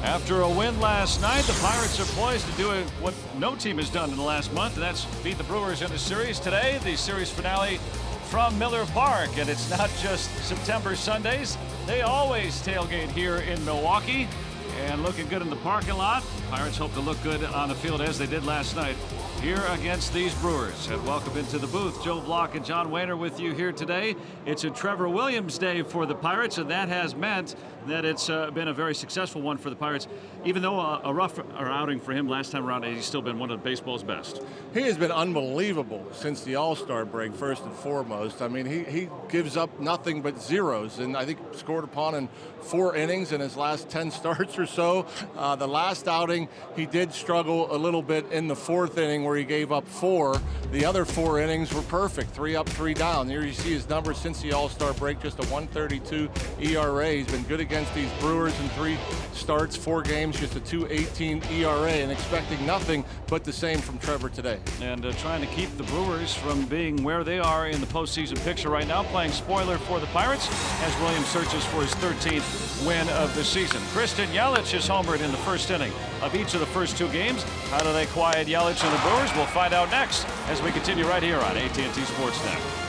After a win last night, the Pirates are poised to do what no team has done in the last month, and that's beat the Brewers in the series. Today, the series finale from Miller Park, and it's not just September Sundays. They always tailgate here in Milwaukee, and looking good in the parking lot. Pirates hope to look good on the field as they did last night here against these Brewers. And welcome into the booth. Joe Block and John Wayner with you here today. It's a Trevor Williams day for the Pirates, and that has meant that it's been a very successful one for the Pirates. Even though a rough outing for him last time around, he's still been one of baseball's best. He has been unbelievable since the All-Star break, first and foremost. I mean, he gives up nothing but zeros, and I think scored upon in 4 innings in his last 10 starts or so. The last outing, he did struggle a little bit in the 4th inning where he gave up 4. The other 4 innings were perfect, 3 up, 3 down. Here you see his numbers since the All-Star break, just a 1.32 ERA. He's been good against these Brewers in 3 starts, 4 games, just a 2.18 ERA, and expecting nothing but the same from Trevor today. And trying to keep the Brewers from being where they are in the postseason picture right now, playing spoiler for the Pirates as Williams searches for his 13th win of the season. Christian Yelich is homered in the 1st inning of each of the first 2 games. How do they quiet Yelich and the Brewers? We'll find out next as we continue right here on AT&T Sportsnet.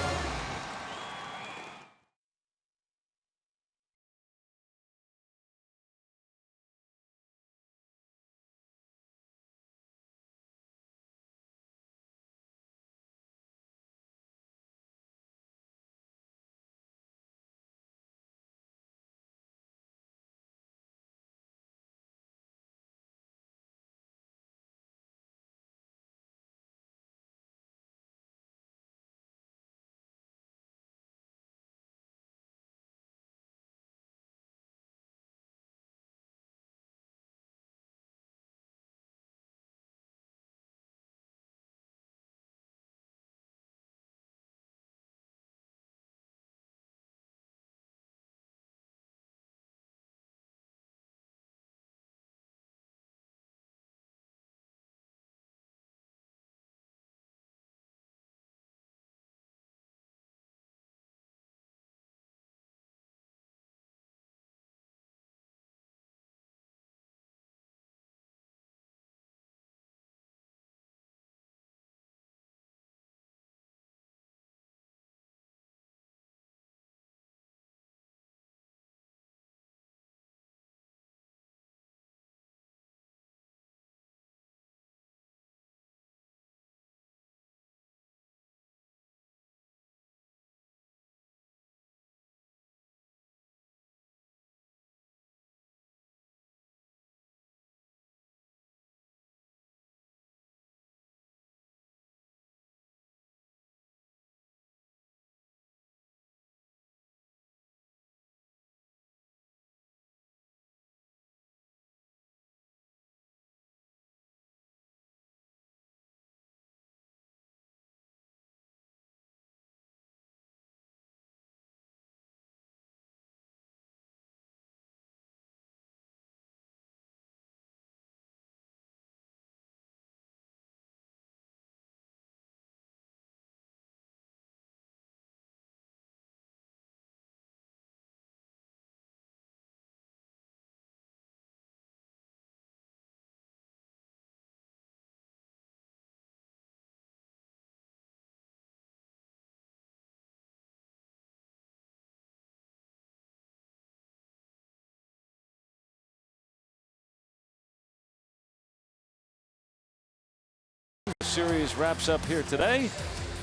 The series wraps up here today.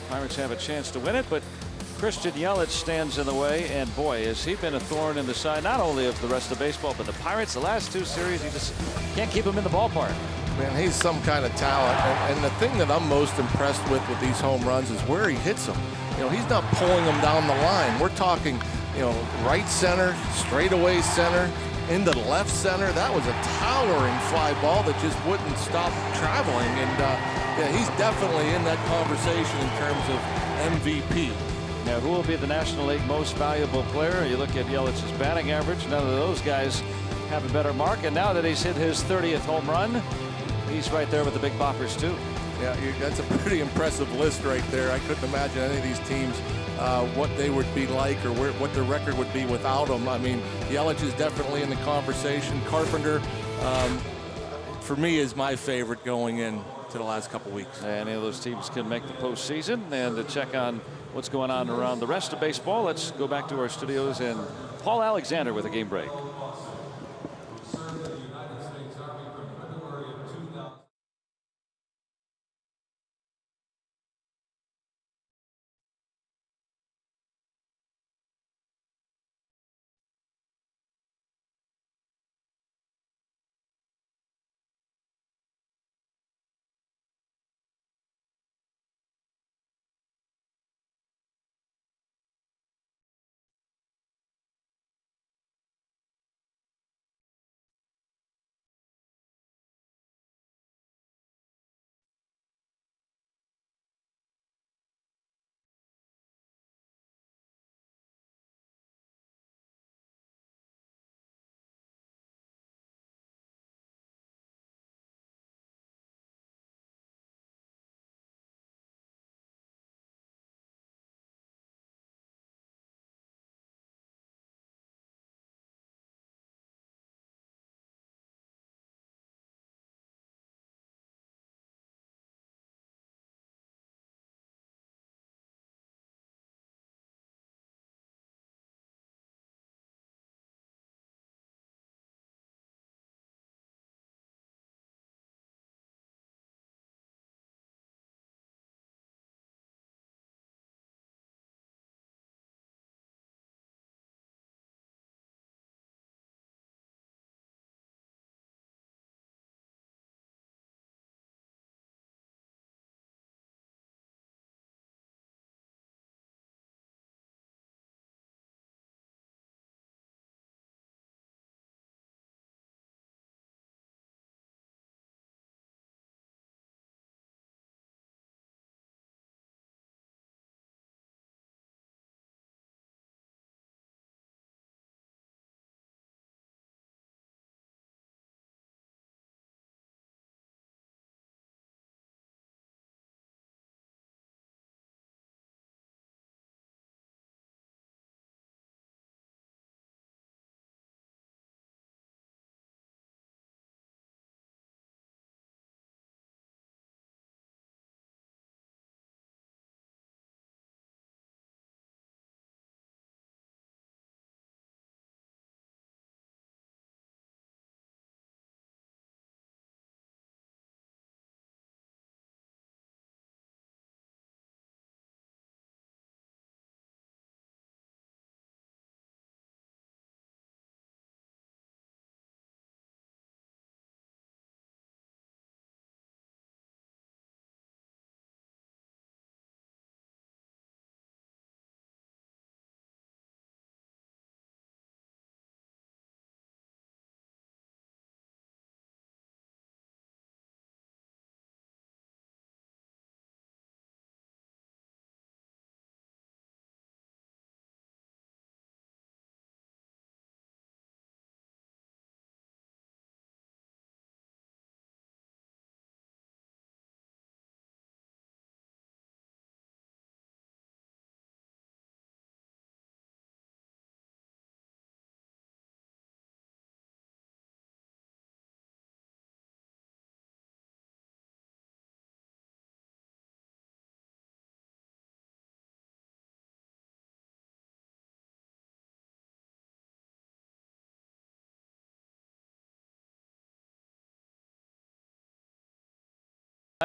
Pirates have a chance to win it, but Christian Yelich stands in the way, and boy, has he been a thorn in the side not only of the rest of baseball, but the Pirates. The last 2 series, you just can't keep him in the ballpark. Man, he's some kind of talent, and the thing that I'm most impressed with these home runs is where he hits them. You know, he's not pulling them down the line. We're talking, you know, right center, straightaway center, into the left center. That was a towering fly ball that just wouldn't stop traveling, and yeah, he's definitely in that conversation in terms of MVP. Now, who will be the National League most valuable player? You look at Yelich's batting average. None of those guys have a better mark. And now that he's hit his 30th home run, he's right there with the big boppers, too. Yeah, that's a pretty impressive list right there. I couldn't imagine any of these teams what they would be like or what their record would be without him. I mean, Yelich is definitely in the conversation. Carpenter for me, is my favorite going in to the last couple weeks. Any of those teams can make the postseason. And to check on what's going on around the rest of baseball, let's go back to our studios and Paul Alexander with a game break.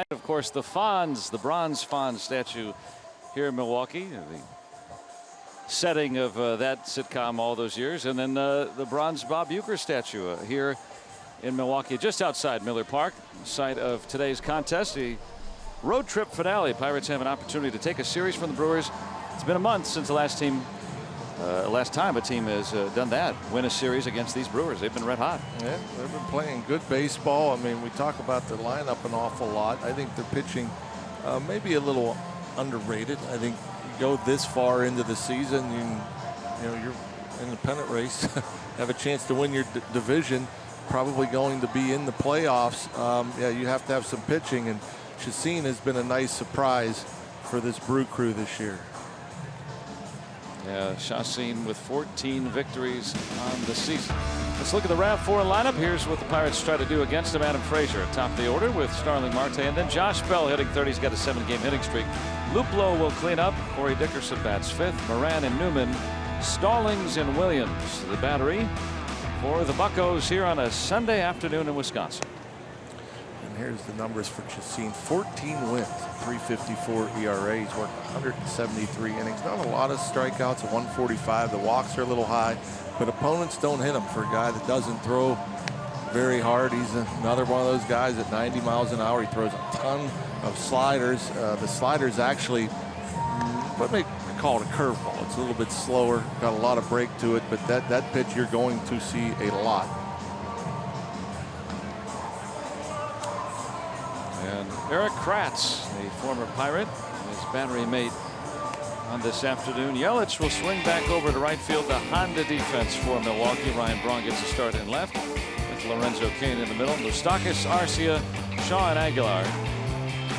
Of course, the Fonz, the bronze Fonz statue here in Milwaukee, the setting of that sitcom all those years, and then the bronze Bob Uecker statue here in Milwaukee, just outside Miller Park, site of today's contest, the road trip finale. Pirates have an opportunity to take a series from the Brewers. It's been a month since the last time a team has done that, win a series against these Brewers. They've been red hot. Yeah, they've been playing good baseball. I mean, we talk about the lineup an awful lot. I think their pitching maybe a little underrated. I think you go this far into the season, you're in the pennant race, have a chance to win your division, probably going to be in the playoffs. Yeah, you have to have some pitching, and Chacin has been a nice surprise for this Brew Crew this year. Yeah, Chacin with 14 victories on the season. Let's look at the RAV4 lineup. Here's what the Pirates try to do against him. Adam Frazier atop the order with Starling Marte, and then Josh Bell hitting 30. He's got a 7-game hitting streak. Luplow will clean up. Corey Dickerson bats 5th. Moran and Newman, Stallings and Williams. The battery for the Buccos here on a Sunday afternoon in Wisconsin. And here's the numbers for Chacin. 14 wins, 3.54 ERA. He's worked 173 innings. Not a lot of strikeouts, a 145. The walks are a little high, but opponents don't hit him. For a guy that doesn't throw very hard, he's another one of those guys at 90 miles an hour. He throws a ton of sliders. The sliders actually, what they call it, a curveball. It's a little bit slower, got a lot of break to it, but that pitch you're going to see a lot. And Eric Kratz, a former Pirate, his battery mate on this afternoon. Yelich will swing back over to right field. The Honda defense for Milwaukee. Ryan Braun gets a start in left with Lorenzo Cain in the middle. Moustakas, Arcia, Shaw, and Aguilar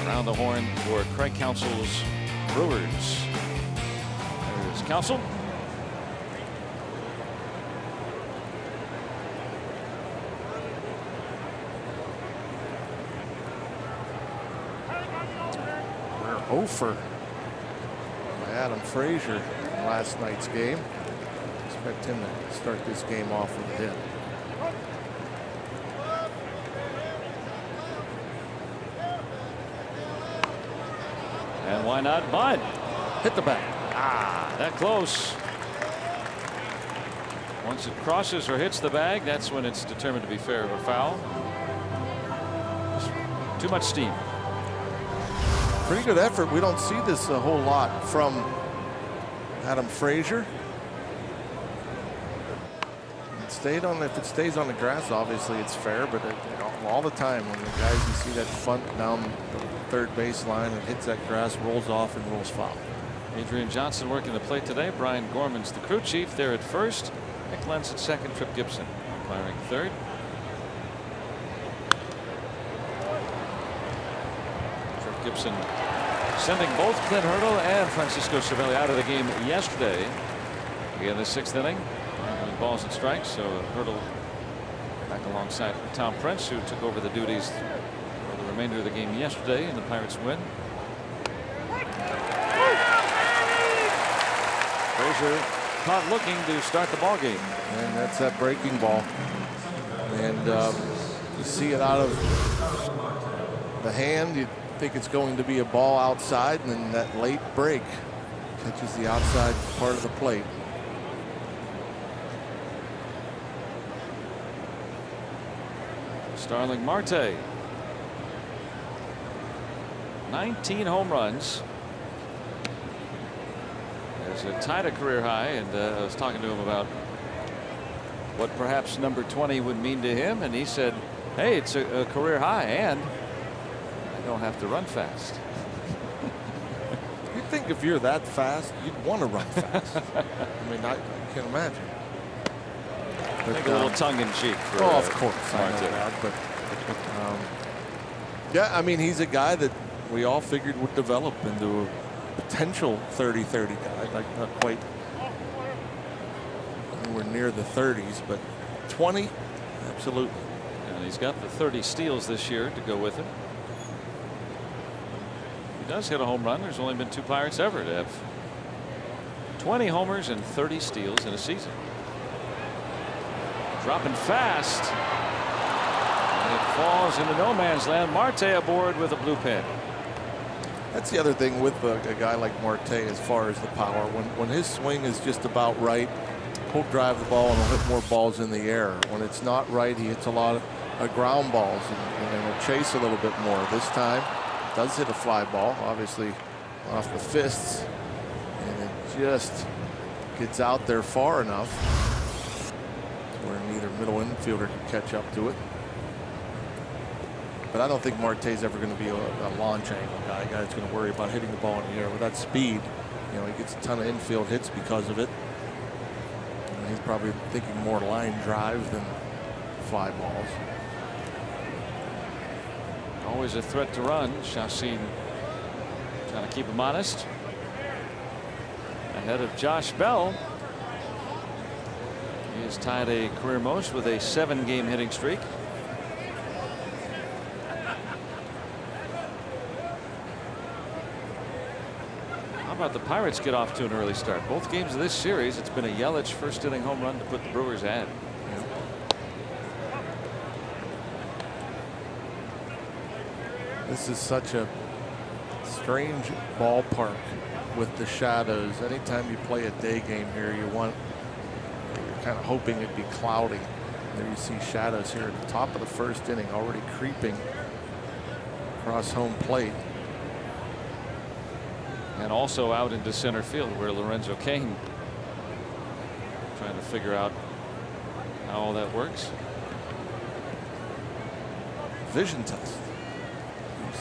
around the horn for Craig Counsell's Brewers. There's Counsell. We're 0 for Adam Frazier in last night's game. Expect him to start this game off with a hit. And why not Bud? Hit the bag. That close. Once it crosses or hits the bag, that's when it's determined to be fair or foul. Too much steam. Pretty good effort. We don't see this a whole lot from Adam Frazier. If it stays on the grass, obviously it's fair, but all the time when the guys, you see that bunt down the third baseline and hits that grass, rolls off and rolls foul. Adrian Johnson working the plate today. Brian Gorman's the crew chief there at first. Nick Lentz at second. Trip Gibson umpiring third. Trip Gibson sending both Clint Hurdle and Francisco Cervelli out of the game yesterday. Again, the 6th inning. Balls and strikes. So Hurdle back alongside Tom Prince, who took over the duties for the remainder of the game yesterday, and the Pirates win. Frazier caught looking to start the ball game, and that's that breaking ball. And you see it out of the hand. You think it's going to be a ball outside, and then that late break catches the outside part of the plate. Starling Marte, 19 home runs. There's tied a career high, and I was talking to him about what perhaps number 20 would mean to him, and he said, hey, it's a career high, and I don't have to run fast. You'd think if you're that fast, you'd want to run fast. I mean, I can't imagine. I think a little tongue-in-cheek for well, of course, Marte. But yeah, I mean, he's a guy that we all figured would develop into a potential 30-30 guy, like not quite anywhere near the 30s, but 20, absolutely. And he's got the 30 steals this year to go with it. He does hit a home run. There's only been 2 Pirates ever to have 20 homers and 30 steals in a season. Dropping fast. And it falls into no man's land. Marte aboard with a blue pen. That's the other thing with a guy like Marte as far as the power. When his swing is just about right, he'll drive the ball and he'll hit more balls in the air. When it's not right, he hits a lot of ground balls and he'll chase a little bit more. This time, does hit a fly ball, obviously off the fists, and it just gets out there far enough where neither middle infielder can catch up to it. But I don't think Marte's ever going to be a launch angle guy, a guy that's going to worry about hitting the ball in the air. With that speed, you know, he gets a ton of infield hits because of it. And he's probably thinking more line drive than fly balls. Always a threat to run. Chacin trying to keep him honest. Ahead of Josh Bell. He has tied a career most with a 7-game hitting streak. How about the Pirates get off to an early start? Both games of this series, it's been a Yelich first inning home run to put the Brewers ahead. This is such a strange ballpark with the shadows. Anytime you play a day game here, you're kind of hoping it'd be cloudy. There you see shadows here at the top of the first inning, already creeping across home plate. And also out into center field where Lorenzo Cain trying to figure out how all that works. Vision test.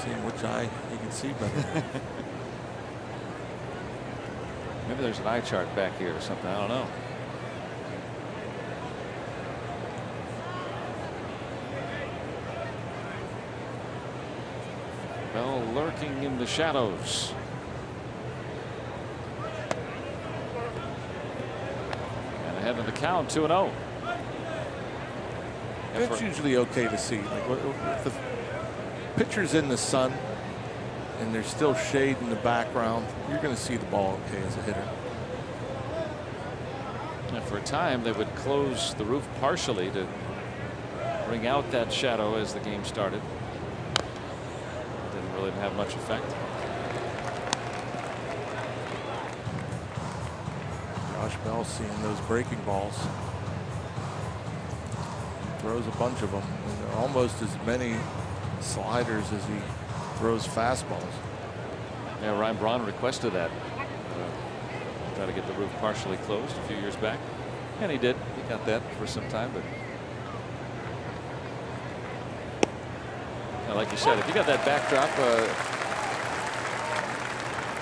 Seeing which eye you can see better. Maybe there's an eye chart back here or something. I don't know. Bell lurking in the shadows. And ahead of the count, 2-0. It's usually okay to see. Like with the pitcher's in the sun and there's still shade in the background, you're going to see the ball okay as a hitter. And for a time they would close the roof partially to bring out that shadow as the game started. Didn't really have much effect. Josh Bell seeing those breaking balls. He throws a bunch of them, and they're almost as many sliders as he throws fastballs. Yeah, Ryan Braun requested that. Try to get the roof partially closed a few years back, and he did. He got that for some time, but like you said, if you got that backdrop,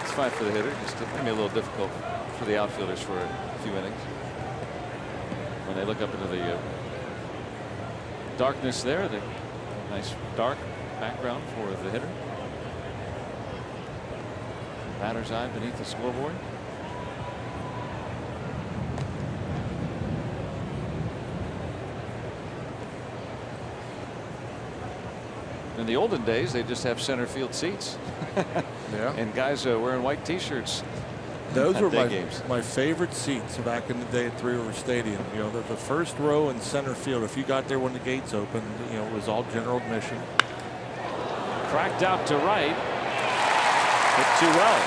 it's fine for the hitter. Just maybe a little difficult for the outfielders for a few innings when they look up into the darkness there. The nice dark background for the hitter. Batter's eye beneath the scoreboard. In the olden days, they just have center field seats. Yeah. And guys wearing white T-shirts. Those were games. my favorite seats back in the day at Three River Stadium. You know, the first row in center field. If you got there when the gates opened, you know, it was all general admission. Cracked out to right. Hit too well.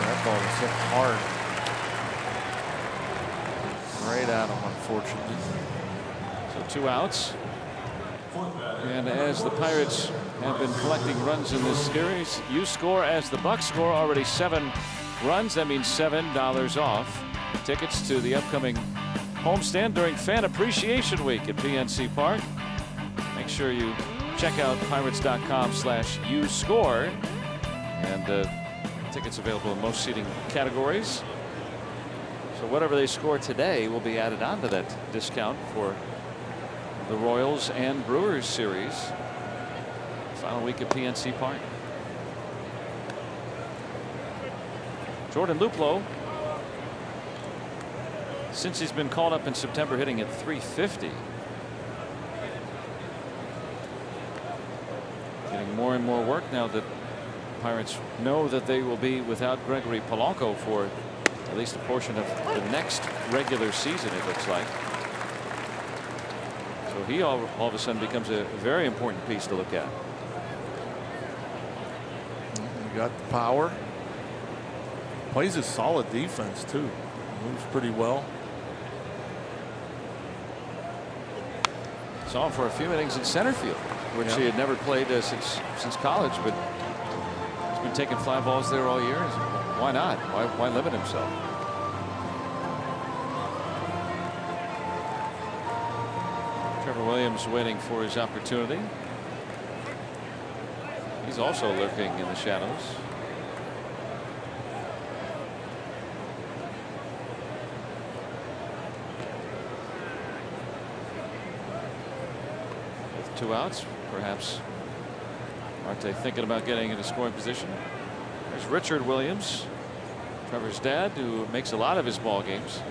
That ball was hit hard. Right at him, unfortunately. So 2 outs. And as the Pirates have been collecting runs in this series, you score as the Bucks score already 7 runs. That means $7 off. Tickets to the upcoming homestand during Fan Appreciation Week at PNC Park. Make sure you check out pirates.com/uscore, and tickets available in most seating categories. So whatever they score today will be added on to that discount for the Royals and Brewers series. Final week at PNC Park. Jordan Luplow, since he's been called up in September, hitting at .350. Getting more and more work now that Pirates know that they will be without Gregory Polanco for at least a portion of the next regular season, it looks like. So he all of a sudden becomes a very important piece to look at. You got the power. Plays a solid defense too. Moves pretty well. Saw him for a few innings in center field, which he had never played since college, but he's been taking fly balls there all year. Why not? Why limit himself? Trevor Williams waiting for his opportunity. He's also lurking in the shadows. With 2 outs, perhaps Marte thinking about getting into scoring position. There's Richard Williams. Trevor's dad, who makes a lot of his ball games.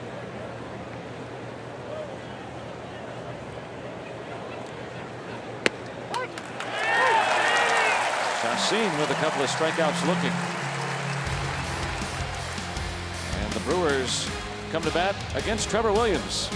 Chacin with a couple of strikeouts looking. And the Brewers come to bat against Trevor Williams.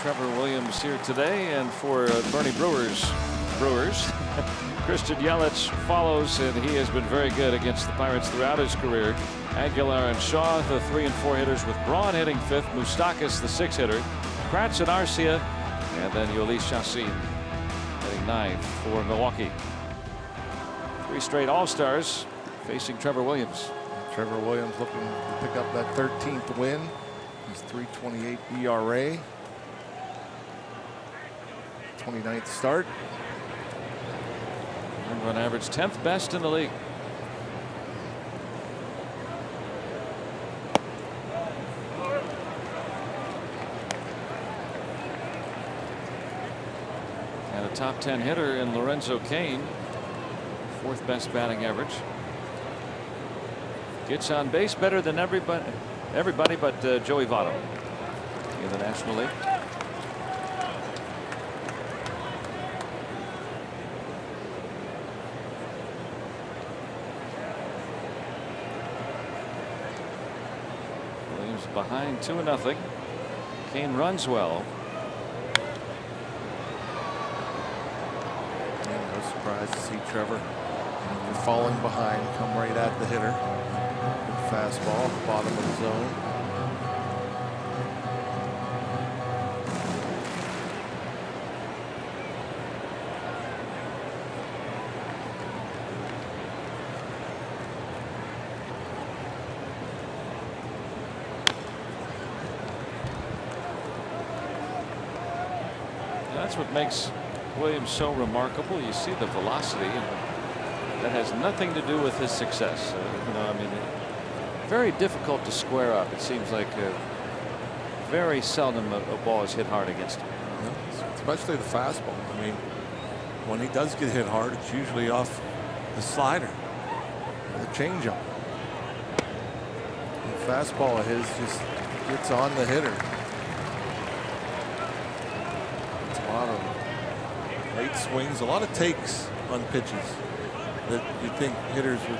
Trevor Williams here today, and for Bernie Brewers, Christian Yelich follows, and he has been very good against the Pirates throughout his career. Aguilar and Shaw, the 3 and 4 hitters, with Braun hitting 5th, Moustakas the 6 hitter, Kratz and Arcia, and then Yelich Chacin hitting 9th for Milwaukee. 3 straight All-Stars facing Trevor Williams. Trevor Williams looking to pick up that 13th win. He's 3.28 ERA. 29th start. Run average 10th best in the league. And a top 10 hitter in Lorenzo Cain. 4th best batting average. Gets on base better than everybody but Joey Votto in the National League. Behind 2-0. Cain runs well. And no surprise to see Trevor, when you're falling behind, come right at the hitter. Good fastball, bottom of the zone. That's what makes Williams so remarkable. You see the velocity, and that has nothing to do with his success. I mean, very difficult to square up. It seems like very seldom a ball is hit hard against him. Yeah, especially the fastball. I mean, when he does get hit hard, it's usually off the slider, the changeup. The fastball of his just gets on the hitter. A lot of late swings, a lot of takes on pitches that you think hitters would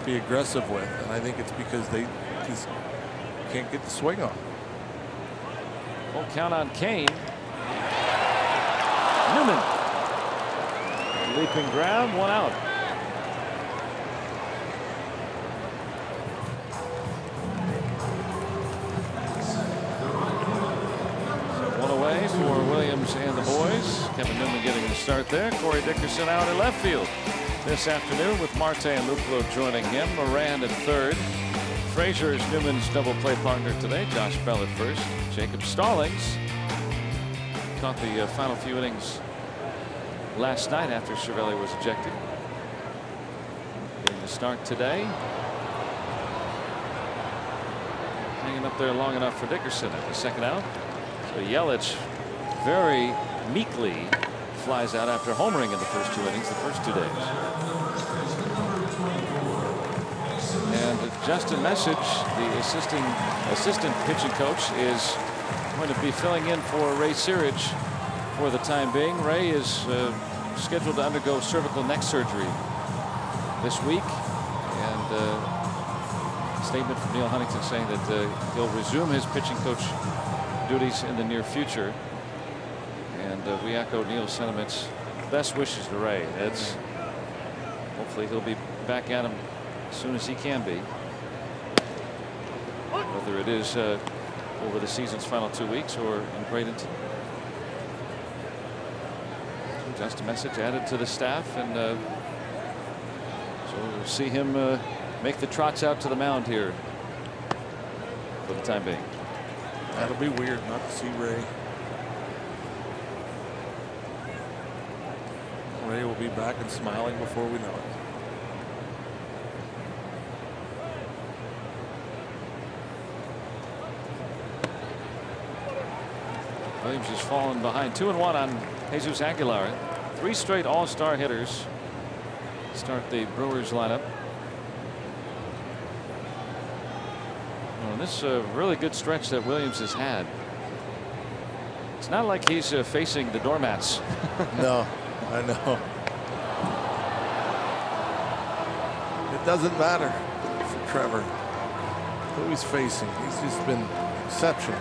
be aggressive with, and I think it's because they just can't get the swing on. Full count on Cain. Newman. Leaping ground, 1 out. For Williams and the boys. Kevin Newman getting the start there. Corey Dickerson out in left field this afternoon with Marte and Luplow joining him. Moran at 3rd. Frazier is Newman's double play partner today. Josh Bell at first. Jacob Stallings caught the final few innings last night after Cervelli was ejected. In the start today. Hanging up there long enough for Dickerson at the second out. So Yelich very meekly flies out after homering in the first 2 innings, the first 2 days. And Justin Message, the assistant pitching coach, is going to be filling in for Ray Searage for the time being. Ray is scheduled to undergo cervical neck surgery this week, and a statement from Neil Huntington saying that he'll resume his pitching coach duties in the near future. And we echo Neil's sentiments. Best wishes to Ray. It's hopefully he'll be back at him as soon as he can be. Whether it is over the season's final 2 weeks or in Bradenton. Just a message added to the staff, and so we'll see him make the trots out to the mound here for the time being. That'll be weird not to see Ray. Ray will be back and smiling before we know it. Williams has fallen behind 2-1 on Jesus Aguilar. 3 straight all-star hitters start the Brewers lineup. Well, this really good stretch that Williams has had. It's not like he's facing the doormats. No, I know. It doesn't matter for Trevor who he's facing. He's just been exceptional.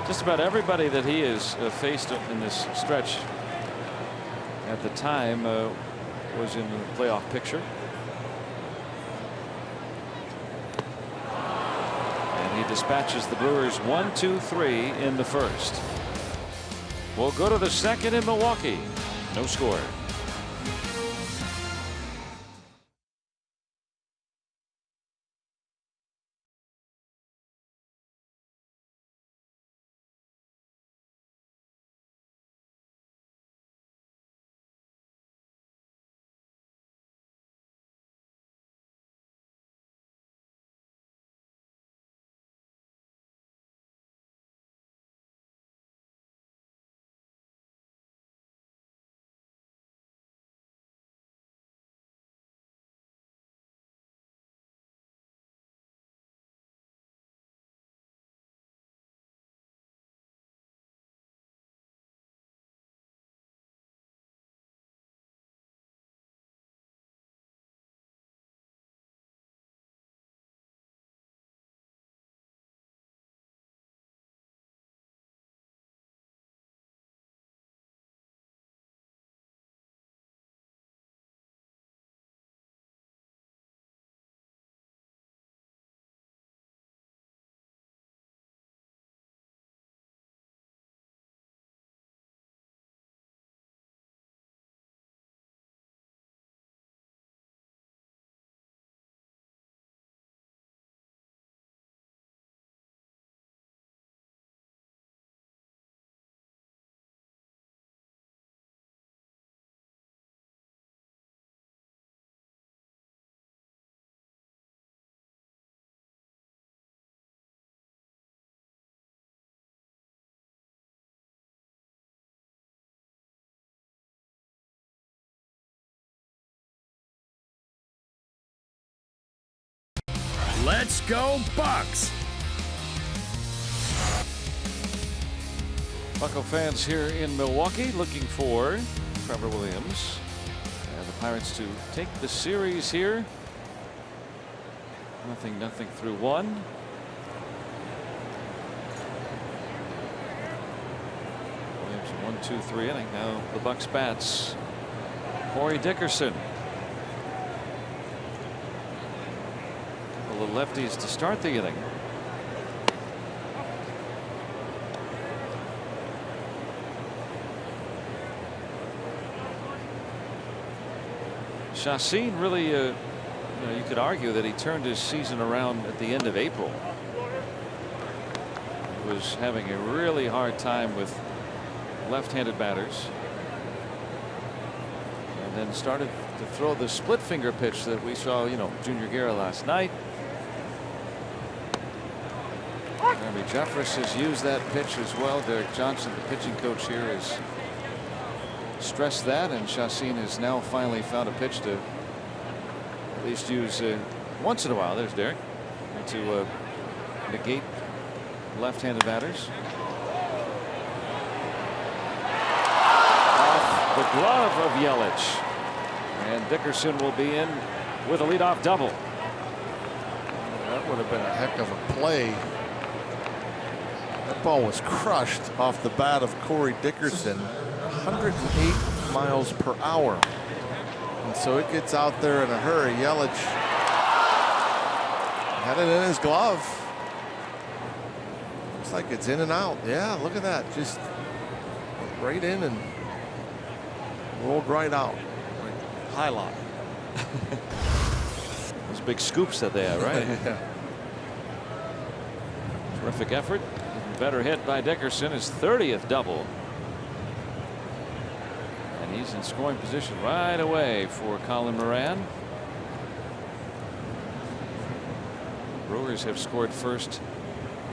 Just about everybody that he has faced in this stretch at the time was in the playoff picture. And he dispatches the Brewers 1-2-3 in the first. We'll go to the second in Milwaukee. No score. Let's go Bucks! Bucco fans here in Milwaukee looking for Trevor Williams and the Pirates to take the series here. Nothing through 1. Williams 1-2-3 inning. Now the Bucks bats Corey Dickerson. The lefties to start the inning. Chacin really, you could argue that he turned his season around at the end of April. He was having a really hard time with left-handed batters, and then started to throw the split finger pitch that we saw, Junior Guerra last night. Jeremy Jeffress has used that pitch as well. Derek Johnson, the pitching coach here, has stressed that, and Chacin has now finally found a pitch to at least use once in a while. There's Derek, to negate left-handed batters. Off the glove of Yelich, and Dickerson will be in with a leadoff double. That would have been a heck of a play. That ball was crushed off the bat of Corey Dickerson, 108 miles per hour. And so it gets out there in a hurry. Yelich had it in his glove. Looks like it's in and out. Yeah, look at that. Just right in and rolled right out. Like high lock. Those big scoops that they have, right? Yeah. Terrific effort. Better hit by Dickerson, his 30th double. And he's in scoring position right away for Colin Moran. Brewers have scored first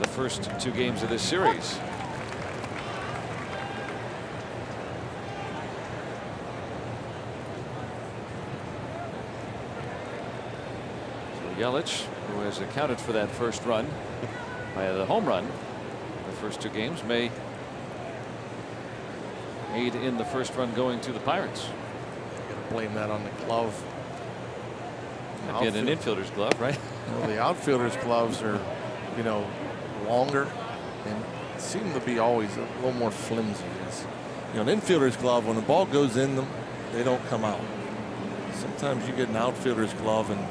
the first 2 games of this series. So Yelich, who has accounted for that first run by the home run, the first 2 games, may aid in the first run going to the Pirates. Gotta blame that on the glove. Get an infielder's glove, right? Well, the outfielder's gloves are, longer and seem to be always a little more flimsy. An infielder's glove, when the ball goes in them, they don't come out. Sometimes you get an outfielder's glove and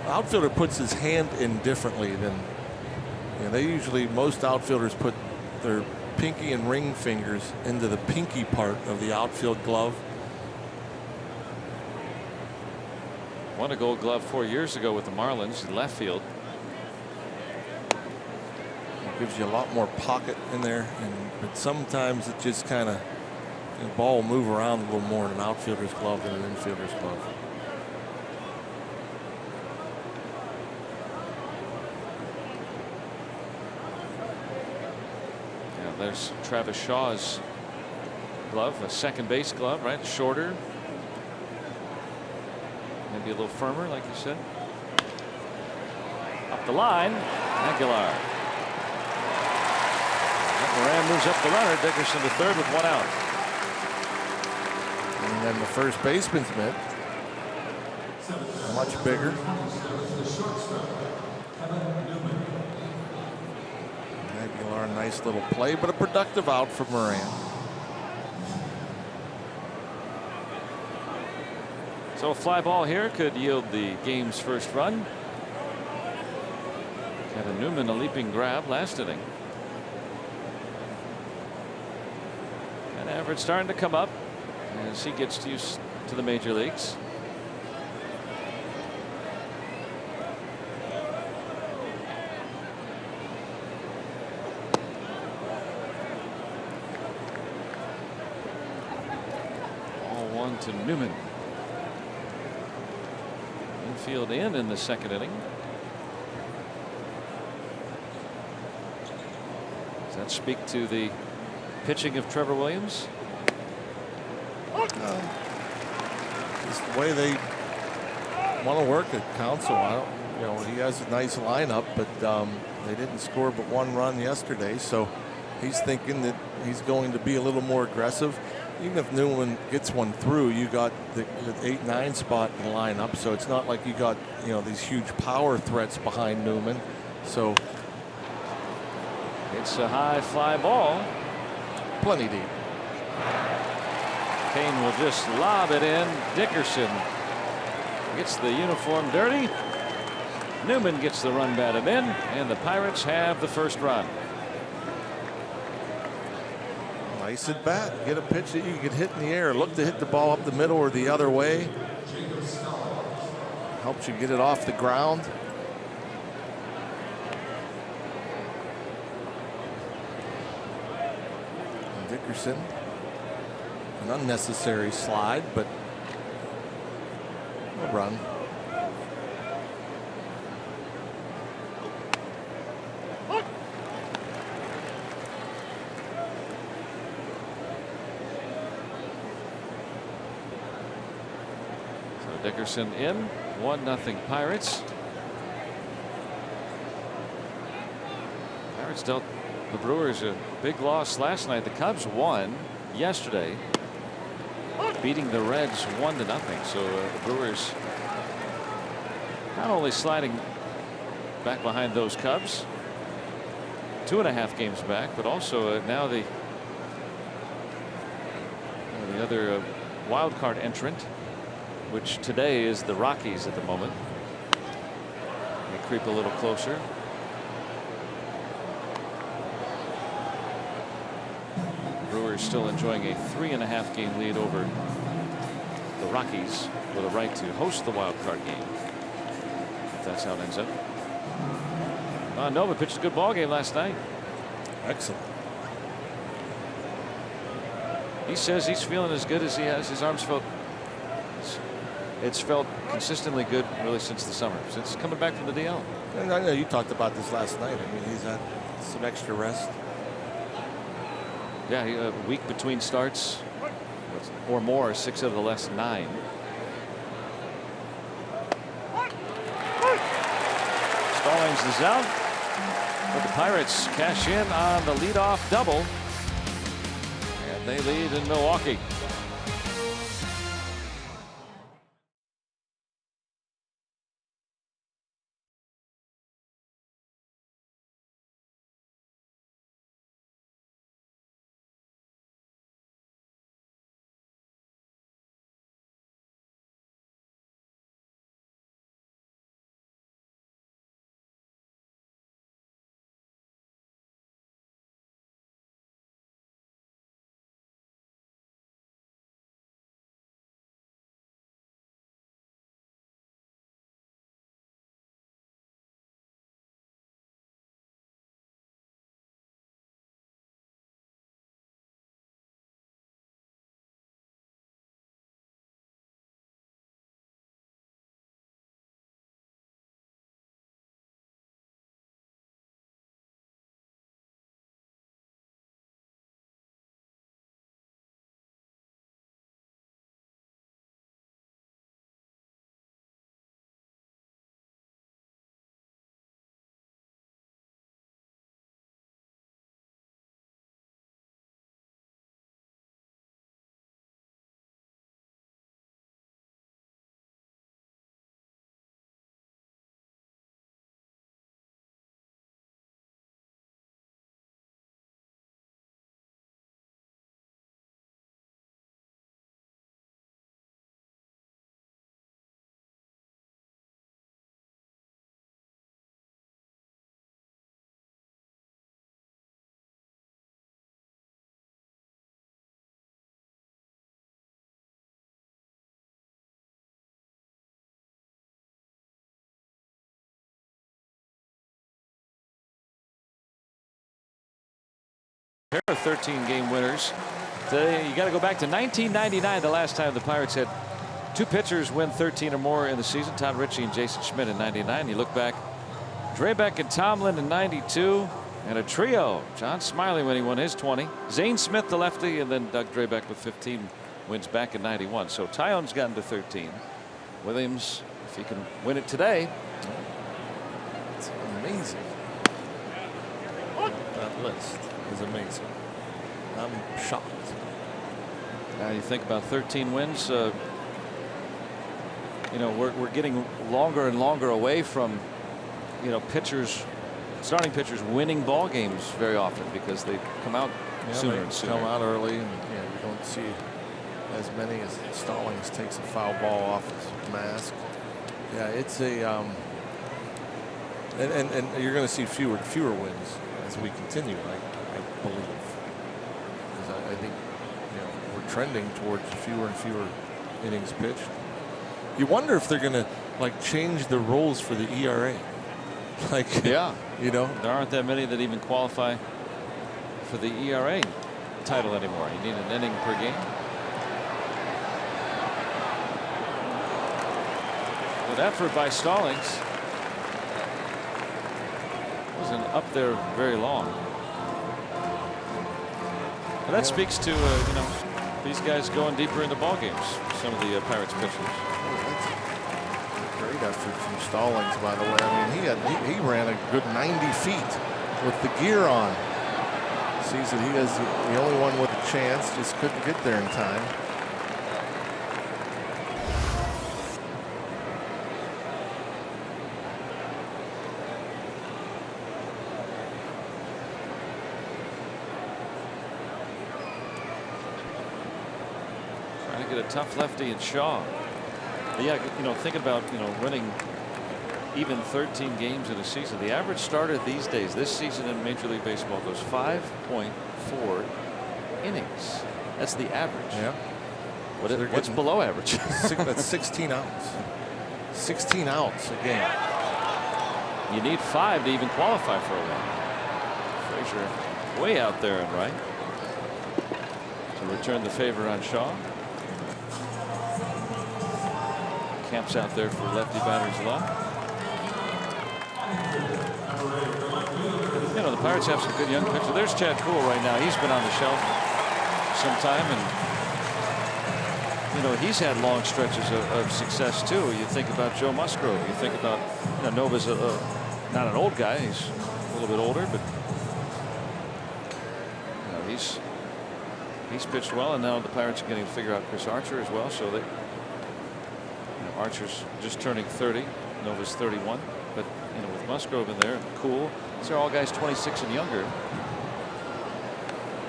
outfielder puts his hand in differently than most outfielders put their pinky and ring fingers into the pinky part of the outfield glove. Won a Gold Glove 4 years ago with the Marlins in left field. It gives you a lot more pocket in there, but sometimes it just kind of, the ball will move around a little more in an outfielder's glove than an infielder's glove. There's Travis Shaw's glove, a second base glove, right? Shorter, maybe a little firmer, like you said. Up the line, Aguilar. Moran moves up the runner. Dickerson to third with 1 out. And then the first baseman's mitt, much bigger. A nice little play, but a productive out for Moran. So a fly ball here could yield the game's first run. Kevin Newman, a leaping grab last inning. And Manfred starting to come up as he gets used to the major leagues. To Newman. Infield in the second inning. Does that speak to the pitching of Trevor Williams? Just the way they want to work at Council. He has a nice lineup, but they didn't score but 1 run yesterday, so he's thinking that he's going to be a little more aggressive. Even if Newman gets one through, you got the 8-9 spot in the lineup, so it's not like you got these huge power threats behind Newman. So it's a high fly ball, plenty deep. Kane will just lob it in. Dickerson gets the uniform dirty. Newman gets the run batted in, and the Pirates have the first run. Nice at bat. Get a pitch that you can hit in the air. Look to hit the ball up the middle or the other way. Helps you get it off the ground. And Dickerson, an unnecessary slide, but a run. Dickerson in. 1-0 Pirates. Pirates dealt the Brewers a big loss last night. The Cubs won yesterday, beating the Reds 1-0. So the Brewers not only sliding back behind those Cubs, 2.5 games back, but also now the other wild card entrant, which today is the Rockies at the moment. They creep a little closer. Brewers still enjoying a 3.5 game lead over the Rockies, with a right to host the wild card game, if that's how it ends up. Nova pitched a good ball game last night. Excellent. He says he's feeling as good as he has. His arms felt. It's felt consistently good really since the summer, since coming back from the DL. And I know you talked about this last night. I mean, he's had some extra rest. Yeah, a week between starts or more, 6 out of the last 9. Stallings is out, but the Pirates cash in on the leadoff double, and they lead in Milwaukee. Pair of 13-game winners. Today, you got to go back to 1999, the last time the Pirates had 2 pitchers win 13 or more in the season. Todd Ritchie and Jason Schmidt in '99. You look back, Drabek and Tomlin in '92, and a trio. John Smiley when he won his 20. Zane Smith, the lefty, and then Doug Drabek with 15 wins back in '91. So Tyone's gotten to 13. Williams, if he can win it today. It's amazing. That list is amazing. I'm shocked. Now you think about 13 wins. You know, we're getting longer and longer away from, you know, starting pitchers winning ball games very often because they come out sooner and sooner. Come out early, and you don't see as many as Stallings takes a foul ball off his mask. Yeah, it's a and you're going to see fewer wins as we continue. I believe. innings. I think we're trending towards fewer and fewer innings pitched. You wonder if they're going to like change the rules for the ERA. Like, yeah, there aren't that many that even qualify for the ERA title anymore. You need an inning per game. Good effort by Stallings. Wasn't up there very long. But that speaks to these guys going deeper into ball games. Some of the Pirates pitchers. Great effort from Stallings, by the way. I mean, he ran a good 90 feet with the gear on. Sees that he is the only one with a chance. Just couldn't get there in time. Trying to get a tough lefty in Shaw. But yeah, think about winning even 13 games in a season. The average starter these days, this season in Major League Baseball, goes 5.4 innings. That's the average. Yeah. What's below average? That's 16 outs. 16 outs a game. You need 5 to even qualify for a win. Frazier way out there and right to return the favor on Shaw. Camps out there for lefty batters left. The Pirates have some good young pitchers. There's Chad Kuhl right now. He's been on the shelf some time, and he's had long stretches of success too. You think about Joe Musgrove. You think about Nova's not an old guy. He's a little bit older, but he's pitched well, and now the Pirates are getting to figure out Chris Archer as well. So Archer's just turning 30. Nova's 31. But with Musgrove in there, Cool, these are all guys 26 and younger.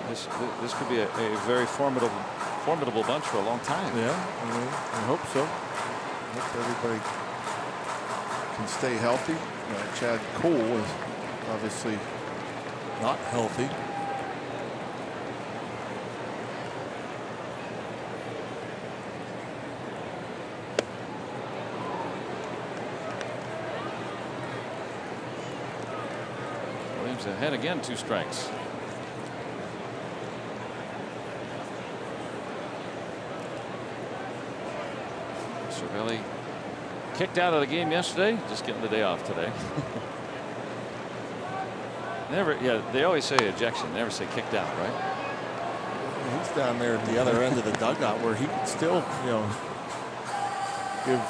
This could be a very formidable bunch for a long time. Yeah, I hope so. I hope everybody can stay healthy. Chad Kuhl is obviously not healthy. Ahead again, 2 strikes. Cervelli kicked out of the game yesterday, just getting the day off today. They always say ejection, never say kicked out, right? He's down there at the other end of the dugout where he could still, give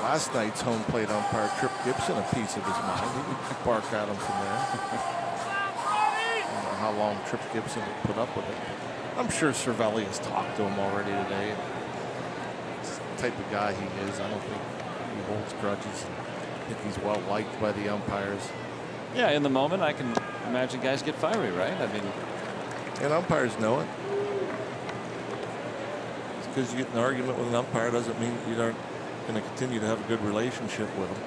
last night's home plate umpire Trip Gibson a piece of his mind. He would bark at him from there. I don't know how long Trip Gibson would put up with it. I'm sure Cervelli has talked to him already today. It's the type of guy he is. I don't think he holds grudges. I think he's well liked by the umpires. Yeah, in the moment, I can imagine guys get fiery, right? I mean, and umpires know it. Just because you get in an argument with an umpire doesn't mean you aren't going to continue to have a good relationship with him.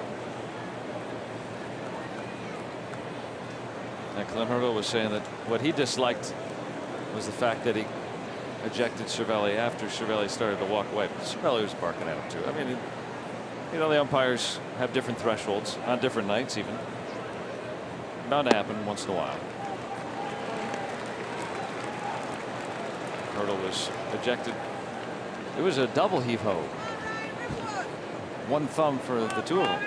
And Clint Hurdle was saying that what he disliked was the fact that he ejected Cervelli after Cervelli started to walk away. But Cervelli was barking at him too. I mean, the umpires have different thresholds on different nights even. Bound to happen once in a while. Hurdle was ejected. It was a double heave-ho. One thumb for the two of them.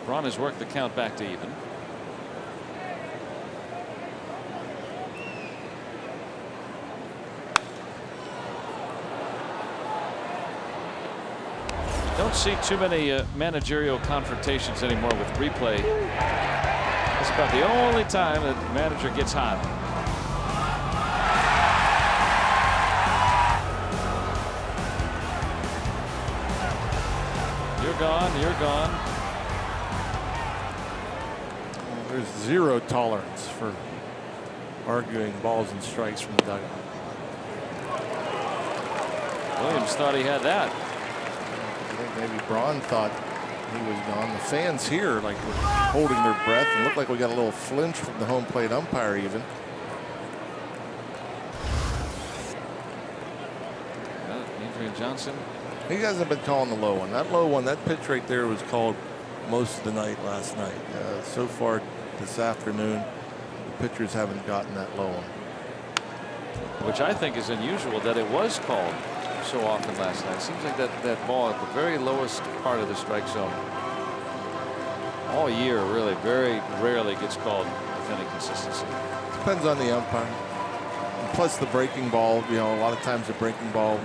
Braun has worked the count back to even. Don't see too many managerial confrontations anymore with replay. It's about the only time that the manager gets hot. You're gone. You're gone. Well, there's zero tolerance for arguing balls and strikes from the dugout. Williams thought he had that. I think maybe Braun thought He was gone. The fans here like were holding their breath and looked like we got a little flinch from the home plate umpire even. Adrian Johnson. He hasn't been calling the low one. That low one, that pitch right there was called most of the night last night. So far this afternoon, the pitchers haven't gotten that low one. Which I think is unusual that it was called so often last night. It seems like that ball at the very lowest part of the strike zone all year really very rarely gets called with any consistency. Depends on the umpire. And plus the breaking ball, you know, a lot of times the breaking ball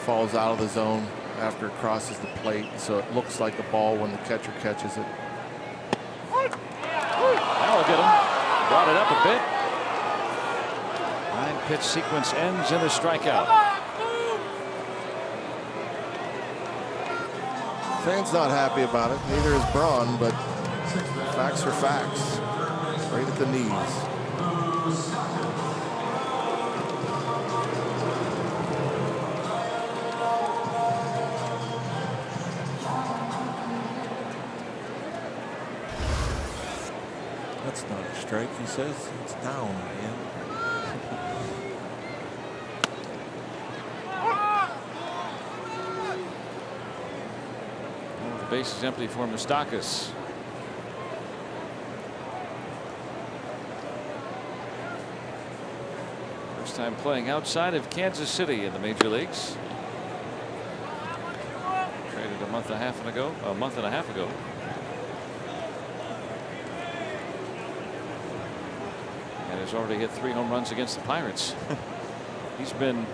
falls out of the zone after it crosses the plate, so it looks like a ball when the catcher catches it. That'll get him. Brought it up a bit. 9-pitch sequence ends in a strikeout. Fans not happy about it. Neither is Braun, but facts are facts. Right at the knees. That's not a strike, he says. It's down, man. The base is empty for Moustakas. First time playing outside of Kansas City in the major leagues. Traded a month and a half ago. And has already hit 3 home runs against the Pirates. He's been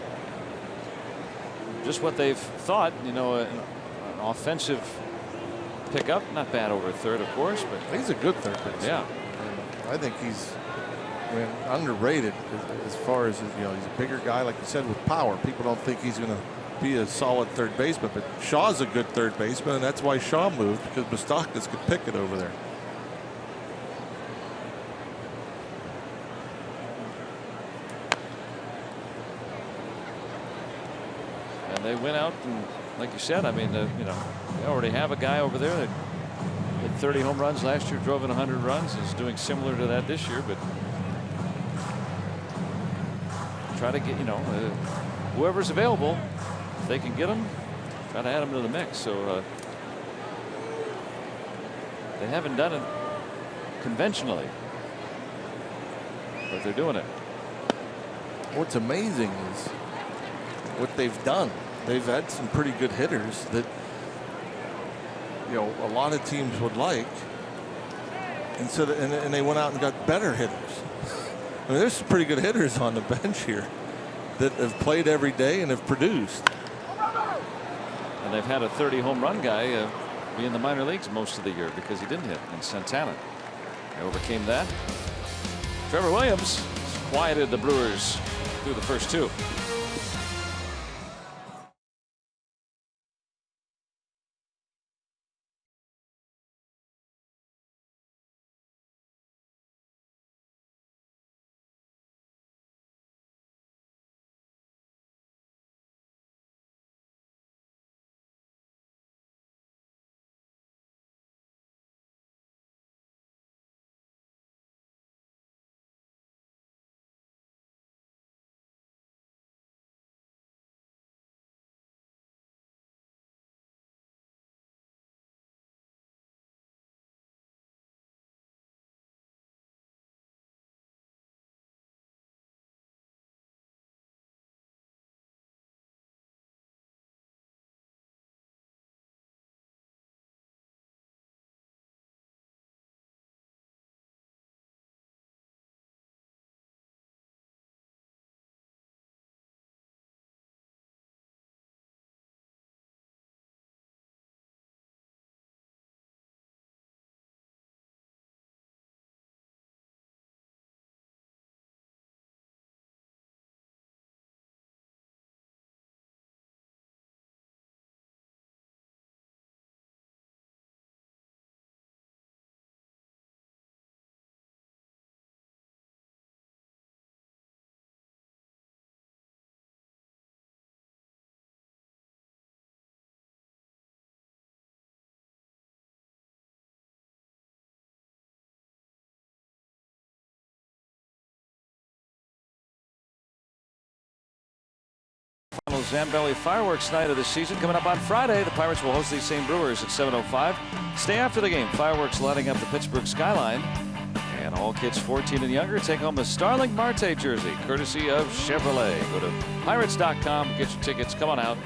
just what they've thought, you know, an offensive pickup. Not bad over third, of course, but he's a good third baseman. Yeah, I think he's underrated as far as, you know, he's a bigger guy, like you said, with power. People don't think he's going to be a solid third baseman, but Shaw's a good third baseman, and that's why Shaw moved, because Moustakas could pick it over there. and they went out and, like you said, I mean, you know, they already have a guy over there that hit 30 home runs last year, drove in 100 runs, is doing similar to that this year, but try to get, you know, whoever's available, if they can get them, try to add them to the mix. So they haven't done it conventionally, but they're doing it. What's amazing is what they've done. They've had some pretty good hitters that, you know, a lot of teams would like, and so and they went out and got better hitters. I mean, there's some pretty good hitters on the bench here that have played every day and have produced. And they've had a 30 home run guy be in the minor leagues most of the year because he didn't hit in Santana. They overcame that. Trevor Williams quieted the Brewers through the first 2. Zambelli fireworks night of the season coming up on Friday. The Pirates will host these same Brewers at 7:05. Stay after the game. Fireworks lighting up the Pittsburgh skyline. And all kids 14 and younger take home a Starling Marte jersey, courtesy of Chevrolet. Go to Pirates.com, get your tickets. Come on out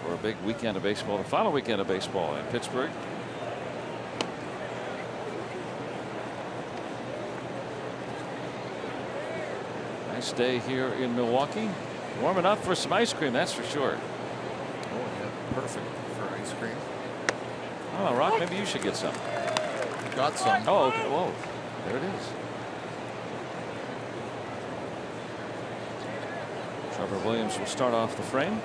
for a big weekend of baseball, the final weekend of baseball in Pittsburgh. Nice day here in Milwaukee. Warm enough for some ice cream, that's for sure. Oh, yeah, perfect for ice cream. Oh, Rock, maybe you should get some. Got some. Oh, okay. Whoa, there it is. Trevor Williams will start off the frame.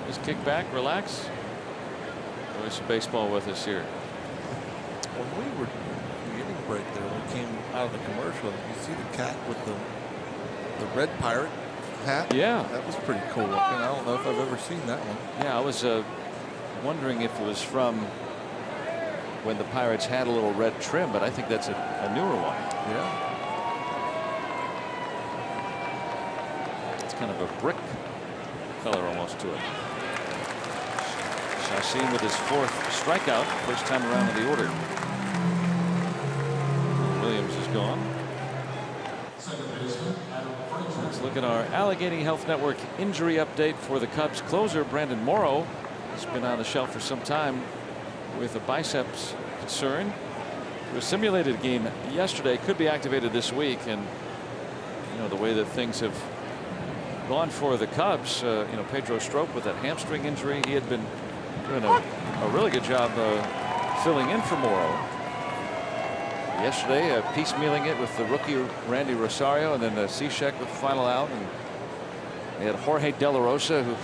Just kick back, relax. Enjoy some baseball with us here. When we were getting break there, when we came out of the commercial, you see the cat with the red pirate hat? Yeah. That was pretty cool looking. I don't know if I've ever seen that one. Yeah, I was wondering if it was from when the Pirates had a little red trim, but I think that's a newer one. Yeah. It's kind of a brick color almost to it. Chassin with his 4th strikeout, first time around in the order. Williams is gone. Let's look at our Allegheny Health Network injury update for the Cubs closer Brandon Morrow. He's been on the shelf for some time with a biceps concern. It was simulated game yesterday, could be activated this week, and you know the way that things have gone for the Cubs. You know, Pedro Strop with that hamstring injury, he had been doing a really good job filling in for Morrow. Yesterday, piecemealing it with the rookie Randy Rosario, and then Cishek with the final out, and they had Jorge De La Rosa, who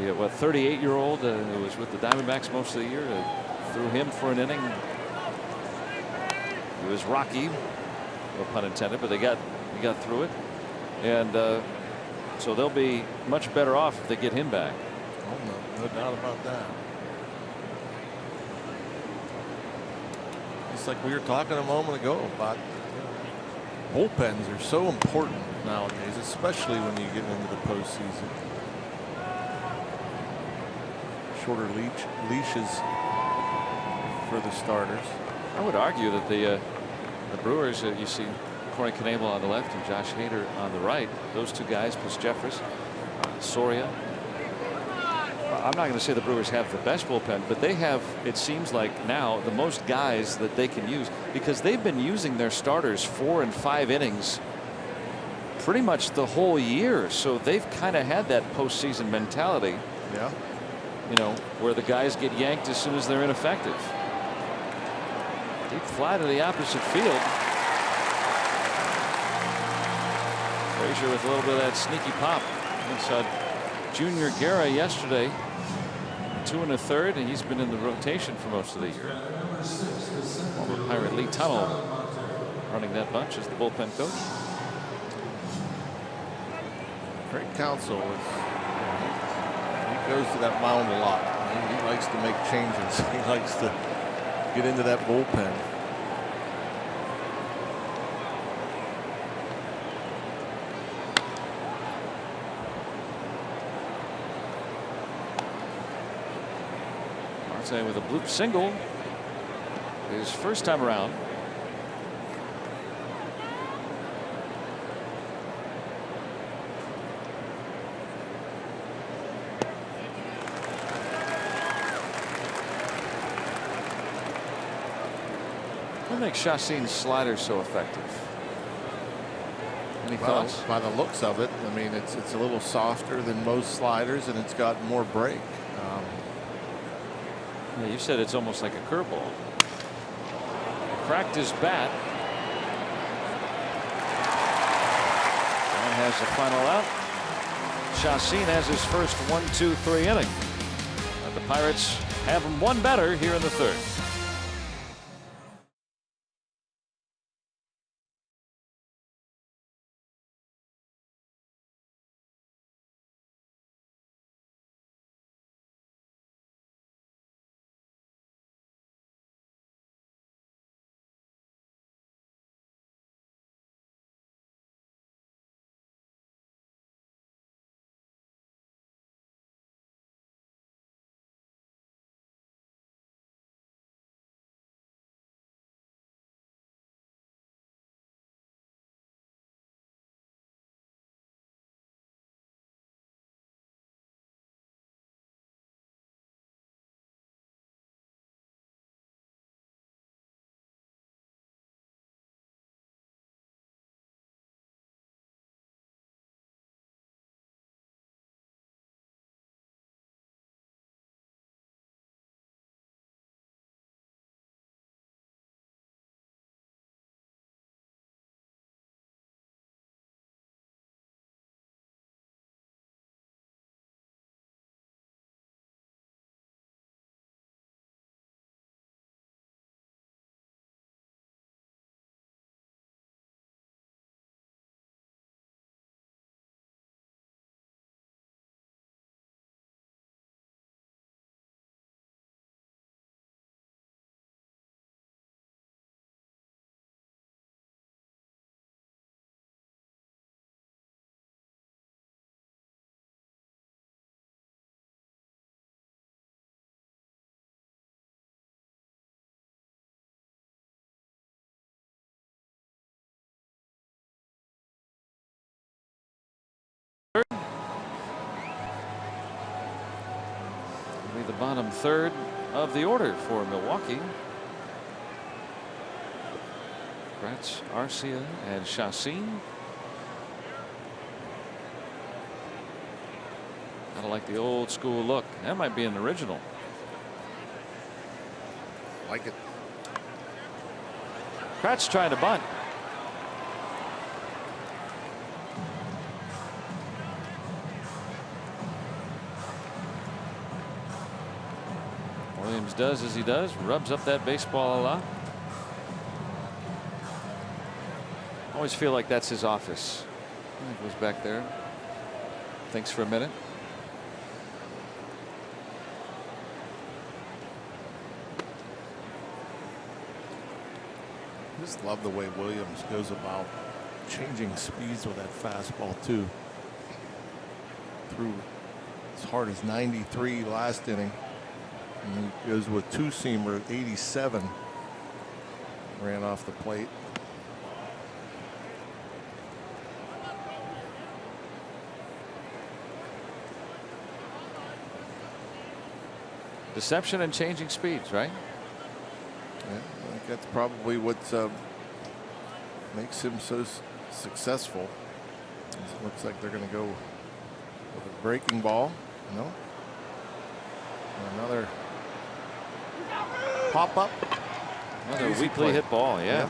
the 38-year-old who was with the Diamondbacks most of the year, threw him for an inning. It was rocky, no pun intended, but he got through it, and so they'll be much better off if they get him back. Oh, no doubt about that. It's like we were talking a moment ago about bullpens are so important nowadays, especially when you get into the postseason. Shorter leashes for the starters. I would argue that the Brewers, you see Corey Knebel on the left and Josh Hader on the right. Those two guys plus Jeffress, Soria. I'm not going to say the Brewers have the best bullpen, but they have, it seems like now, the most guys that they can use, because they've been using their starters 4 and 5 innings pretty much the whole year. So they've kind of had that postseason mentality. Yeah. You know, where the guys get yanked as soon as they're ineffective. Deep fly to the opposite field. Frazier with a little bit of that sneaky pop inside. Junior Guerra yesterday, 2 1/3, and he's been in the rotation for most of the year. Former Pirate Lee Tunnell running that bunch as the bullpen coach. Craig Counsell he goes to that mound a lot. He likes to make changes. He likes to get into that bullpen. With a bloop single, his first time around. What makes Chassin's slider so effective? Any thoughts? By the looks of it, I mean it's a little softer than most sliders, and it's got more break. Yeah, you said it's almost like a curveball. Cracked his bat. And has the final out. Chassin has his first 1-2-3 inning. And the Pirates have him one better here in the 3rd. bottom third of the order for Milwaukee. Kratz, Arcia, and Chacin. Kind of like the old school look. That might be an original. Like it. Kratz trying to bunt. Williams does as he does, rubs up that baseball a lot. Always feel like that's his office. He goes back there, thinks for a minute. Just love the way Williams goes about changing speeds with that fastball too. Threw as hard as 93 last inning. And he goes with two-seamer at 87. Ran off the plate. Deception and changing speeds, right? Yeah, I think that's probably what makes him so successful. It looks like they're going to go with a breaking ball. No. And another pop up. Another weakly hit ball. Yeah.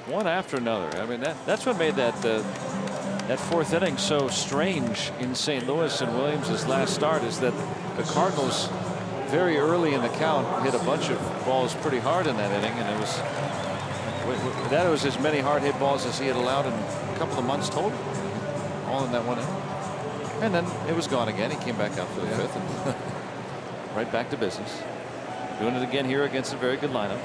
One after another. I mean, that's what made that that fourth inning so strange in St. Louis and Williams' last start, is that the Cardinals very early in the count hit a bunch of balls pretty hard in that inning, and it was as many hard hit balls as he had allowed in a couple of months total, all in that one inning. And then it was gone again. He came back out for the fifth and right back to business. Doing it again here against a very good lineup.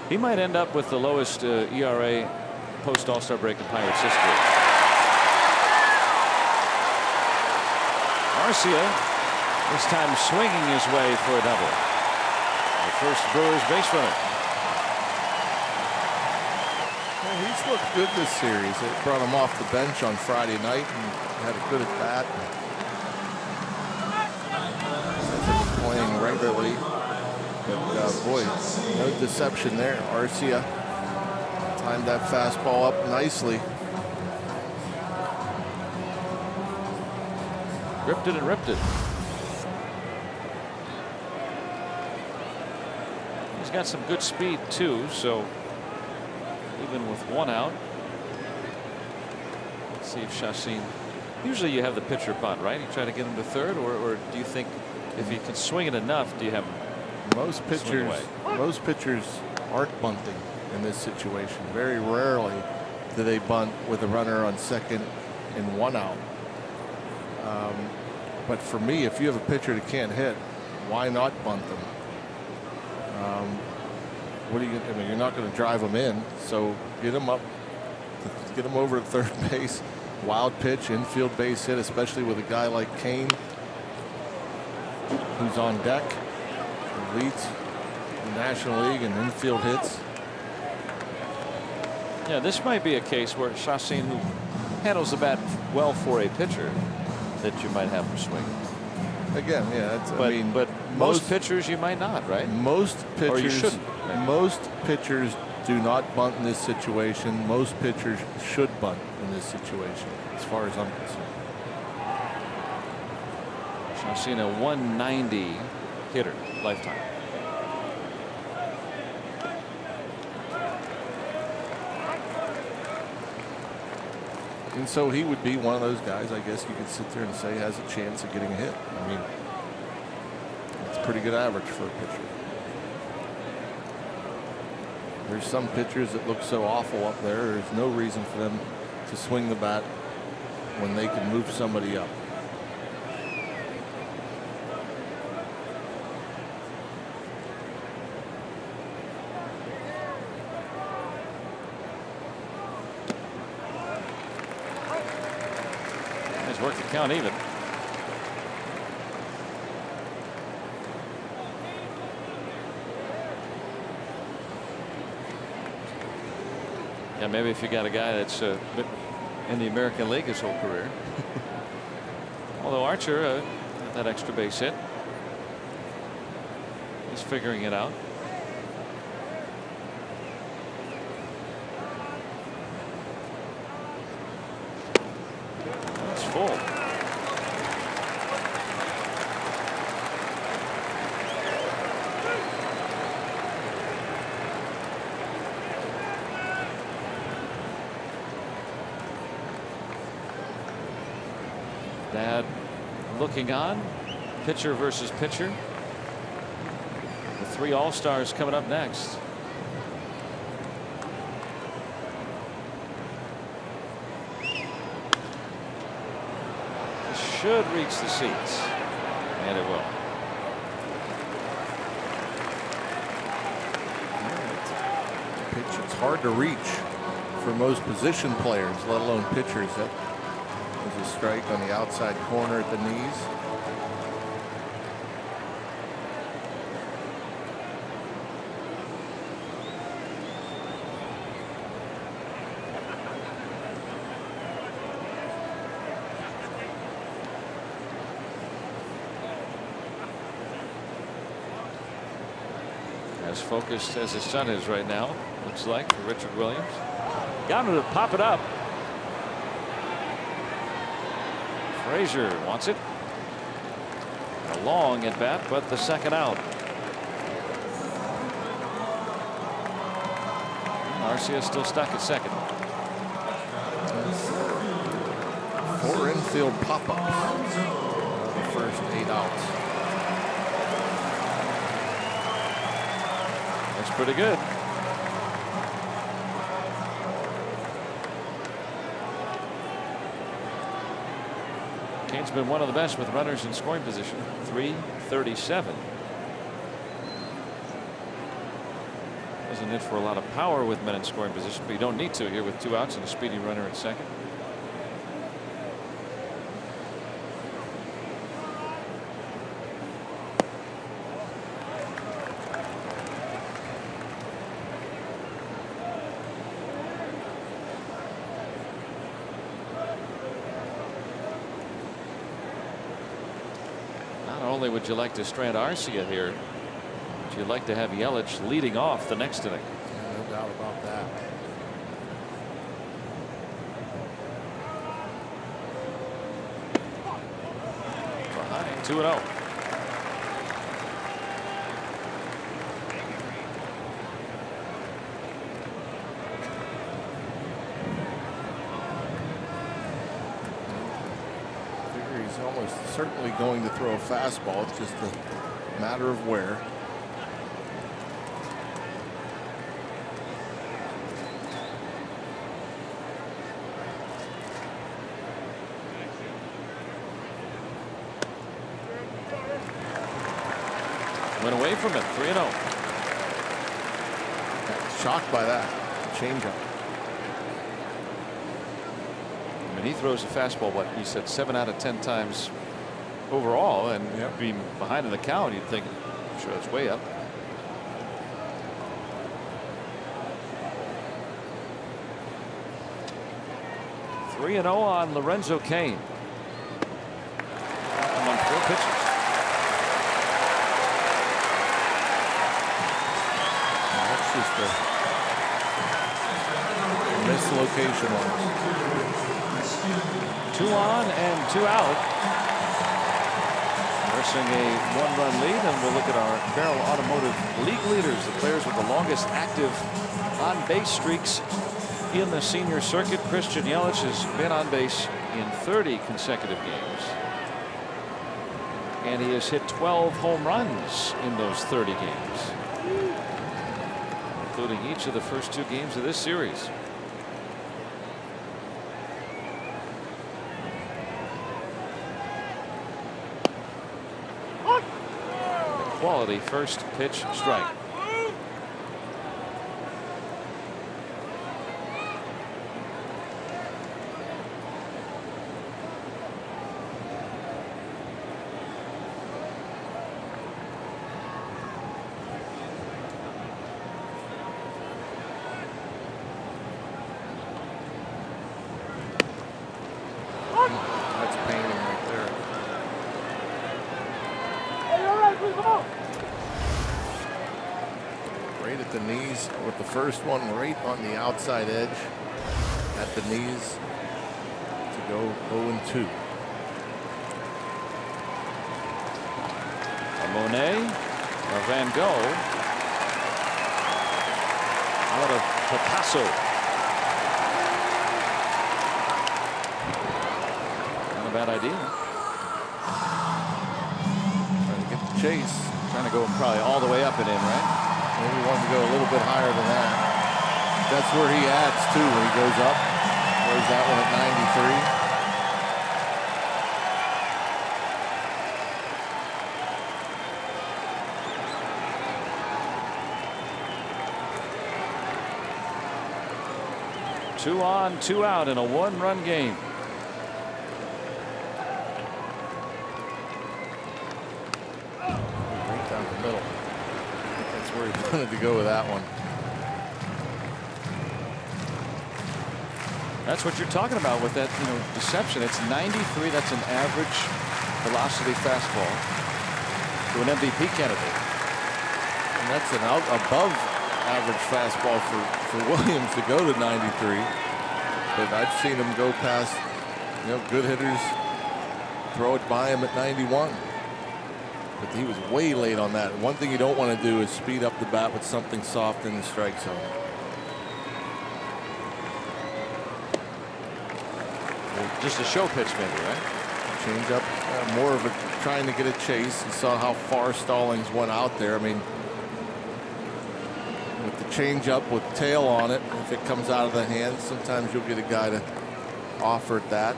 He might end up with the lowest ERA post All-Star break in Pirates history. Arcia this time swinging his way for a double. The first Brewers base runner. Well, he's looked good this series. They brought him off the bench on Friday night and had a good at bat. Playing regularly. But boy, no deception there. Arcia timed that fastball up nicely. Gripped it and ripped it. He's got some good speed too, so even with one out. Let's see if Chacin. Usually you have the pitcher bunt, right? You try to get him to third, or do you think if he can swing it enough, do you have him? Most pitchers aren't bunting in this situation. Very rarely do they bunt with a runner on second and one out. But for me, if you have a pitcher that can't hit, why not bunt them? What are you? I mean, you're not going to drive them in, so get them up, get them over to third base. Wild pitch, infield base hit, especially with a guy like Kane, who's on deck. Leads the National League in infield hits. Yeah, this might be a case where Chacin, who handles the bat well for a pitcher, that you might have him swing. Again, yeah, but most pitchers you might not, right? Most pitchers, or you shouldn't. Maybe. Most pitchers do not bunt in this situation. Most pitchers should bunt in this situation, as far as I'm concerned. Chacin, a 190 hitter lifetime. And so he would be one of those guys, I guess you could sit there and say, has a chance of getting a hit. I mean, it's pretty good average for a pitcher. There's some pitchers that look so awful up there. There's no reason for them to swing the bat when they can move somebody up. Work the count even. Yeah, maybe if you got a guy that's been in the American League his whole career. Although Archer got that extra base hit. He's figuring it out. That's full. Dad looking on. Pitcher versus pitcher. The 3 All-Stars coming up next. This should reach the seats. And it will. Pitch, it's hard to reach for most position players, let alone pitchers. That was a strike on the outside corner at the knees. As focused as his son is right now, looks like, for Richard Williams. Got him to pop it up. Frazier wants it. A long at bat, but the second out. Arcia still stuck at second. 4 infield pop-ups. The first 8 outs. That's pretty good. Kane's been one of the best with runners in scoring position. 337. Doesn't hit for a lot of power with men in scoring position, but you don't need to here with 2 outs and a speedy runner at second. Not only would you like to strand Arcia here, but you'd like to have Yelich leading off the next inning. No doubt about that. Behind 2-0. He's almost certainly going to throw a fastball. It's just a matter of where. Went away from it. 3-0. Shocked by that changeup. I mean, he throws a fastball, what he said, 7 out of 10 times overall, and being behind in the count, you'd think, sure, it's way up. Three and 0 on Lorenzo Cain. Among 4 pitches. That's just a mislocation on 2 on and 2 out. Nursing a 1-run lead, and we'll look at our Barrel Automotive League leaders, the players with the longest active on-base streaks in the senior circuit. Christian Yelich has been on base in 30 consecutive games, and he has hit 12 home runs in those 30 games, including each of the first 2 games of this series. Quality first pitch strike. That's painting right there. at the knees with the first one right on the outside edge at the knees to go 0-2. Monet or Van Gogh. How about a Picasso? Not a bad idea. Trying to get the chase. Trying to go probably all the way up and in, right? Maybe wanted to go a little bit higher than that. That's where he adds too when he goes up. Where's that one at 93? Two on, two out in a one-run game. Right down the middle. I think that's where he wanted to go with that one. That's what you're talking about with that, deception. It's 93. That's an average velocity fastball to an MVP candidate. And that's an above average fastball for Williams to go to 93. But I've seen him go past, good hitters throw it by him at 91. But he was way late on that. One thing you don't want to do is speed up the bat with something soft in the strike zone. Just a show pitch, maybe, right? Change up, more of a trying to get a chase. You saw how far Stallings went out there. I mean, with the change up with tail on it, if it comes out of the hand, sometimes you'll get a guy to offer at that.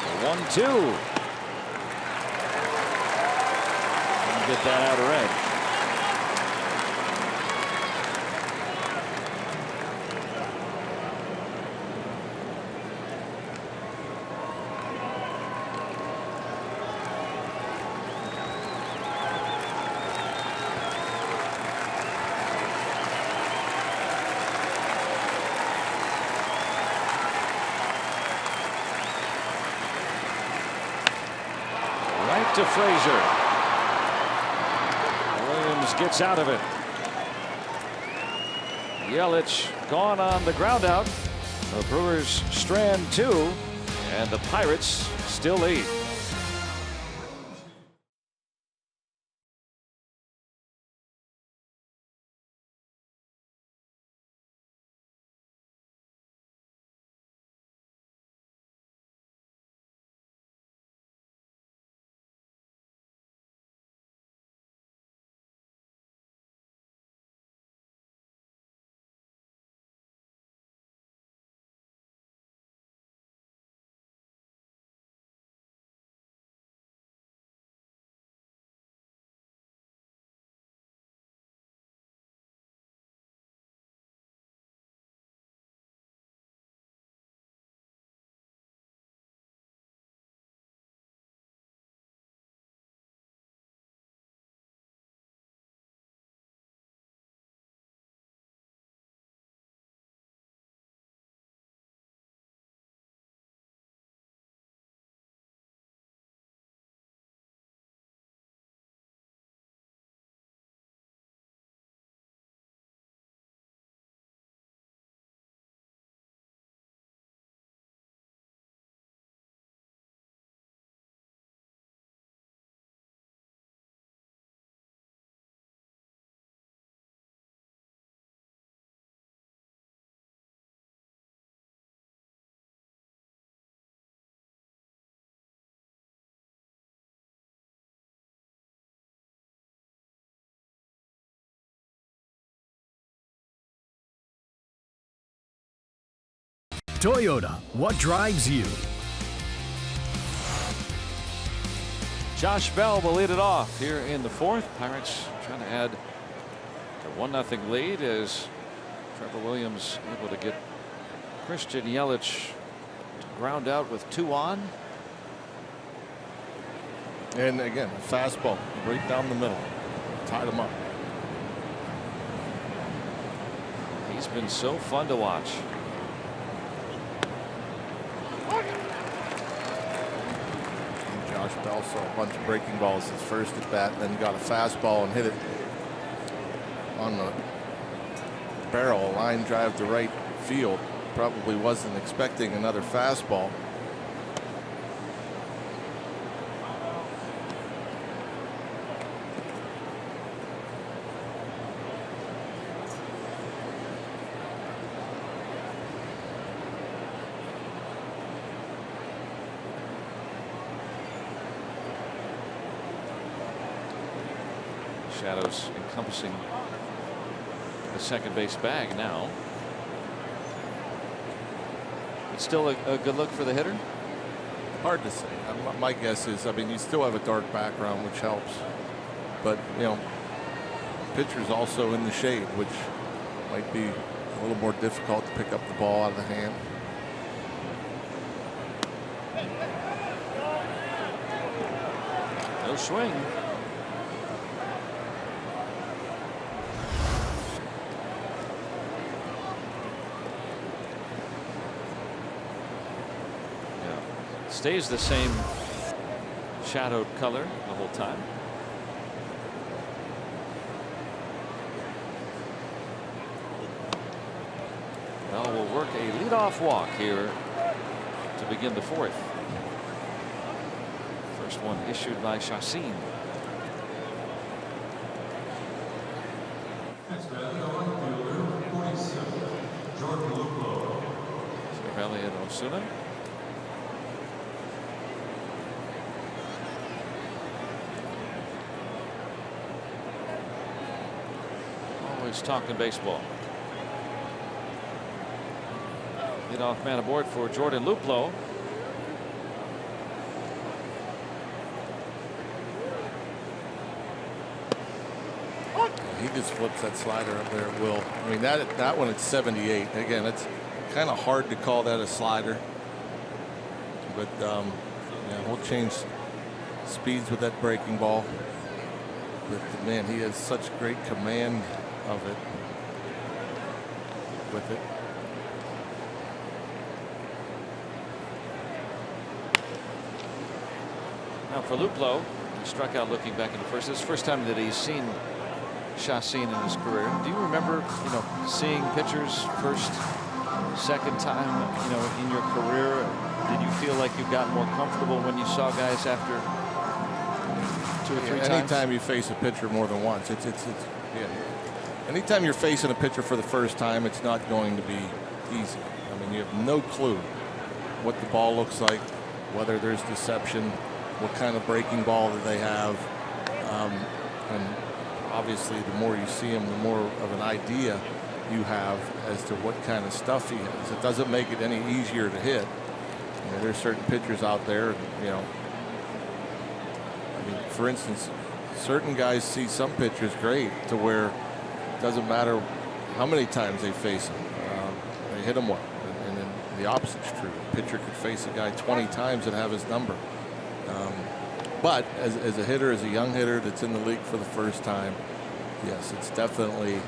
The 1-2. Get that outer edge. Right to Frazier. Gets out of it. Yelich gone on the ground out. The Brewers strand two, and the Pirates still lead. Toyota, what drives you? Josh Bell will lead it off here in the fourth. Pirates trying to add a 1-0 lead as Trevor Williams able to get Christian Yelich to ground out with 2 on. And again, fastball right down the middle. Tied him up. He's been so fun to watch. rushed also a bunch of breaking balls his first at bat, then got a fastball and hit it on the barrel, line drive to right field. Probably wasn't expecting another fastball. Shadows encompassing the second base bag now. It's still a good look for the hitter. Hard to say. My guess is, I mean, you still have a dark background, which helps. But, you know, pitcher's also in the shade, which might be a little more difficult to pick up the ball out of the hand. No swing. Stays the same shadowed color the whole time. Well, we'll work a leadoff walk here to begin the fourth. First one issued by Chacin. Cervelli and Osuna. Talking baseball. Leadoff man aboard for Jordan Luplow. He just flips that slider up there at will. I mean, that one at 78. Again, it's kind of hard to call that a slider. But yeah, we'll change speeds with that breaking ball. But man, he has such great command of it with it. Now for Luplow, he struck out looking back into first. This is the first time that he's seen Chacin in his career. Do you remember, seeing pitchers first, second time, in your career? Did you feel like you got more comfortable when you saw guys after 2 or 3 times? Anytime you face a pitcher more than once, it's yeah. Anytime you're facing a pitcher for the first time, it's not going to be easy. I mean, you have no clue what the ball looks like, whether there's deception, what kind of breaking ball that they have. And obviously, the more you see him, the more of an idea you have as to what kind of stuff he has. It doesn't make it any easier to hit. There's certain pitchers out there, I mean, for instance, certain guys see some pitchers great to where it doesn't matter how many times they face him. They hit him well. And then the opposite's true. A pitcher could face a guy 20 times and have his number. But as a hitter, as a young hitter that's in the league for the first time, yes, it's definitely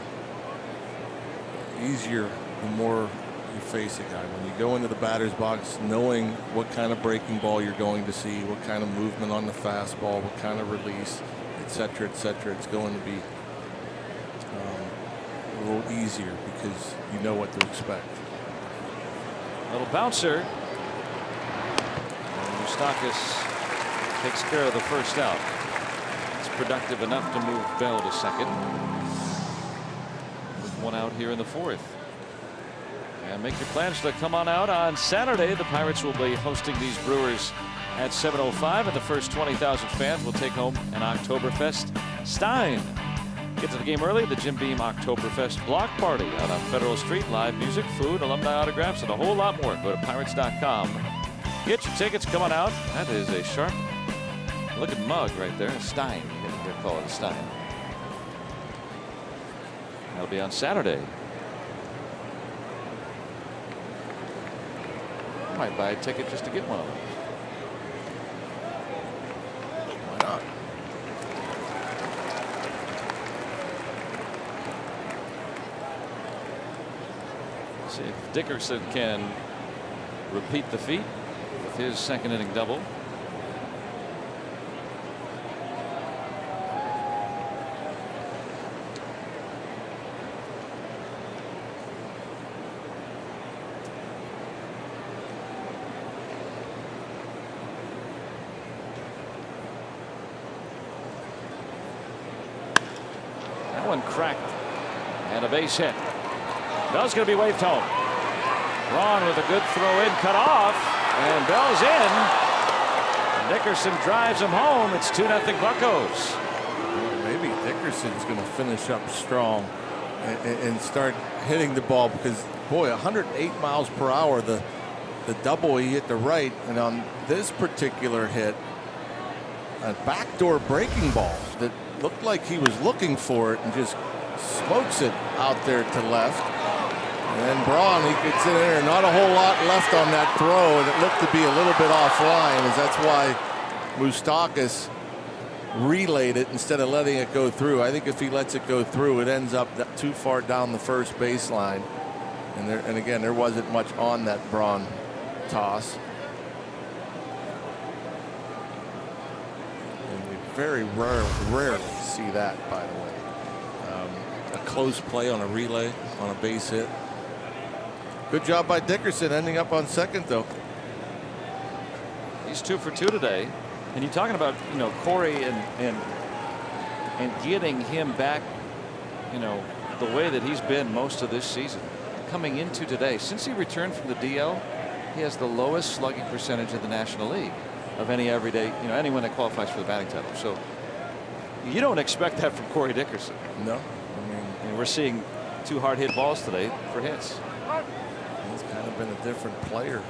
easier the more you face a guy. When you go into the batter's box, knowing what kind of breaking ball you're going to see, what kind of movement on the fastball, what kind of release, etc., etc., it's going to be a little easier because you know what to expect. Little bouncer. And Moustakis takes care of the first out. It's productive enough to move Bell to second. With 1 out here in the fourth. And make your plans to come on out on Saturday. The Pirates will be hosting these Brewers at 7:05, and the first 20,000 fans will take home an Oktoberfest Stein. Get to the game early. The Jim Beam Oktoberfest block party out on Federal Street. Live music, food, alumni autographs, and a whole lot more. Go to Pirates.com. Get your tickets. Come on out. That is a sharp looking mug right there. Stein. They call it a Stein. That'll be on Saturday. I might buy a ticket just to get one of them. Why not? See if Dickerson can repeat the feat with his second inning double. and cracked. And a base hit. Bell's going to be waved home. Braun with a good throw in, cut off, and Bell's in. Dickerson drives him home. It's 2-0 Buccos. Maybe Dickerson's going to finish up strong and start hitting the ball, because boy, 108 miles per hour, the double he hit to right, and on this particular hit, a backdoor breaking ball that looked like he was looking for it and just smokes it out there to left. And then Braun, he gets in there, not a whole lot left on that throw, and it looked to be a little bit offline, as that's why Moustakas relayed it instead of letting it go through. I think if he lets it go through, it ends up too far down the first baseline. And again, there wasn't much on that Braun toss. And you very rarely see that, by the way. A close play on a relay on a base hit. Good job by Dickerson, ending up on second, though. He's 2 for 2 today. And you're talking about, you know, Corey and getting him back, you know, the way that he's been most of this season. Coming into today, since he returned from the DL, he has the lowest slugging percentage in the National League of any everyday, you know, anyone that qualifies for the batting title. So you don't expect that from Corey Dickerson. No. I mean, we're seeing 2 hard hit balls today for hits. He's kind of been a different player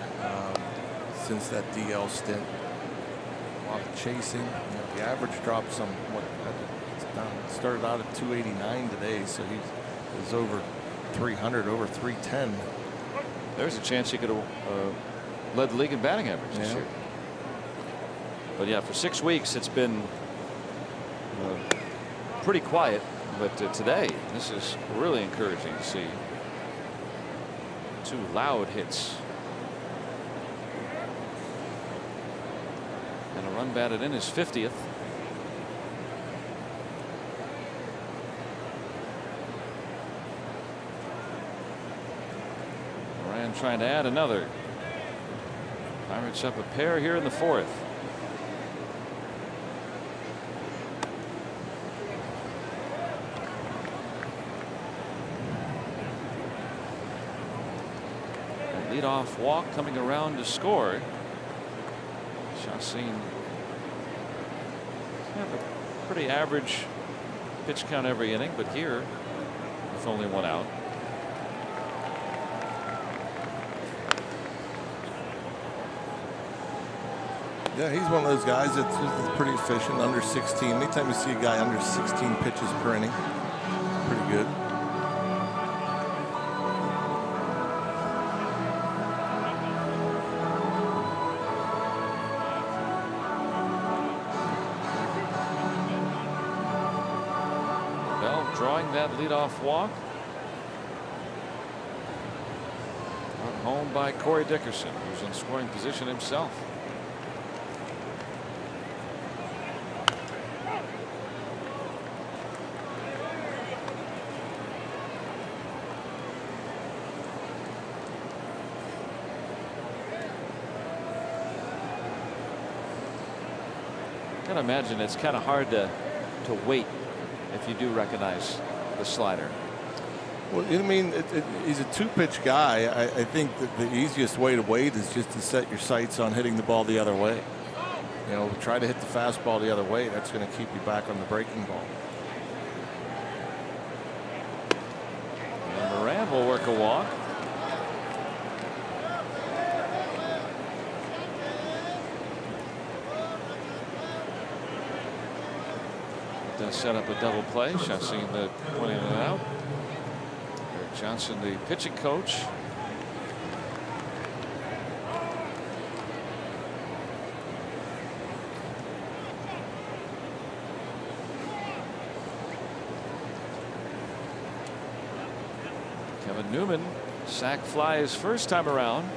since that DL stint. A lot of chasing. You know, the average dropped some. Started out at 289 today, so he's over 300, over 310. There's a chance he could have led the league in batting average this year. But yeah, for 6 weeks it's been pretty quiet. But today, this is really encouraging to see. 2 loud hits. And a run batted in his 50th. Moran trying to add another. Pirates up a pair here in the 4th. Leadoff walk coming around to score. Chacin have a pretty average pitch count every inning, but here with only 1 out. Yeah, he's one of those guys that's pretty efficient, under 16. Anytime you see a guy under 16 pitches per inning, pretty good. Drawing that leadoff walk. Brought home by Corey Dickerson, who's in scoring position himself. I can imagine it's kind of hard to wait if you do recognize the slider. Well, I mean, he's a 2-pitch guy. I think that the easiest way to wait is just to set your sights on hitting the ball the other way. You know, try to hit the fastball the other way. That's going to keep you back on the breaking ball. And Moran will work a walk. Does set up a double play. Chacin pointing it out. Eric Johnson, the pitching coach. Kevin Newman sac fly his first time around.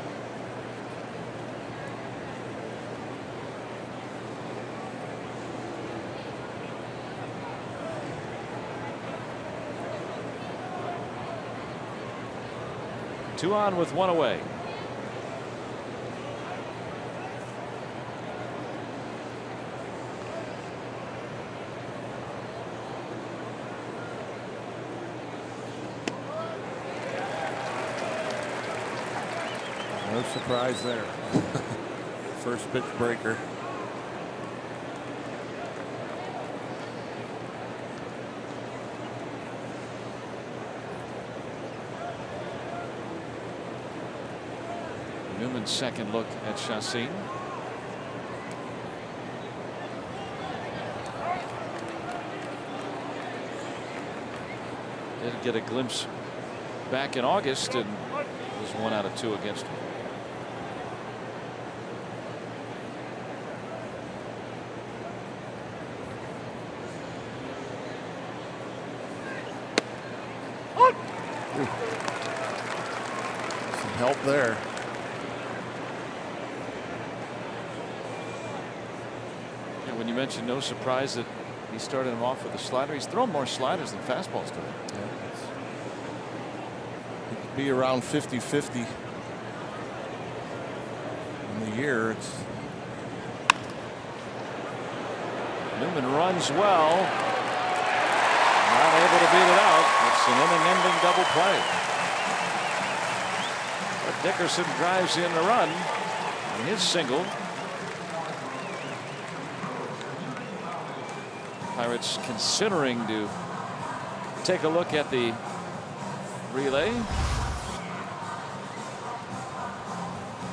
Two on with 1 away. No surprise there. First pitch breaker. Newman's second look at Chacin. Didn't get a glimpse back in August and was 1 out of 2 against him. Some help there. Yeah, when you mentioned no surprise that he started him off with a slider, he's thrown more sliders than fastballs today. Yeah, he could be around 50-50 in the year. It's Newman runs well. Not able to beat it out. It's an inning-ending double play. But Dickerson drives in the run on his single. Pirates considering to take a look at the relay.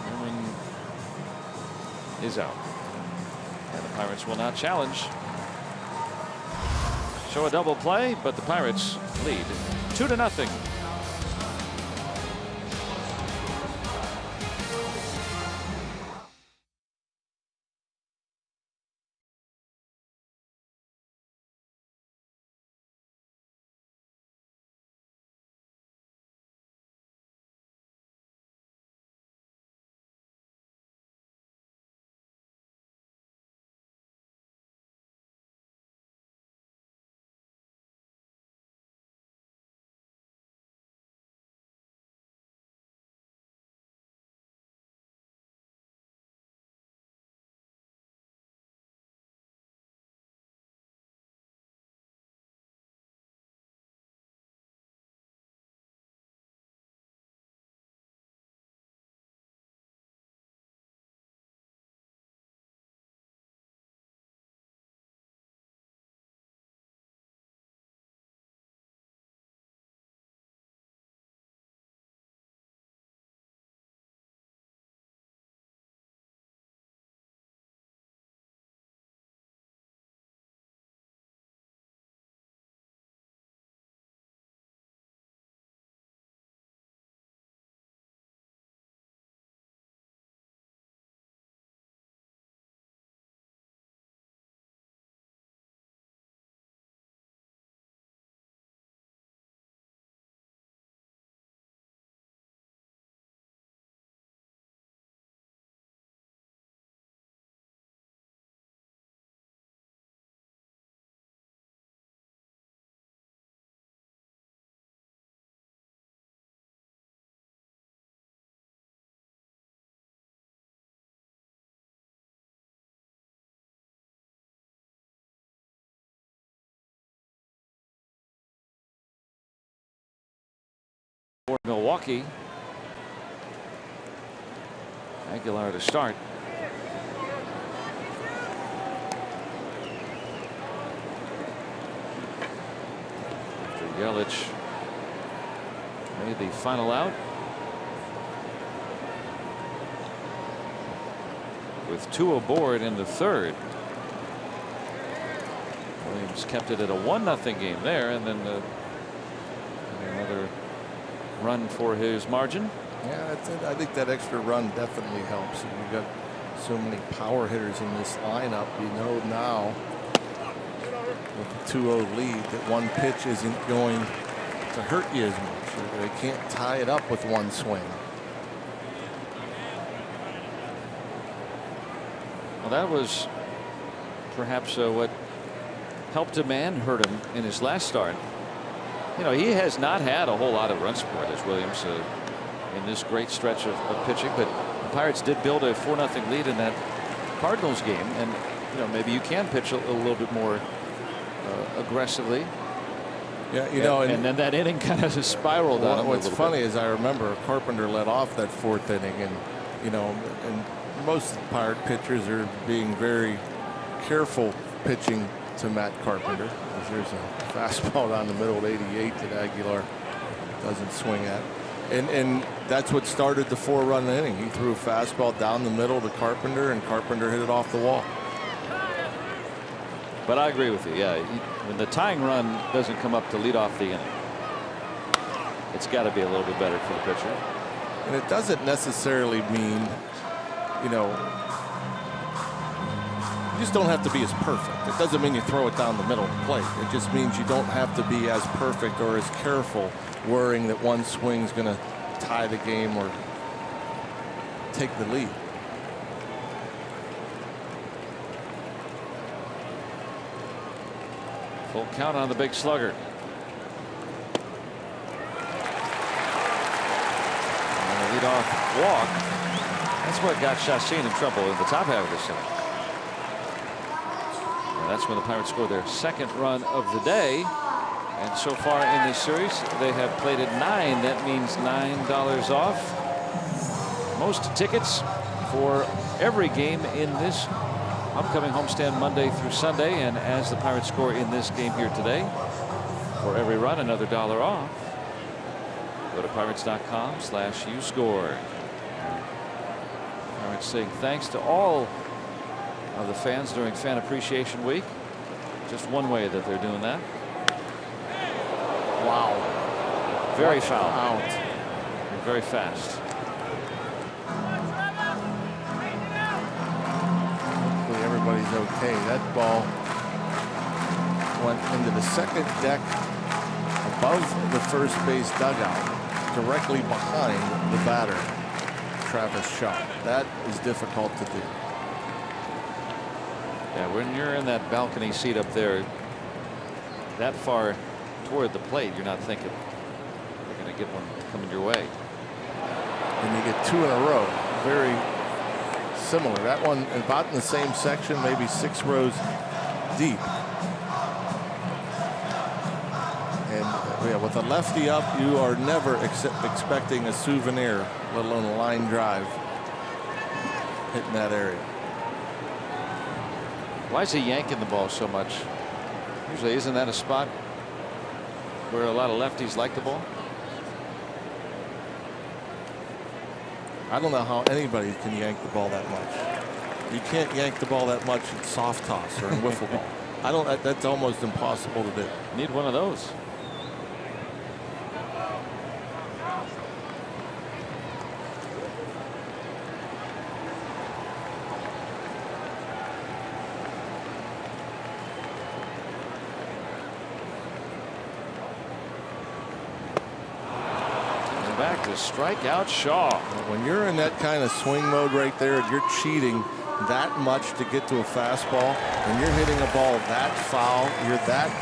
Newman is out. And the Pirates will not challenge. Show a double play, but the Pirates lead 2-0. For Milwaukee, Aguilar to start. After Yelich made the final out with 2 aboard in the 3rd. Williams kept it at a 1-0 game there, and then another run for his margin. Yeah, I think that extra run definitely helps. You've got so many power hitters in this lineup. You know now with the 2-0 lead that one pitch isn't going to hurt you as much. They can't tie it up with one swing. Well, that was perhaps what helped him and hurt him in his last start. You know, he has not had a whole lot of run support as Williams in this great stretch of pitching, but the Pirates did build a 4-0 lead in that Cardinals game, and you know, maybe you can pitch a little bit more aggressively Yeah, you know, and then that inning kind of spiraled on him. What's funny is I remember Carpenter led off that 4th inning, and you know, and most Pirate pitchers are being very careful pitching to Matt Carpenter. There's a fastball down the middle at 88 that Aguilar doesn't swing at. And that's what started the 4-run inning. He threw a fastball down the middle to Carpenter, and Carpenter hit it off the wall. But I agree with you. Yeah, when the tying run doesn't come up to lead off the inning, it's got to be a little bit better for the pitcher. And it doesn't necessarily mean, you know, you just don't have to be as perfect. It doesn't mean you throw it down the middle of the plate. It just means you don't have to be as perfect or as careful, worrying that one swing's going to tie the game or take the lead. Full count on the big slugger. And the leadoff walk. That's what got Chassin in trouble in the top half of this inning. And that's when the Pirates scored their 2nd run of the day. And so far in this series, they have plated 9. That means $9 off. Most tickets for every game in this upcoming homestand Monday through Sunday. And as the Pirates score in this game here today, for every run, another $1 off. Go to pirates.com/uscore. Pirates saying thanks to all of the fans during Fan Appreciation Week. Just one way that they're doing that. Wow. Very foul. Out. And very fast. Hopefully everybody's okay. That ball went into the 2nd deck above the first base dugout, directly behind the batter, Travis Shaw. That is difficult to do. Yeah, when you're in that balcony seat up there, that far toward the plate, you're not thinking you're going to get one coming your way. And you get 2 in a row. Very similar. That one about in the same section, maybe 6 rows deep. And yeah, with a lefty up, you are never expecting a souvenir, let alone a line drive, hitting that area. Why is he yanking the ball so much? Usually, isn't that a spot where a lot of lefties like the ball? I don't know how anybody can yank the ball that much. You can't yank the ball that much in soft toss or in wiffle ball. That's almost impossible to do. Need one of those. Back to strike out Shaw. When you're in that kind of swing mode right there, and you're cheating that much to get to a fastball, and you're hitting a ball that foul, you're that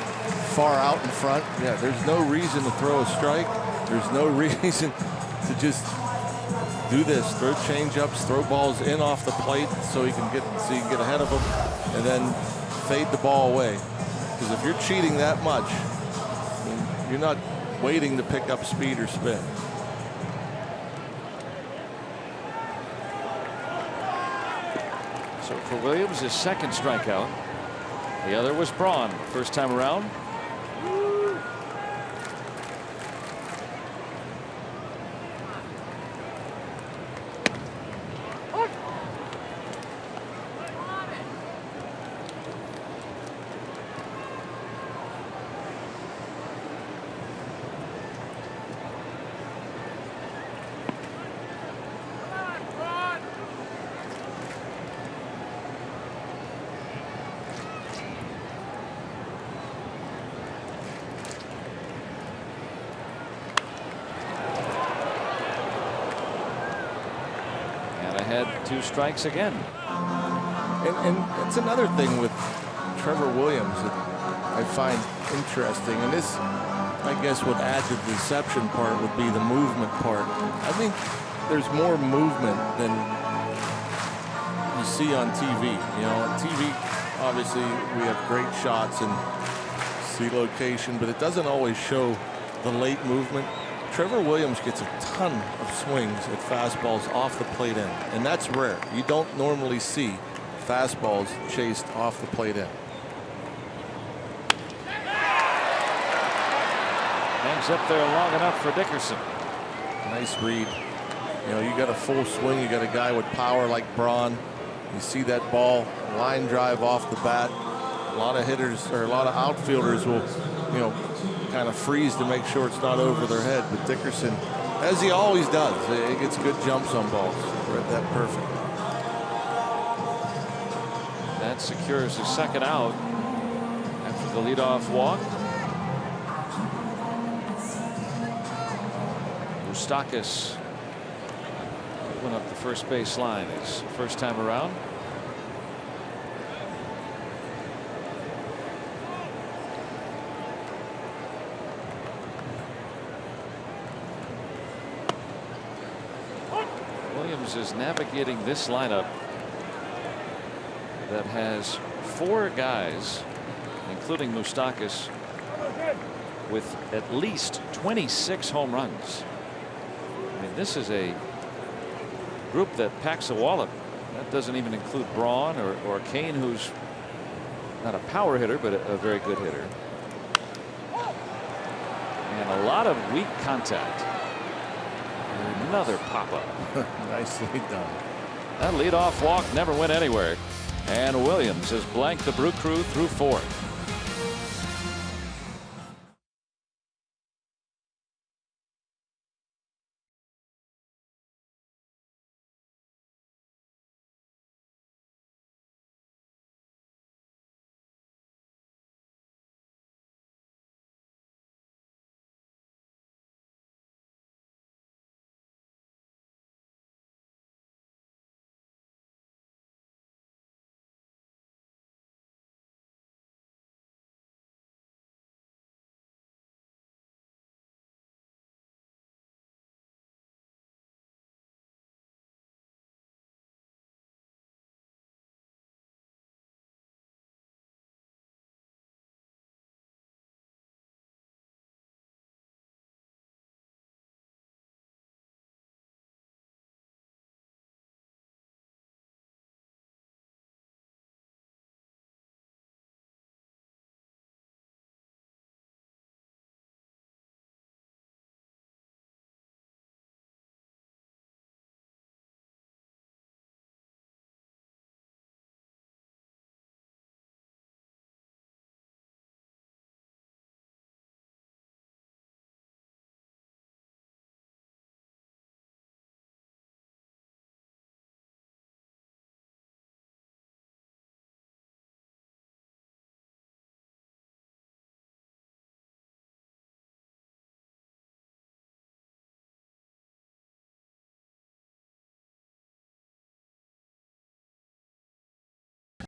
far out in front. Yeah, there's no reason to throw a strike. There's no reason to just do this. Throw change-ups, throw balls in off the plate so you can get ahead of them, and then fade the ball away. Because if you're cheating that much, you're not waiting to pick up speed or spin. So for Williams, his 2nd strikeout. The other was Braun, first time around. Had 2 strikes again. And it's another thing with Trevor Williams that I find interesting, and this, I guess, would add to the deception part would be the movement part. I think there's more movement than you see on TV. You know, on TV, obviously, we have great shots and the location, but it doesn't always show the late movement. Trevor Williams gets a ton of swings at fastballs off the plate end, and that's rare. You don't normally see fastballs chased off the plate end. Hangs up there long enough for Dickerson. Nice read. You know, you got a full swing. You got a guy with power like Braun. You see that ball line drive off the bat. A lot of hitters or a lot of outfielders will, you know, kind of freeze to make sure it's not over their head. But Dickerson, as he always does, he gets good jumps on balls. Read that perfect. That secures his second out after the leadoff walk. Moustakas went up the first base line his first time around. Williams is navigating this lineup that has 4 guys, including Moustakas, with at least 26 home runs. I mean, this is a group that packs a wallop. That doesn't even include Braun or Kane, who's not a power hitter, but a very good hitter. And a lot of weak contact. Another pop-up. Nicely done. That leadoff walk never went anywhere. And Williams has blanked the Brew Crew through 4th.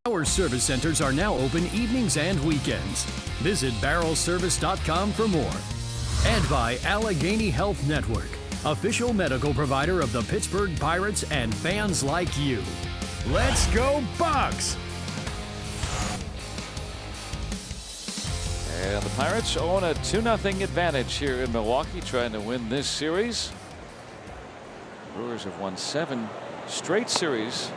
Our service centers are now open evenings and weekends. Visit barrelservice.com for more. And by Allegheny Health Network, official medical provider of the Pittsburgh Pirates and fans like you. Let's go Bucks! And the Pirates own a 2-0 advantage here in Milwaukee, trying to win this series. Brewers have won 7 straight series.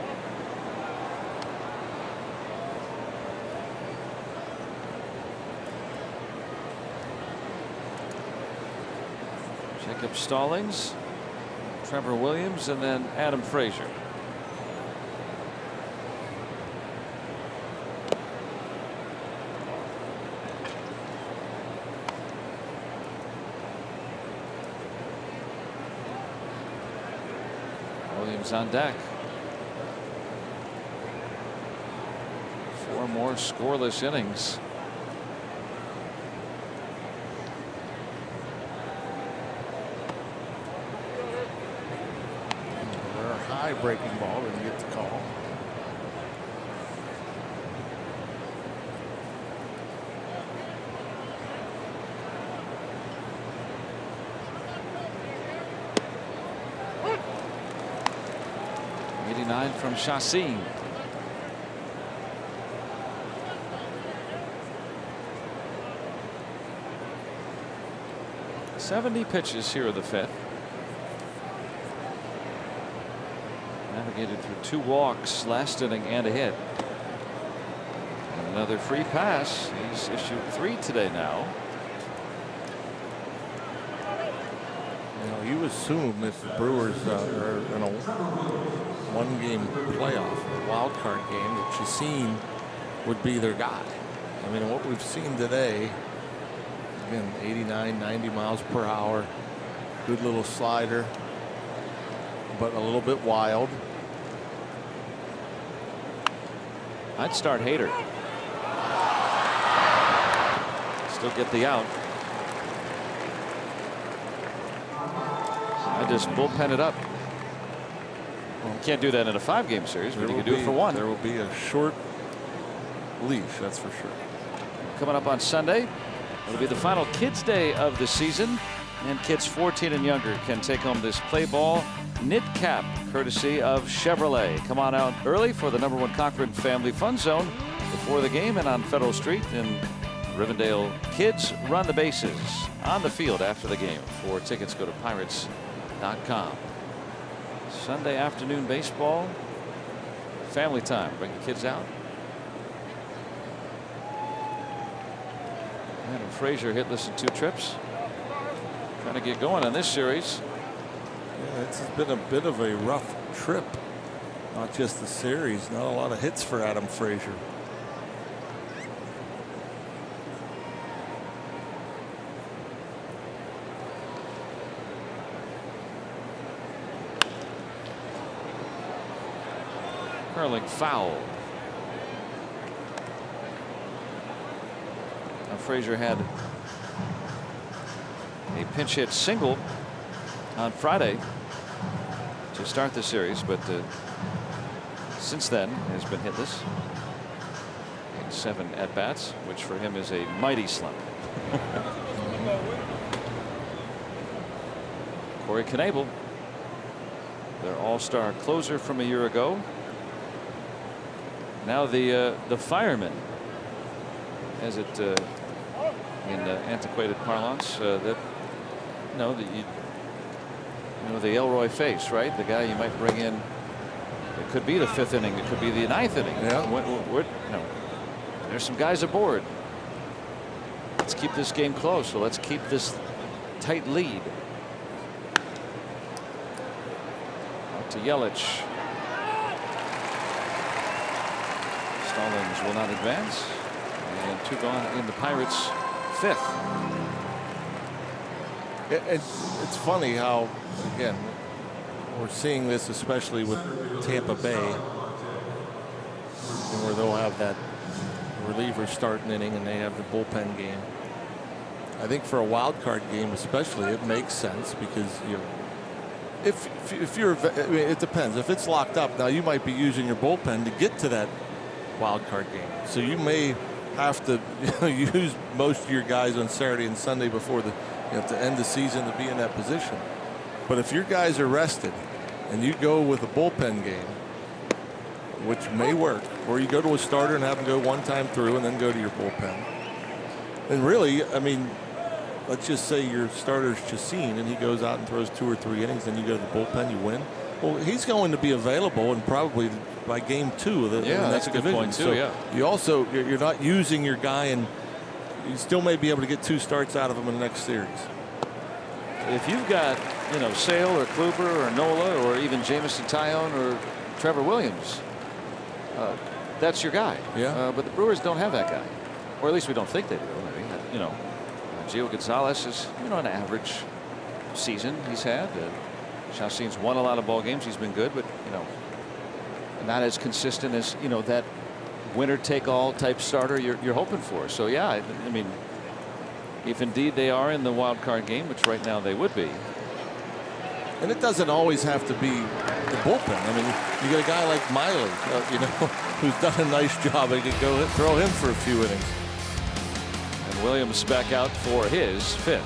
Jacob Stallings, Trevor Williams, and then Adam Frazier. Williams on deck. 4 more scoreless innings. High breaking ball, didn't get the call. '89 from Chassin. 70 pitches here in the 5th. Navigated through 2 walks last inning and a hit. And another free pass. He's issued 3 today now. You know, you assume if the Brewers are in a one-game playoff, a wild card game, that Chacin would be their guy. I mean, what we've seen today, again, 89, 90 miles per hour, good little slider, but a little bit wild. I'd start Hader. Still get the out. I just bullpen it up. You can't do that in a 5-game series, but you can do it for 1. There will be a short leash, that's for sure. Coming up on Sunday, it'll be the final Kids Day of the season, and kids 14 and younger can take home this play ball knit cap courtesy of Chevrolet. Come on out early for the #1 Cochran Family Fun Zone before the game, and on Federal Street in Rivendell. Kids run the bases on the field after the game. For tickets, go to pirates.com. Sunday afternoon baseball, family time. Bring the kids out. Adam Frazier hitless in 2 trips. Trying to get going on this series. Yeah, it's been a bit of a rough trip. Not just the series. Not a lot of hits for Adam Frazier. Curling foul. Now Frazier had a pinch hit single on Friday to start the series, but since then has been hitless in 7 at-bats, which for him is a mighty slump. Corey Knebel, their all-star closer from a year ago. Now the fireman, as it in antiquated parlance, that the Elroy face, right? The guy you might bring in. It could be the 5th inning. It could be the 9th inning. Yeah. There's some guys aboard. Let's keep this game close. So let's keep this tight lead. Out to Yelich. Stallings will not advance. And 2 gone in the Pirates' 5th. It's funny how, again, we're seeing this especially with Tampa Bay, where they'll have that reliever start an inning and they have the bullpen game. I think for a wild card game especially, it makes sense because if you're, I mean, it depends. If it's locked up, now you might be using your bullpen to get to that wild card game. So you may have to use most of your guys on Saturday and Sunday before to end the season to be in that position. But if your guys are rested and you go with a bullpen game, which may work, or you go to a starter and have them go 1 time through and then go to your bullpen. And really, I mean, let's just say your starter's Chacin and he goes out and throws 2 or 3 innings, then you go to the bullpen, you win. Well, he's going to be available and probably by game 2 of the that's next a good division. point too. So yeah. you also, you're not using your guy, and you still may be able to get 2 starts out of him in the next series. If you've got, Sale or Kluber or Nola or even Jamison Tyone or Trevor Williams, that's your guy. Yeah. But the Brewers don't have that guy, or at least we don't think they do. I mean, Gio Gonzalez is, an average season he's had. Chacin's won a lot of ball games. He's been good, but not as consistent as that winner-take-all type starter you're hoping for. So yeah, I mean, if indeed they are in the wild card game, which right now they would be. And it doesn't always have to be the bullpen. I mean, you got a guy like Miley, who's done a nice job. They could go throw him for a few innings. And Williams back out for his 5th.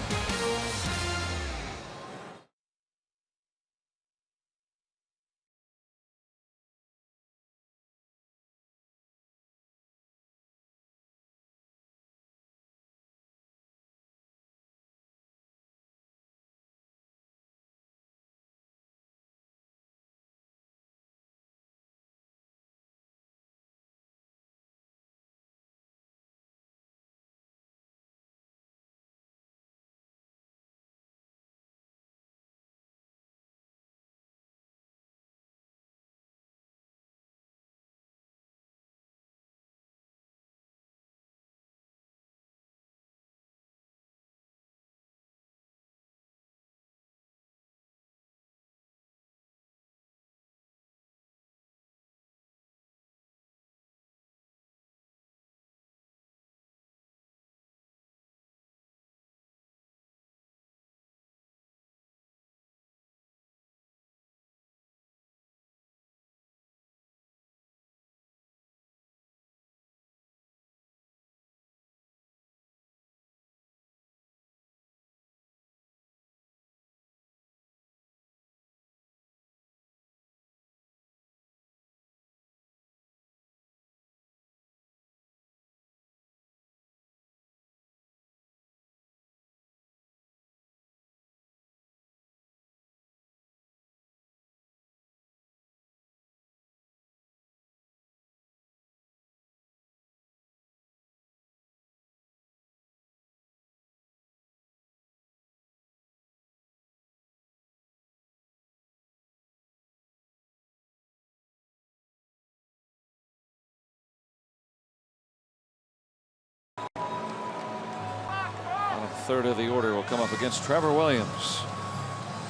third of the order will come up against Trevor Williams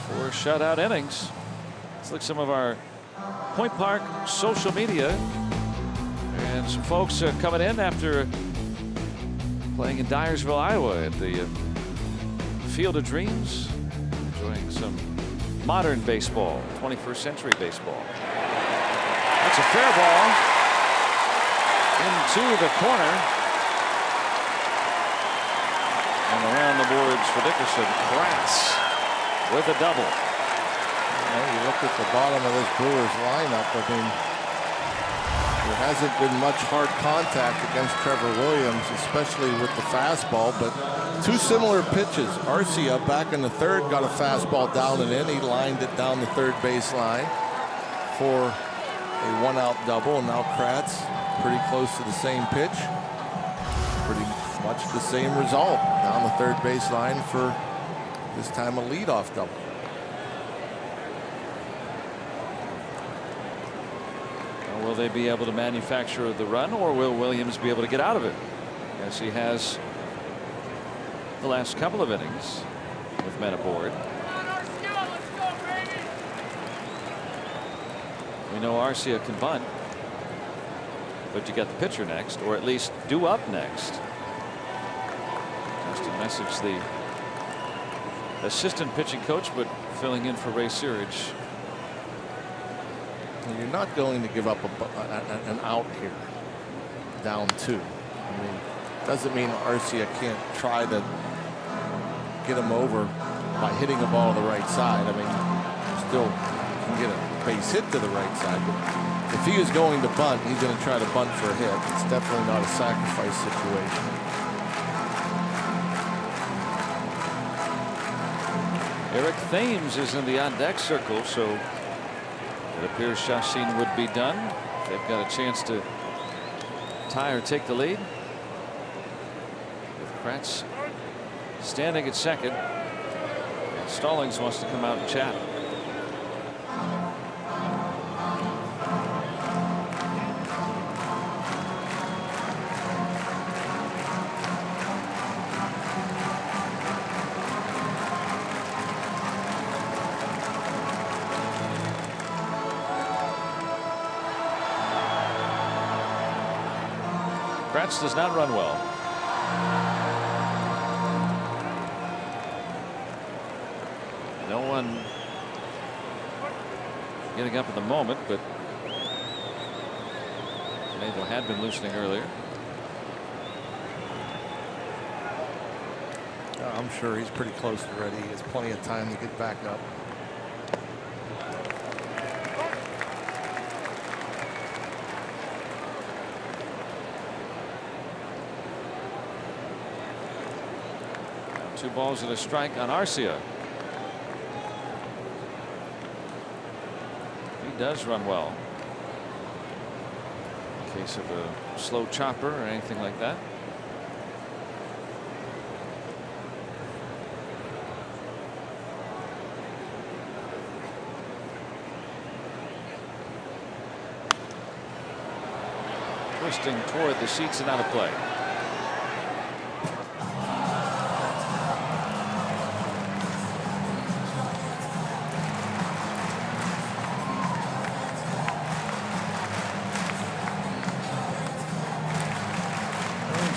for shutout innings. Let's look at some of our Point Park social media, and some folks coming in after playing in Dyersville, Iowa at the Field of Dreams, enjoying some modern baseball, 21st century baseball. That's a fair ball into the corner. And around the boards for Dickerson. Kratz with a double. Well, you look at the bottom of this Brewers lineup. I mean, there hasn't been much hard contact against Trevor Williams, especially with the fastball, but two similar pitches. Arcia back in the third got a fastball down and in. He lined it down the third base line for a 1-out double, and now Kratz pretty close to the same pitch. Pretty much the same result down the third base line for this time a leadoff double. Will they be able to manufacture the run, or will Williams be able to get out of it, as he has the last couple of innings with men aboard? We know Arcia can bunt, but you got the pitcher next, or at least due up next. Just to message the assistant pitching coach, but filling in for Ray Searage. You're not going to give up an out here, down 2. I mean, doesn't mean Arcia can't try to get him over by hitting a ball to the right side. I mean, still can get a base hit to the right side, but if he is going to bunt, he's going to try to bunt for a hit. It's definitely not a sacrifice situation. Eric Thames is in the on-deck circle, so it appears Chacin would be done. They've got a chance to tie or take the lead. With Kratz standing at second, Stallings wants to come out and chat. Kratz does not run well. No one getting up at the moment, but Nathan had been loosening earlier. I'm sure he's pretty close to ready. He has plenty of time to get back up. Two balls and a strike on Arcia. He does run well. In case of a slow chopper or anything like that. Twisting toward the seats and out of play.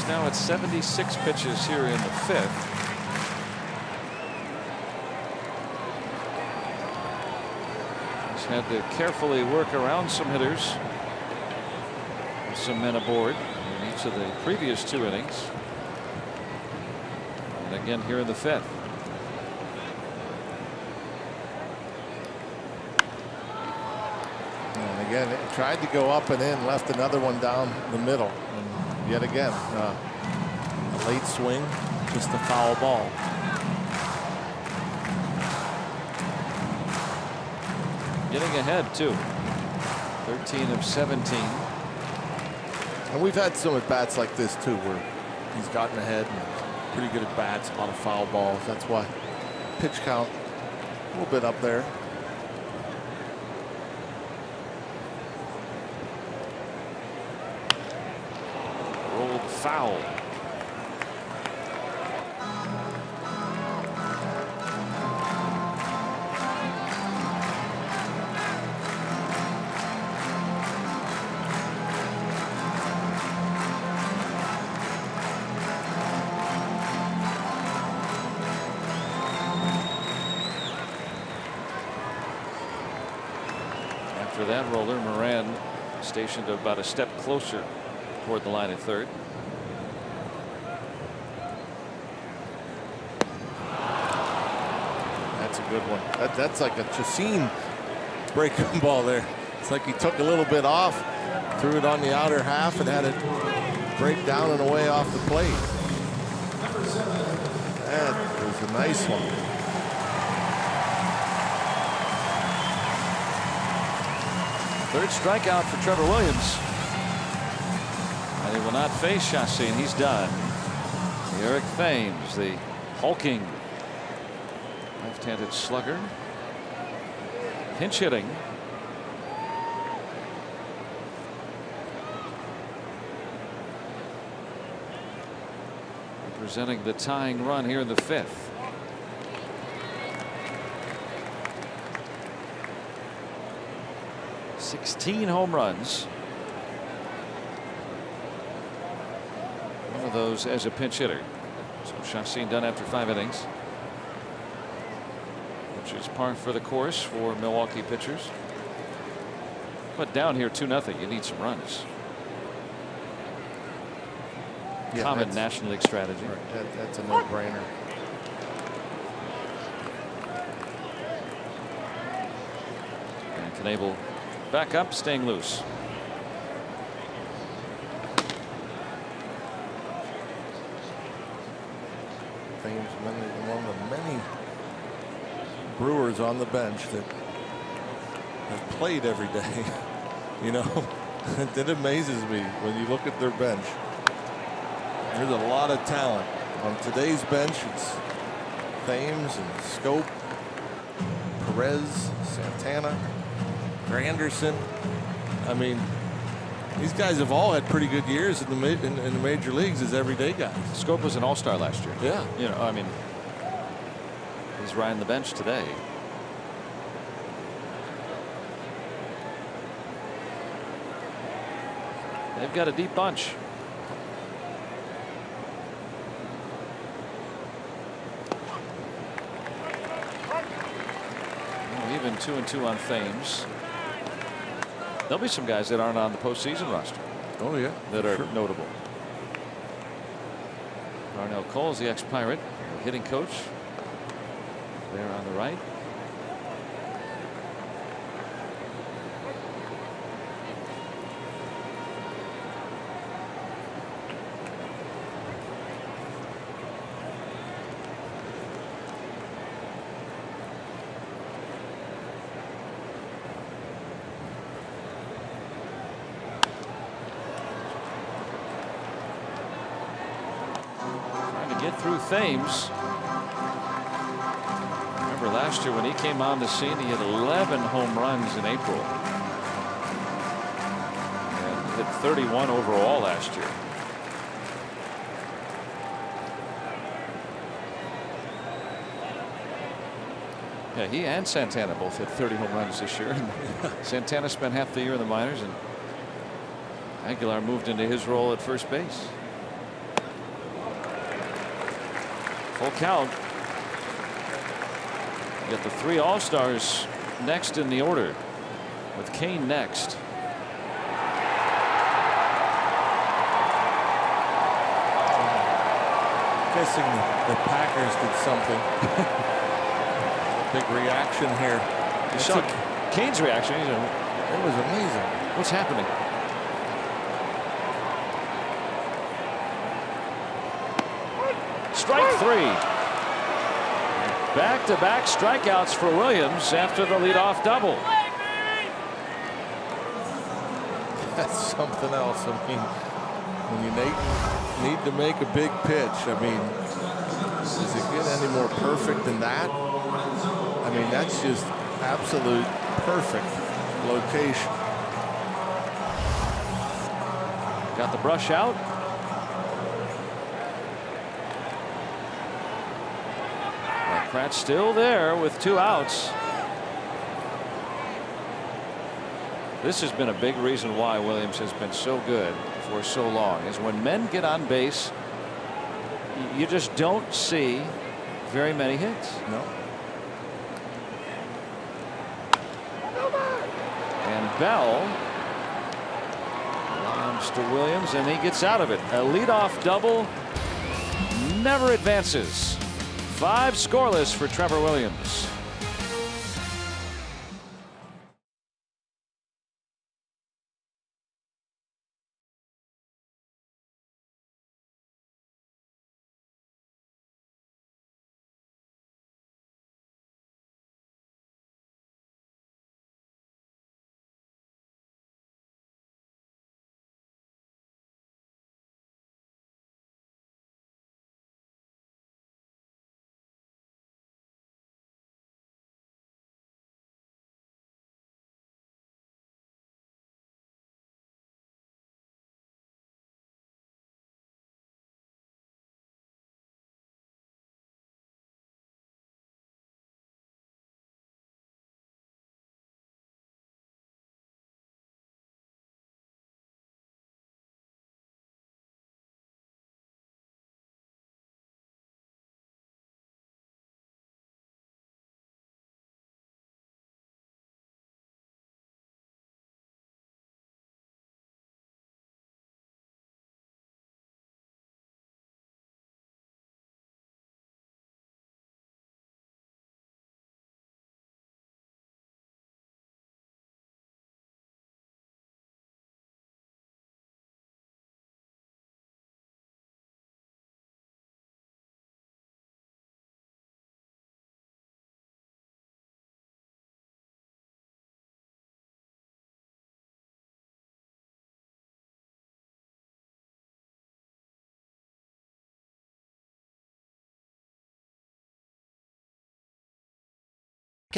Now at 76 pitches here in the 5th. He's had to carefully work around some hitters with some men aboard in each of the previous 2 innings. And again here in the 5th. And again, it tried to go up and in, left another one down the middle. And yet again, a late swing, just a foul ball. Getting ahead too. 13 of 17. And we've had some at bats like this too, where he's gotten ahead and pretty good at bats, a lot of foul balls. That's why pitch count a little bit up there. Foul. After that roller, Moran stationed about a step closer toward the line at third. That's a good one. That's like a Chacin breaking ball there. It's like he took a little bit off, threw it on the outer half, and had it break down and away off the plate. That was a nice one. Third strikeout for Trevor Williams. And he will not face Chacin. He's done. Eric Thames, the hulking left-handed slugger, pinch hitting. Representing the tying run here in the fifth. $16 home runs. One of those as a pinch hitter. So Chacin done after 5 innings, which is par for the course for Milwaukee pitchers. But down here 2-0, you need some runs. Yeah, Common National League strategy. Right, that's a no-brainer. And Knebel back up, staying loose. Thames, one of the many Brewers on the bench that have played every day. You know, it amazes me when you look at their bench. There's a lot of talent on today's bench. It's Thames and Scope, Perez, Santana, Granderson. I mean, these guys have all had pretty good years in the major leagues as everyday guys. Scope was an all-star last year. Yeah. You know, I mean, he's riding the bench today. They've got a deep bunch. Even 2-2 on Thames. There'll be some guys that aren't on the postseason roster. Oh yeah, that are sure. Notable. Darnell Cole's the ex-Pirate, hitting coach. There on the right. Get through Thames. Remember last year when he came on the scene, he had 11 home runs in April. And hit 31 overall last year. Yeah, he and Santana both hit 30 home runs this year. Santana spent half the year in the minors, and Aguilar moved into his role at first base. Full count. You got the 3 All-Stars next in the order, with Kane next. Guessing the Packers did something. Big reaction here. You saw Kane's reaction. It was amazing. What's happening? Strike 3. Back-to-back strikeouts for Williams after the leadoff double. That's something else. I mean, when you need to make a big pitch, I mean, does it get any more perfect than that? I mean, that's just absolute perfect location. Got the brush out. Pratt's still there with 2 outs. This has been a big reason why Williams has been so good for so long, is when men get on base, you just don't see very many hits. No. And Bell comes to Williams, and he gets out of it. A leadoff double, never advances. 5 scoreless for Trevor Williams.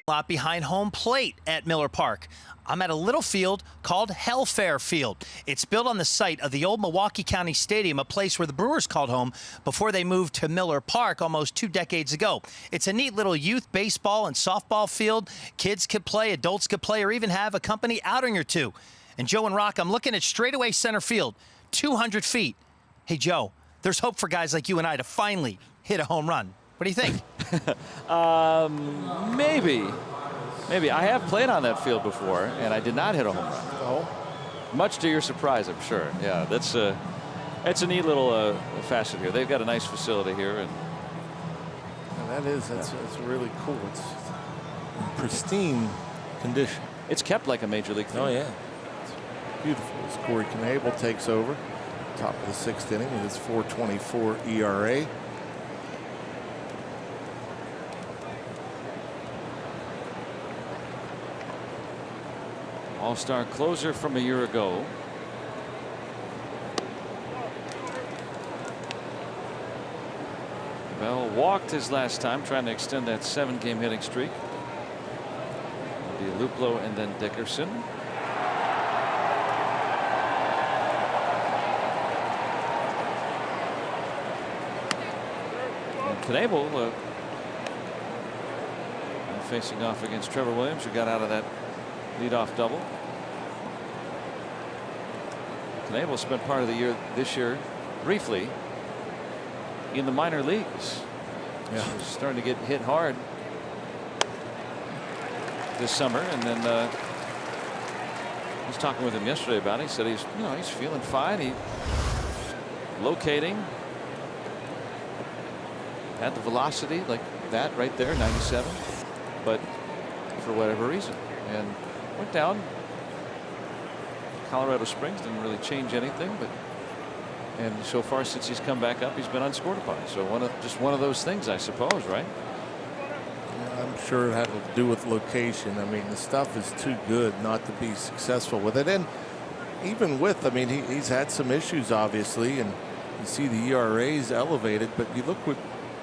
Lot behind home plate at Miller Park. I'm at a little field called Hellfair Field. It's built on the site of the old Milwaukee County Stadium, a place where the Brewers called home before they moved to Miller Park almost 2 decades ago. It's a neat little youth baseball and softball field. Kids could play, adults could play, or even have a company outing or two. And Joe and Rock, I'm looking at straightaway center field, 200 feet. Hey, Joe, there's hope for guys like you and I to finally hit a home run. What do you think? Maybe. I have played on that field before, and I did not hit a home run. Oh. Much to your surprise, I'm sure. Yeah, that's a neat little facet here. They've got a nice facility here, and that's really cool. It's in pristine condition. It's kept like a major league thing. Oh yeah, it's beautiful. As Corey Knebel takes over, top of the 6th inning with his 4.24 ERA. All-star closer from a year ago. Bell walked his last time, trying to extend that 7-game hitting streak. It'll be Luplow and then Dickerson. And Knebel facing off against Trevor Williams, who got out of that leadoff double. Knebel spent part of the year this year briefly in the minor leagues. Yeah. So he's starting to get hit hard this summer, and then I was talking with him yesterday about it. He said he's feeling fine. He locating at the velocity like that right there, 97, but for whatever reason, and went down. Colorado Springs didn't really change anything, and so far since he's come back up, he's been unscored upon. So just one of those things, I suppose, right? Yeah, I'm sure it had to do with location. I mean, the stuff is too good not to be successful with it. And even with, I mean, he's had some issues, obviously, and you see the ERAs elevated, but you look what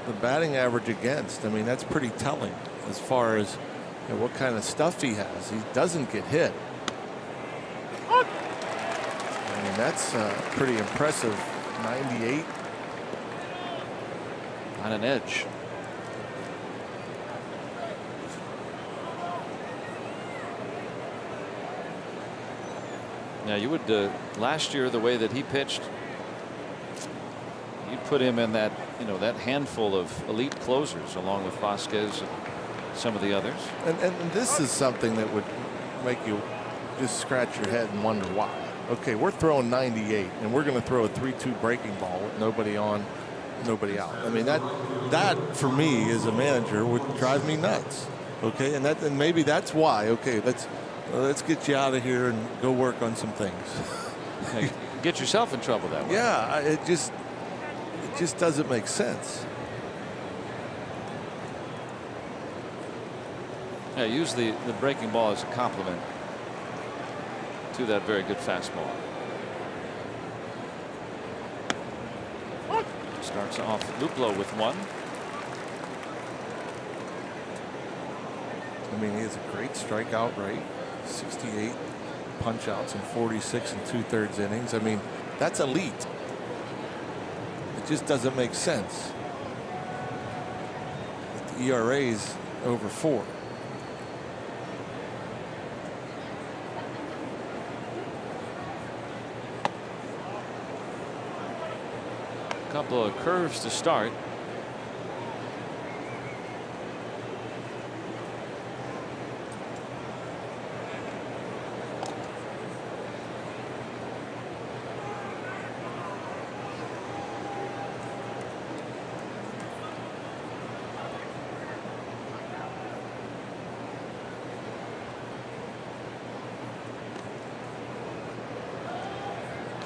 the batting average against. I mean, that's pretty telling as far as what kind of stuff he has. He doesn't get hit. I mean, that's pretty impressive. 98 on an edge. Now you would last year, the way that he pitched, you'd put him in that that handful of elite closers along with Vasquez and some of the others. And this is something that would make you just scratch your head and wonder why. Okay, we're throwing 98, and we're going to throw a 3-2 breaking ball with nobody on, nobody out. I mean, that for me as a manager would drive me nuts. Okay, and maybe that's why. Okay, let's get you out of here and go work on some things. Get yourself in trouble that way. Yeah, it just doesn't make sense. Yeah, use the breaking ball as a compliment to that very good fastball. Starts off Luplow with one. I mean, he has a great strikeout rate, 68 punch outs in 46 and 2/3 innings. I mean, that's elite. It just doesn't make sense. The ERA's over 4. Couple of curves to start.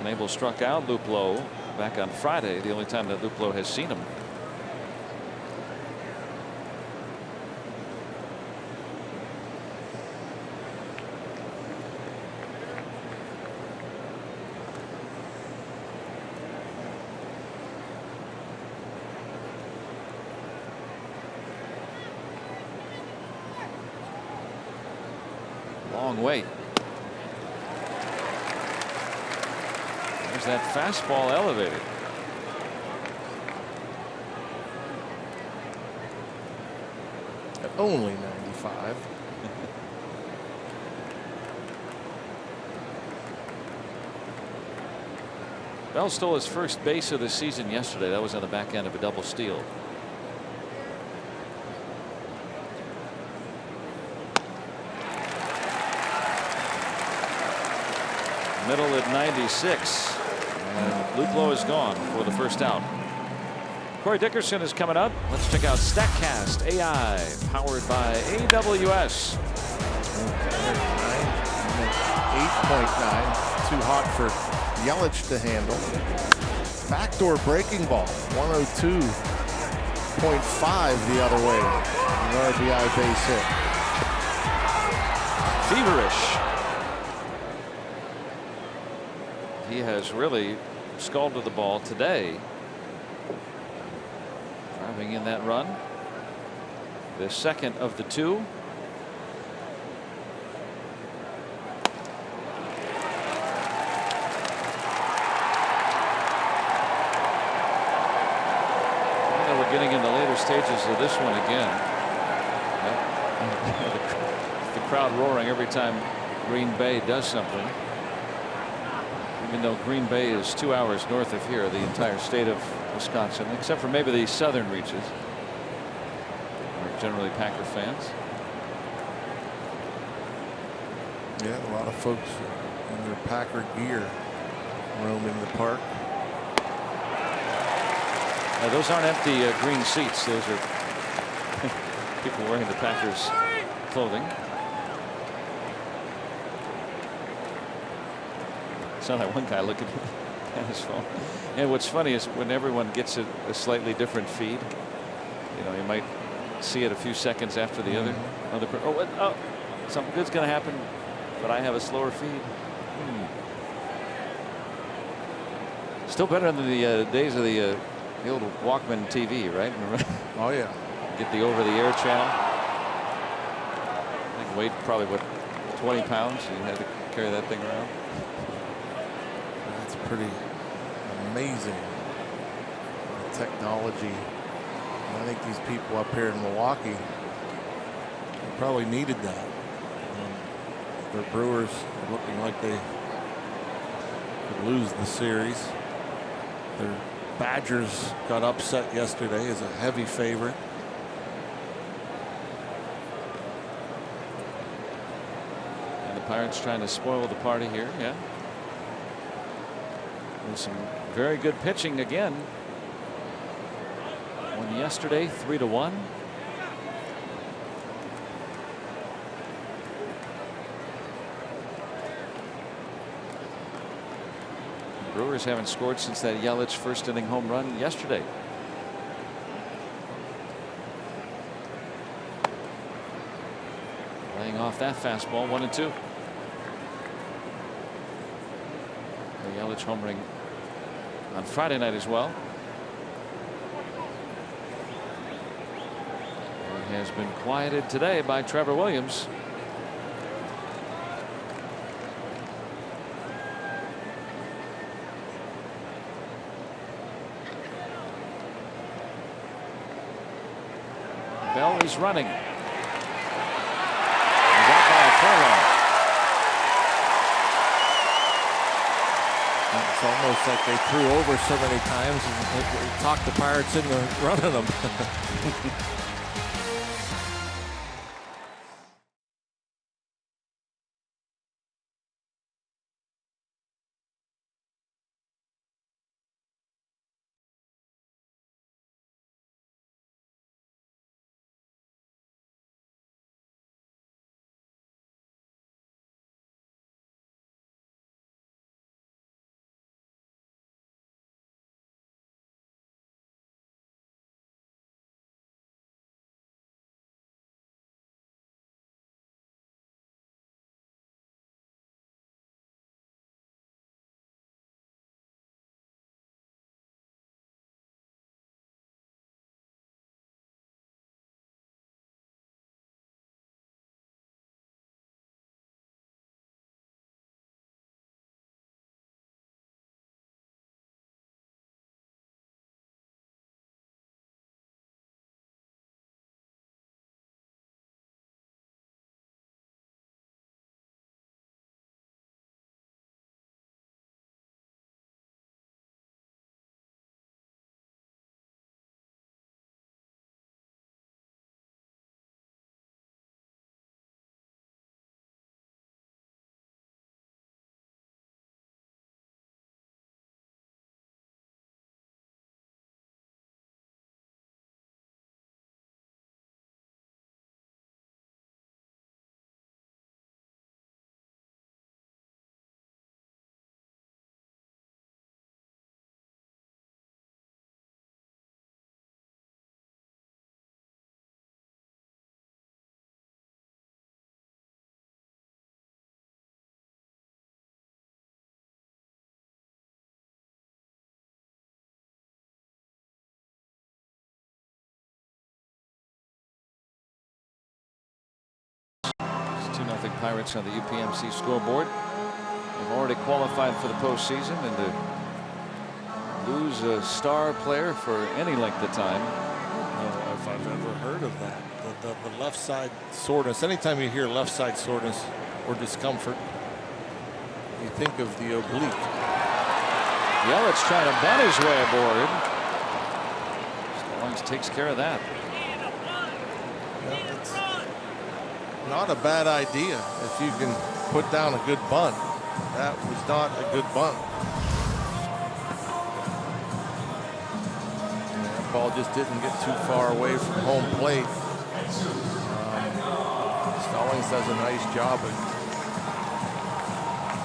Knebel struck out Luplow back on Friday, the only time that Luplow has seen him. Long wait. There's that fastball elevated. At only 95. Bell stole his first base of the season yesterday. That was on the back end of a double steal. Middle at 96. And Luplow is gone for the first out. Corey Dickerson is coming up. Let's check out StatCast AI, powered by AWS. 8.9. Too hot for Yelich to handle. Backdoor breaking ball. 102.5 the other way. An RBI base hit. Feverish. He has really scalded the ball today. Driving in that run. The second of the two. And we're getting in the later stages of this one again. The crowd roaring every time Green Bay does something. Even though Green Bay is 2 hours north of here, the entire state of Wisconsin, except for maybe the southern reaches, are generally Packer fans. Yeah, a lot of folks in their Packer gear roaming the park. Now, those aren't empty green seats. Those are people wearing the Packers clothing. Saw that one guy looking at his phone. And what's funny is when everyone gets a slightly different feed, you know, you might see it a few seconds after the other. Oh, something good's going to happen, but I have a slower feed. Still better than the days of the old Walkman TV, right? Remember? Oh yeah. Get the over-the-air channel. I think weighed probably what 20 pounds. You had to carry that thing around. Pretty amazing technology. I think these people up here in Milwaukee probably needed that. The Brewers are looking like they could lose the series. Their Badgers got upset yesterday as a heavy favorite. And the Pirates trying to spoil the party here. Yeah. With some very good pitching again. Won yesterday 3-1. Brewers haven't scored since that Yelich first inning home run yesterday. Laying off that fastball, 1-2. The Yelich homering on Friday night as well. He has been quieted today by Trevor Williams. Bell is running. He's out by a furlong. It's almost like they threw over so many times and talked the Pirates into running them. It's 2-0 Pirates on the UPMC scoreboard. They've already qualified for the postseason, and to lose a star player for any length of time. I don't know if I've ever heard of that. The left side soreness. Anytime you hear left side soreness or discomfort, you think of the oblique. Yelich trying to bunt his way aboard. Stallings takes care of that. It's not a bad idea if you can put down a good bunt. That was not a good bunt. And that ball just didn't get too far away from home plate. Stallings does a nice job of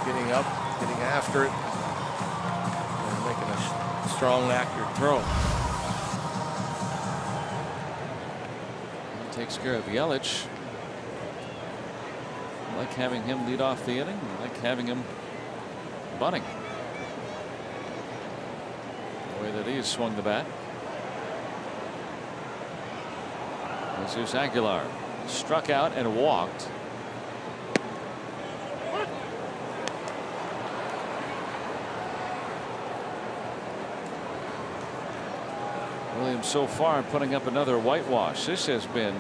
getting up, getting after it, and making a strong, accurate throw. He takes care of Yelich. I like having him lead off the inning. I like having him bunting. The way that he has swung the bat. Jesus Aguilar struck out and walked. Williams so far putting up another whitewash. This has been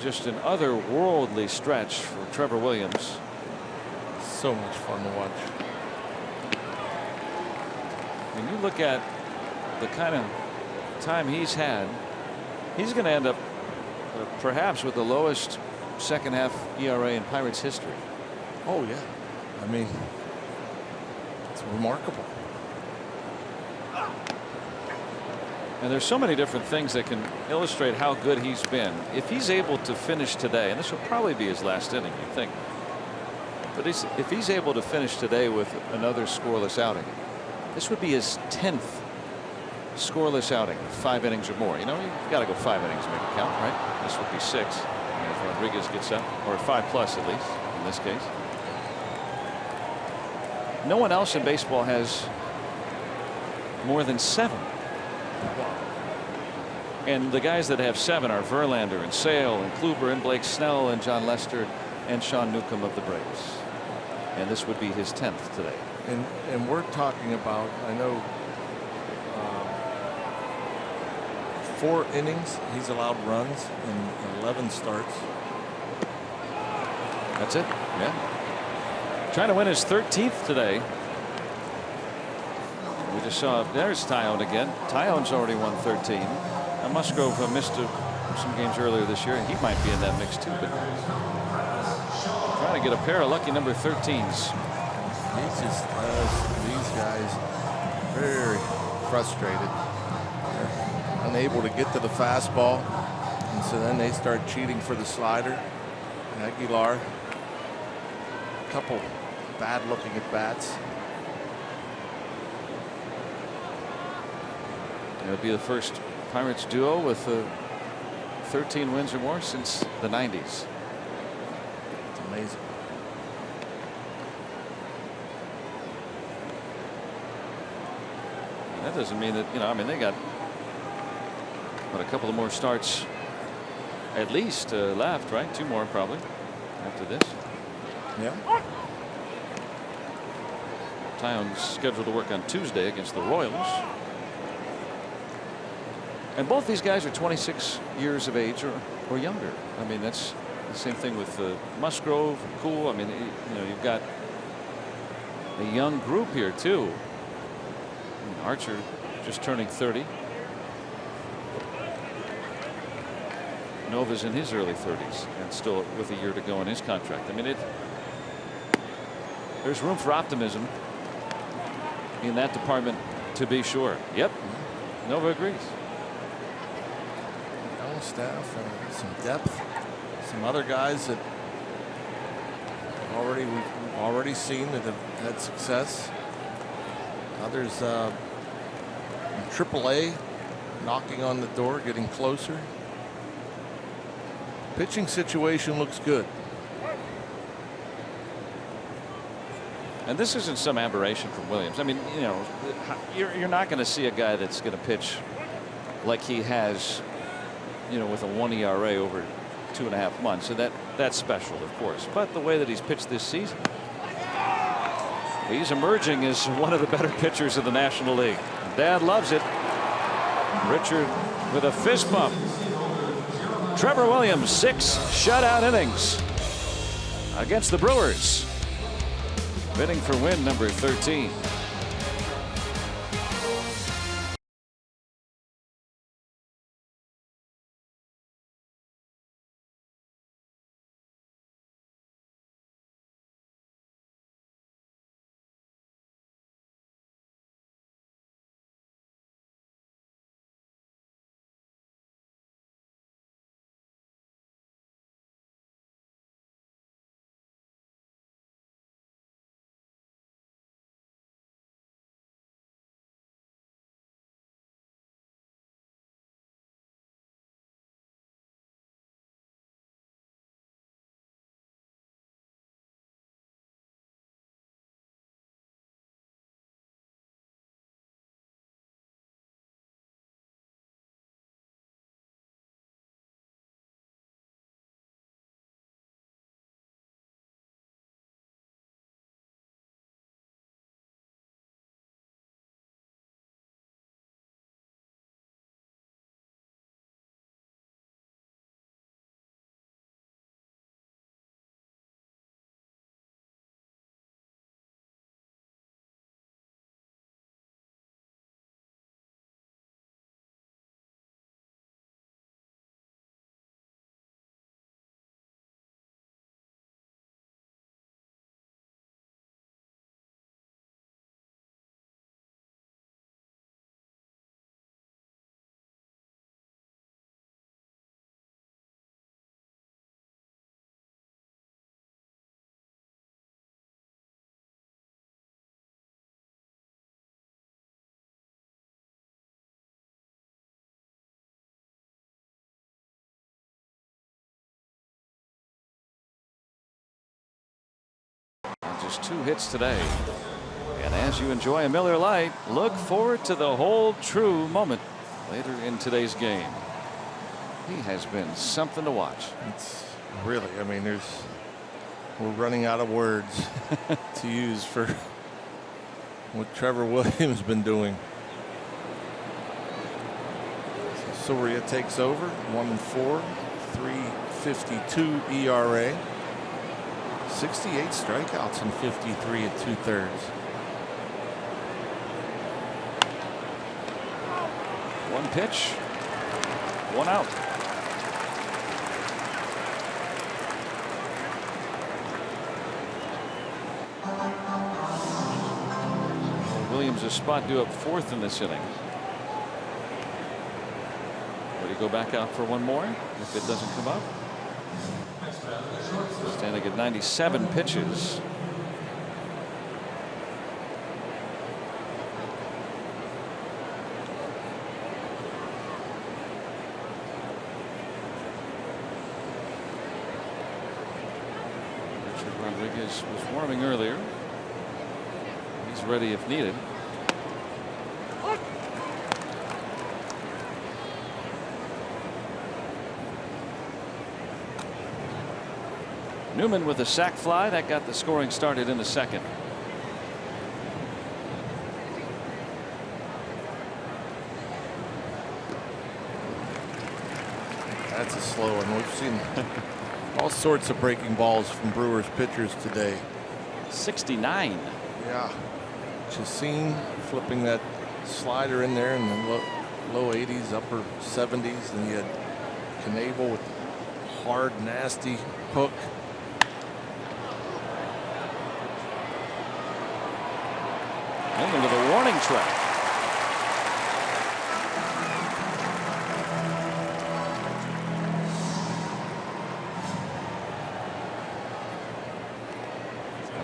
just an otherworldly stretch for Trevor Williams. So much fun to watch. When you look at the kind of time he's had, he's going to end up perhaps with the lowest second half ERA in Pirates history. Oh, yeah. I mean, it's remarkable. And there's so many different things that can illustrate how good he's been. If he's able to finish today, and this will probably be his last inning, you think. But if he's able to finish today with another scoreless outing, this would be his 10th scoreless outing, 5 innings or more. You know, you've got to go 5 innings to make it count, right? This would be 6. And if Rodriguez gets up, or 5 plus at least in this case. No one else in baseball has more than 7. And the guys that have 7 are Verlander and Sale and Kluber and Blake Snell and John Lester and Sean Newcomb of the Braves. And this would be his 10th today. And we're talking about, I know, 4 innings he's allowed runs in 11 starts. That's it. Yeah. Trying to win his 13th today. We just saw, there's Tyone again. Tyone's already won 13. Now Musgrove missed some games earlier this year, and he might be in that mix too. But trying to get a pair of lucky number 13s. He just has these guys very frustrated. They're unable to get to the fastball, and so then they start cheating for the slider. Aguilar, a couple bad looking at bats. It'll be the first Pirates duo with 13 wins or more since the 90s. It's amazing. That doesn't mean that, you know, I mean, they got a couple of more starts at least left, right? 2 more probably after this. Yeah. Tyone's scheduled to work on Tuesday against the Royals. And both these guys are 26 years of age or younger. I mean, that's the same thing with Musgrove and Cool. I mean, you know, you've got a young group here too. Archer just turning 30. Nova's in his early 30s and still with a year to go in his contract. I mean, there's room for optimism in that department, to be sure. Yep. Nova agrees. Young staff and some depth. Some other guys that we've already seen that have had success. Others in AAA knocking on the door, getting closer. Pitching situation looks good. And this isn't some aberration from Williams. I mean, you know, you're not going to see a guy that's going to pitch like he has, you know, with a 1 ERA over 2.5 months. And that's special, of course. But the way that he's pitched this season, he's emerging as one of the better pitchers of the National League. Dad loves it. Richard with a fist bump. Trevor Williams, 6 shutout innings against the Brewers, bidding for win number 13. just 2 hits today. And as you enjoy a Miller Lite, look forward to the Hold True moment later in today's game. He has been something to watch. It's really, I mean, we're running out of words to use for what Trevor Williams has been doing. So Soria takes over, 1-4, 3.52 ERA, 68 strikeouts and 53 2/3. One pitch, 1 out. Williams' spot due up 4th in this inning. Would he go back out for one more if it doesn't come up? Standing at 97 pitches. Richard Rodriguez was warming earlier. He's ready if needed. Newman with a sac fly that got the scoring started in the 2nd. That's a slow one. We've seen all sorts of breaking balls from Brewers pitchers today. 69. Yeah. Chacin flipping that slider in there in the low 80s, upper 70s. Then you had Knable with hard, nasty hook. Into the warning track.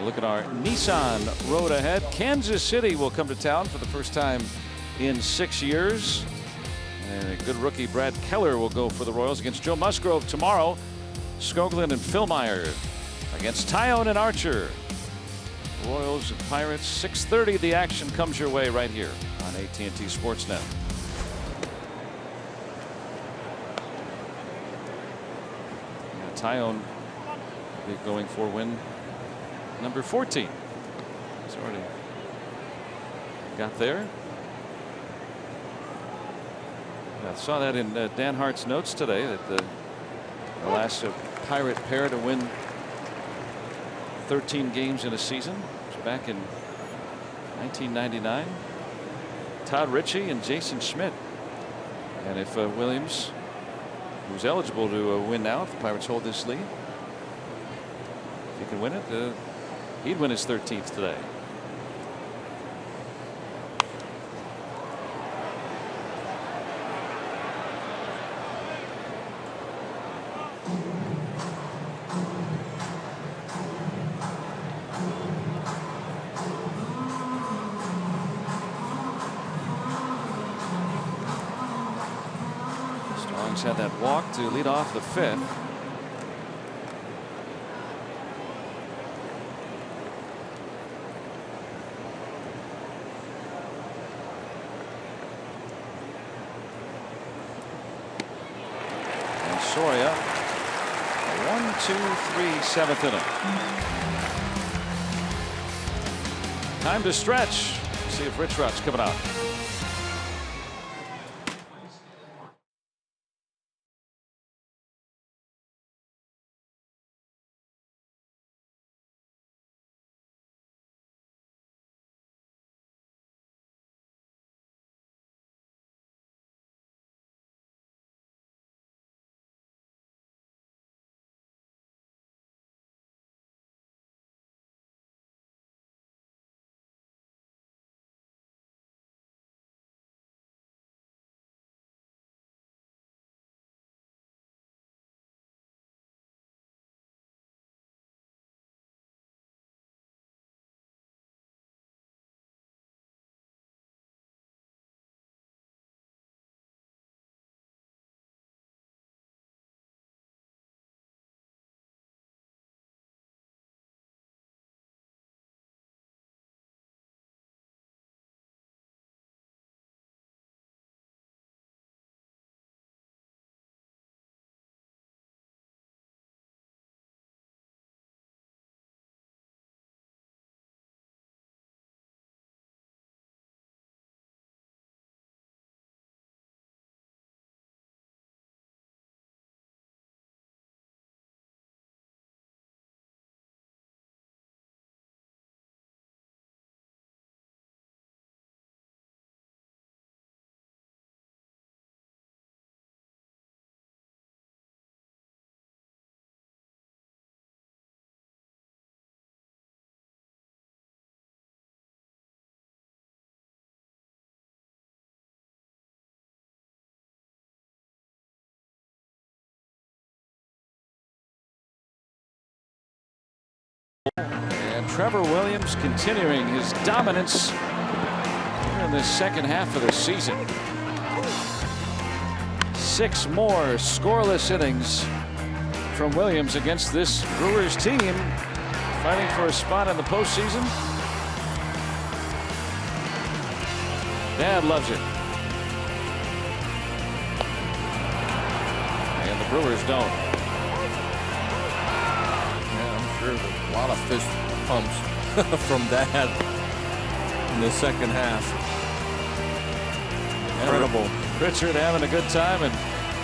Look at our Nissan road ahead. Kansas City will come to town for the first time in 6 years. And a good rookie Brad Keller will go for the Royals against Joe Musgrove tomorrow. Skoglund and Philmeyer against Tyone and Archer. Royals and Pirates, 6:30. The action comes your way right here on AT&T Sportsnet. Tyone will be going for win number 14. He's already got there. I saw that in Dan Hart's notes today that the last Pirate pair to win 13 games in a season was back in 1999. Todd Ritchie and Jason Schmidt. And if Williams, who's eligible to win now, if the Pirates hold this lead, if he can win it, he'd win his 13th today. Had that walk to lead off the 5th. And Soria, 1-2-3, 7th inning. Time to stretch. See if Rich Rod's coming out. And Trevor Williams continuing his dominance here in the second half of the season. 6 more scoreless innings from Williams against this Brewers team fighting for a spot in the postseason. Dad loves it. And the Brewers don't. Yeah, I'm sure there's a lot of fist pumps from Dad in the second half. Incredible. Pritchard having a good time, and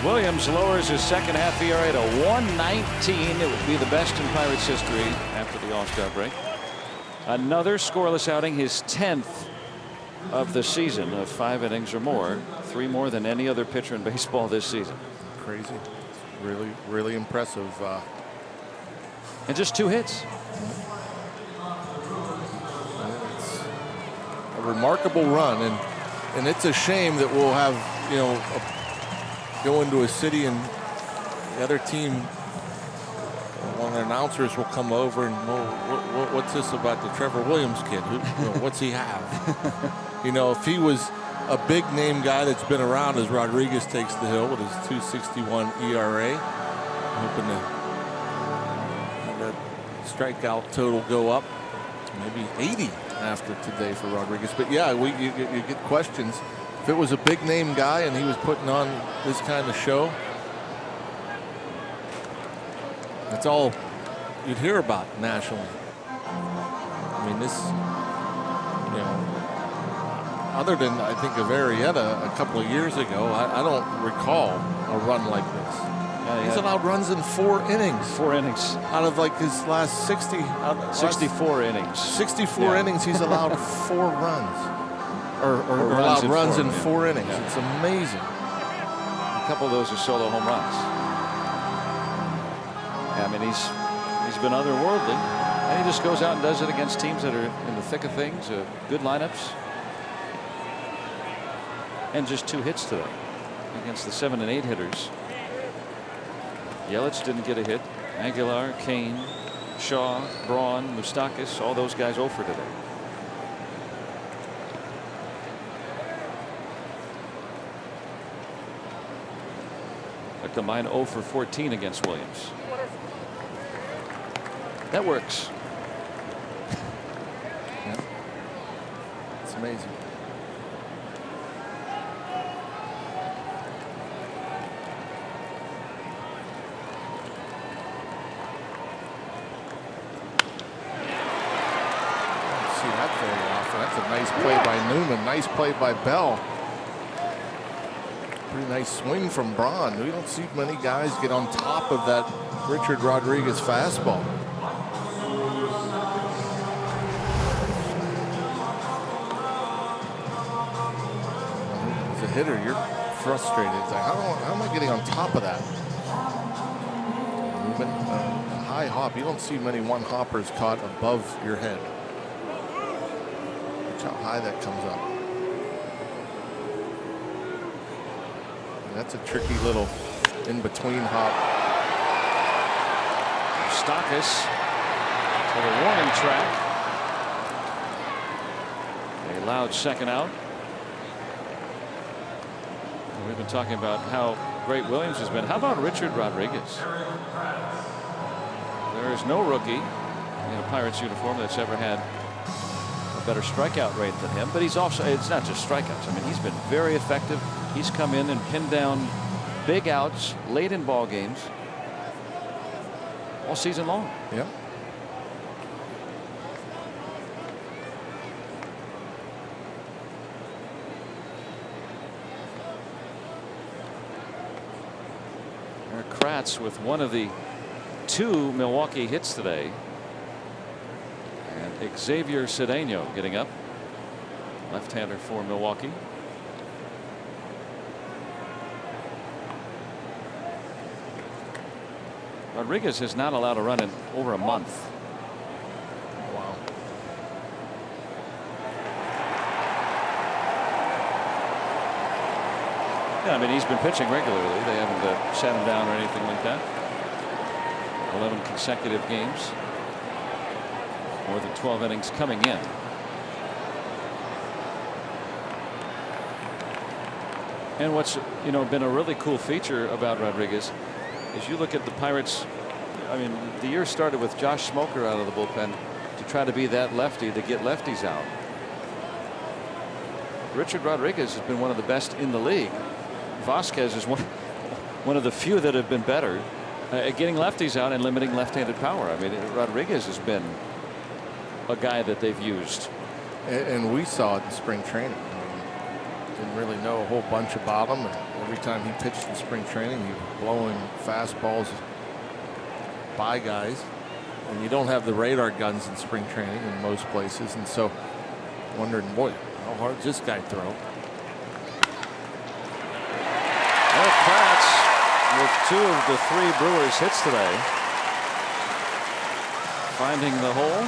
Williams lowers his second half ERA to 1.19. It would be the best in Pirates history after the All-Star break. Another scoreless outing, his 10th of the season of 5 innings or more, 3 more than any other pitcher in baseball this season. Crazy. Really impressive. And just 2 hits. It's a remarkable run, and it's a shame that we'll have, you know, go into a city and the other team, one of the announcers will come over and, well, what's this about the Trevor Williams kid? What's he have? You know, if he was a big name guy that's been around as Rodriguez takes the hill with his 2.61 ERA, hoping to have that strikeout total go up, maybe 80 after today for Rodriguez. But yeah, you get questions. If it was a big name guy and he was putting on this kind of show, that's all you'd hear about nationally. I mean, this, you know, other than I think of Arrieta a couple of years ago, I don't recall a run like this. Yeah, he's allowed runs in 4 innings. 4 innings. Out of like his last 64 innings. 64 innings, he's allowed 4 runs. Or allowed runs in 4 innings. Yeah. It's amazing. A couple of those are solo home runs. Yeah, I mean, he's been otherworldly, and he just goes out and does it against teams that are in the thick of things, good lineups. And just 2 hits today against the 7 and 8 hitters. Yelich didn't get a hit. Aguilar, Kane, Shaw, Braun, Moustakas, all those guys 0 for today. A combined 0 for 14 against Williams. That works. Yeah. It's amazing. That's a nice play by Newman. Nice play by Bell. Pretty nice swing from Braun. We don't see many guys get on top of that Richard Rodriguez fastball. As a hitter, you're frustrated. It's like, how am I getting on top of that? Newman, a high hop. You don't see many one hoppers caught above your head. How high that comes up. And that's a tricky little in-between hop. Moustakas to the warning track. A loud second out. And we've been talking about how great Williams has been. How about Richard Rodriguez? There is no rookie in a Pirates uniform that's ever had better strikeout rate than him, but he's also, it's not just strikeouts. I mean, he's been very effective. He's come in and pinned down big outs late in ball games all season long. Yeah. Eric Kratz with one of the 2 Milwaukee hits today. And Xavier Cedeno getting up, left-hander for Milwaukee. Rodriguez has not allowed a run in over a month. Wow. Yeah, I mean, he's been pitching regularly. They haven't sat him down or anything like that. 11 consecutive games. more than 12 innings coming in. And what's been a really cool feature about Rodriguez is you look at the Pirates. I mean, the year started with Josh Smoker out of the bullpen to try to be that lefty to get lefties out. Richard Rodriguez has been one of the best in the league. Vasquez is one of the few that have been better at getting lefties out and limiting left-handed power. I mean, Rodriguez has been a guy that they've used. And we saw it in spring training. Didn't really know a whole bunch about him. And every time he pitched in spring training, he was blowing fastballs by guys. And you don't have the radar guns in spring training in most places. And so wondering, boy, how hard does this guy throw? Well, Kratz with 2 of the 3 Brewers hits today. Finding the hole.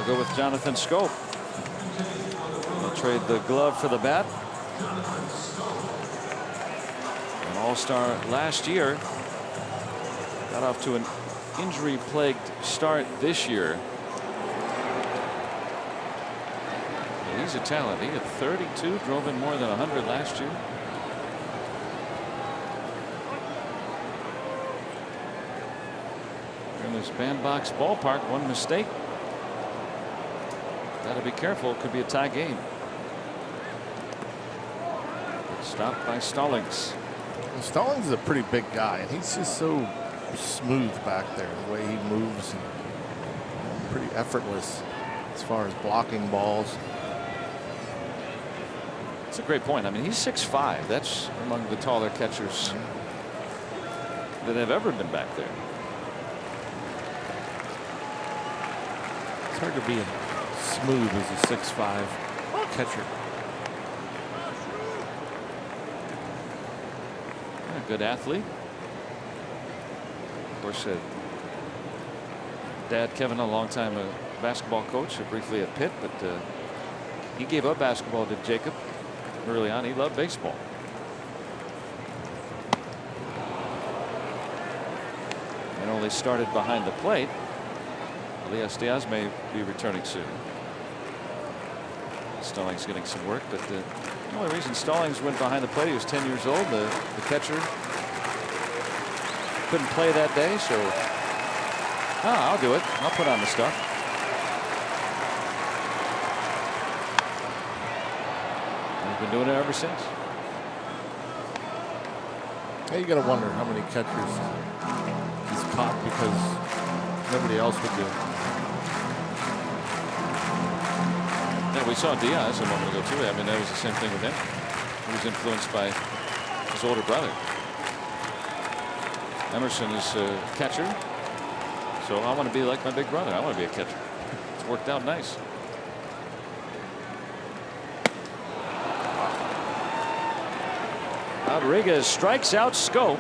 Go with Jonathan Scope. They'll trade the glove for the bat. An all-star last year. Got off to an injury-plagued start this year. Yeah, he's a talent. He had 32, drove in more than 100 last year. In this bandbox ballpark, one mistake. Got to be careful. It could be a tie game. Stopped by Stallings. And Stallings is a pretty big guy, and he's just so smooth back there. The way he moves, and pretty effortless as far as blocking balls. That's a great point. I mean, he's 6'5". That's among the taller catchers that have ever been back there. It's hard to be smooth as a 6'5" catcher. A good athlete. Of course, Dad Kevin, a longtime basketball coach, briefly at Pitt, but he gave up basketball to Jacob early on. He loved baseball. And only started behind the plate. Elias Diaz may be returning soon. Stallings getting some work, but the only reason Stallings went behind the plate, he was 10 years old. The catcher couldn't play that day, so I'll do it. I'll put on the stuff. And he's been doing it ever since. Hey, you got to wonder how many catchers he's caught because nobody else would do it. Yeah, we saw Diaz a moment ago too. I mean, that was the same thing with him. He was influenced by his older brother. Emerson is a catcher, so I want to be like my big brother. I want to be a catcher. It's worked out nice. Rodriguez strikes out Scope,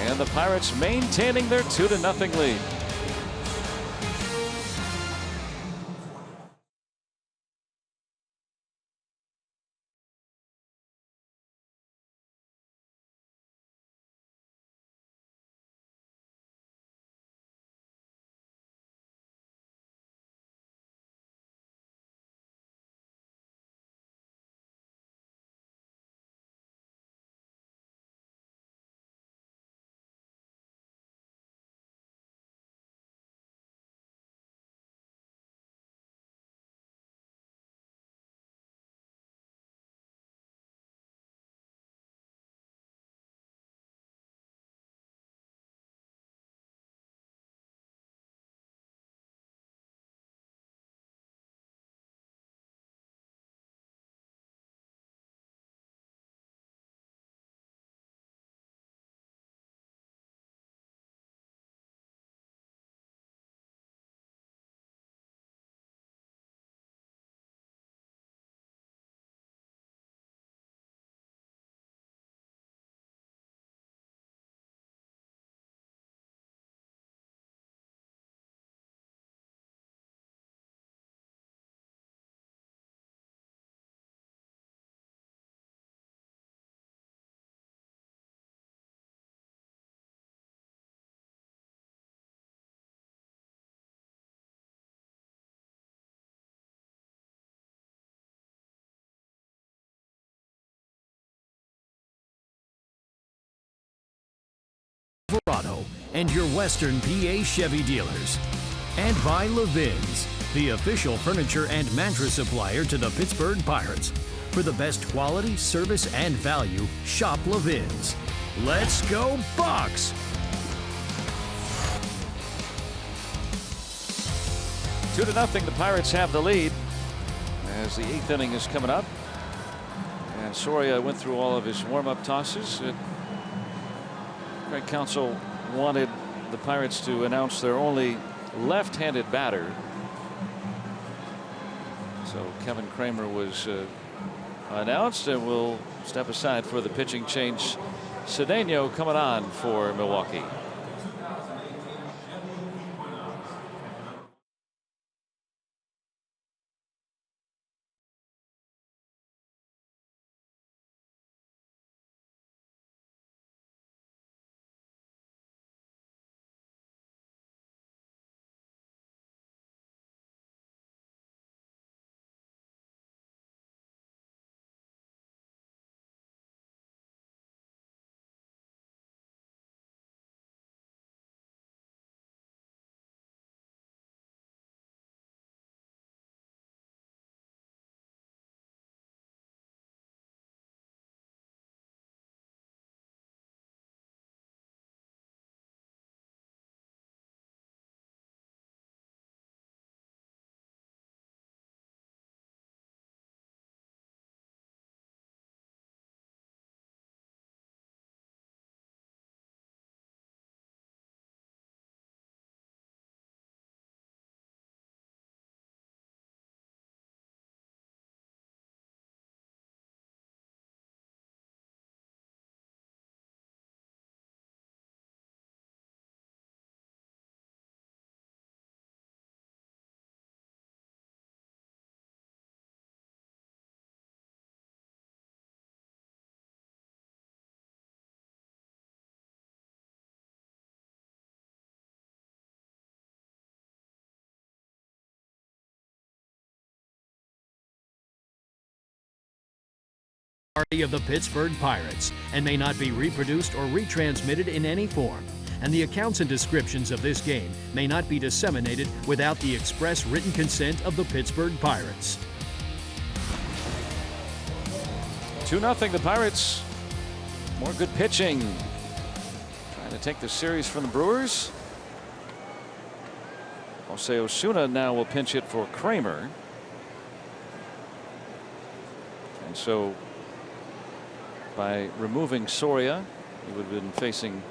and the Pirates maintaining their 2-0 lead. Colorado and your Western PA Chevy dealers. And by Levin's, the official furniture and mattress supplier to the Pittsburgh Pirates. For the best quality, service, and value, shop Levin's. Let's go Bucks! 2-0, the Pirates have the lead as the 8th inning is coming up. And Soria went through all of his warm-up tosses. Craig Counsell wanted the Pirates to announce their only left-handed batter. So Kevin Kramer was announced, and will step aside for the pitching change. Cedeno coming on for Milwaukee. Of the Pittsburgh Pirates and may not be reproduced or retransmitted in any form, and the accounts and descriptions of this game may not be disseminated without the express written consent of the Pittsburgh Pirates. 2-0, the Pirates. More good pitching. Trying to take the series from the Brewers. Jose Osuna now will pinch hit for Kramer. And so by removing Soria, he would have been facing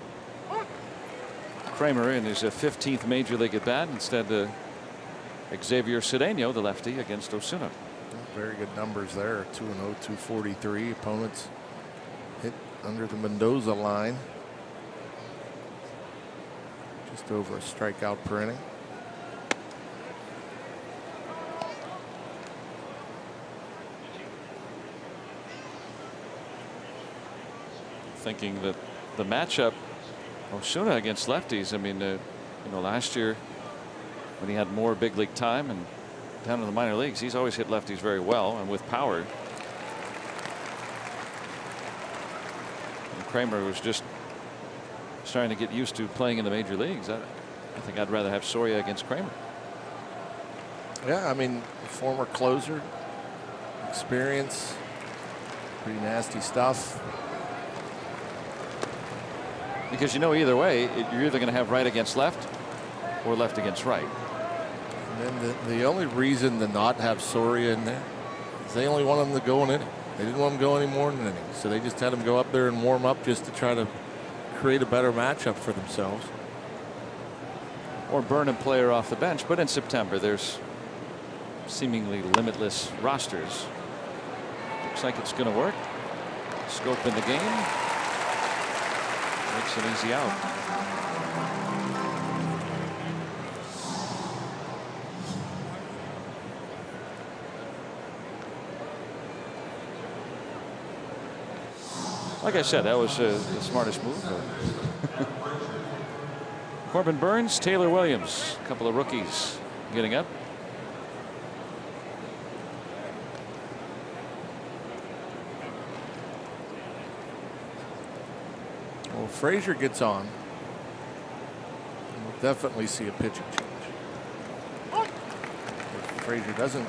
Kramer in his 15th major league at bat. Instead, Xavier Cedeno, the lefty, against Osuna. Very good numbers there. 2-0, 243. Opponents hit under the Mendoza line. Just over a strikeout per inning. Thinking that the matchup, Osuna against lefties, I mean, you know, last year when he had more big league time and down in the minor leagues, he's always hit lefties very well and with power. And Kramer was just starting to get used to playing in the major leagues. I think I'd rather have Soria against Kramer. Yeah, I mean, former closer, experience, pretty nasty stuff. Because you know, either way, you're either going to have right against left or left against right. And then the only reason to not have Soria in there is they only want him to go an inning. They didn't want him to go any more than an inning. So they just had him go up there and warm up just to try to create a better matchup for themselves. Or burn a player off the bench. But in September, there's seemingly limitless rosters. Looks like it's going to work. Scope in the game. Makes an easy out. Like I said, that was the smartest move. Corbin Burns, Taylor Williams, a couple of rookies getting up. Well, Frazier gets on. definitely see a pitching change. If Frazier doesn't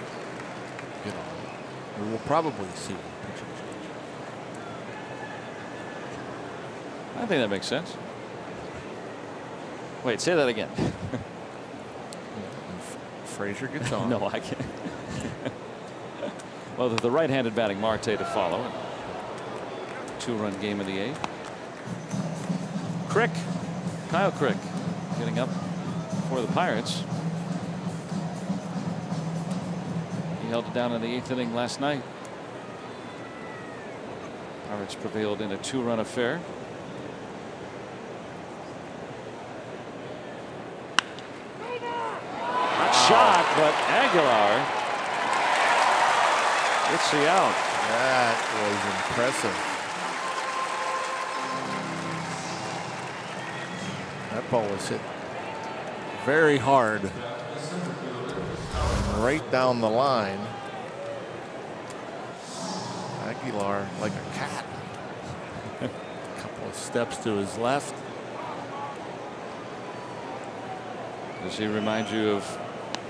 get on, we will probably see a pitching change. I think that makes sense. Wait, say that again. Frazier gets on. No, I can't. Well, the right-handed batting Marte to follow. 2-run game in the 8th. Crick, Kyle Crick, getting up for the Pirates. He held it down in the 8th inning last night. Pirates prevailed in a 2-run affair. Shot, but Aguilar gets the out. That was impressive. That ball was hit very hard, right down the line. Aguilar like a cat. A couple of steps to his left. Does he remind you of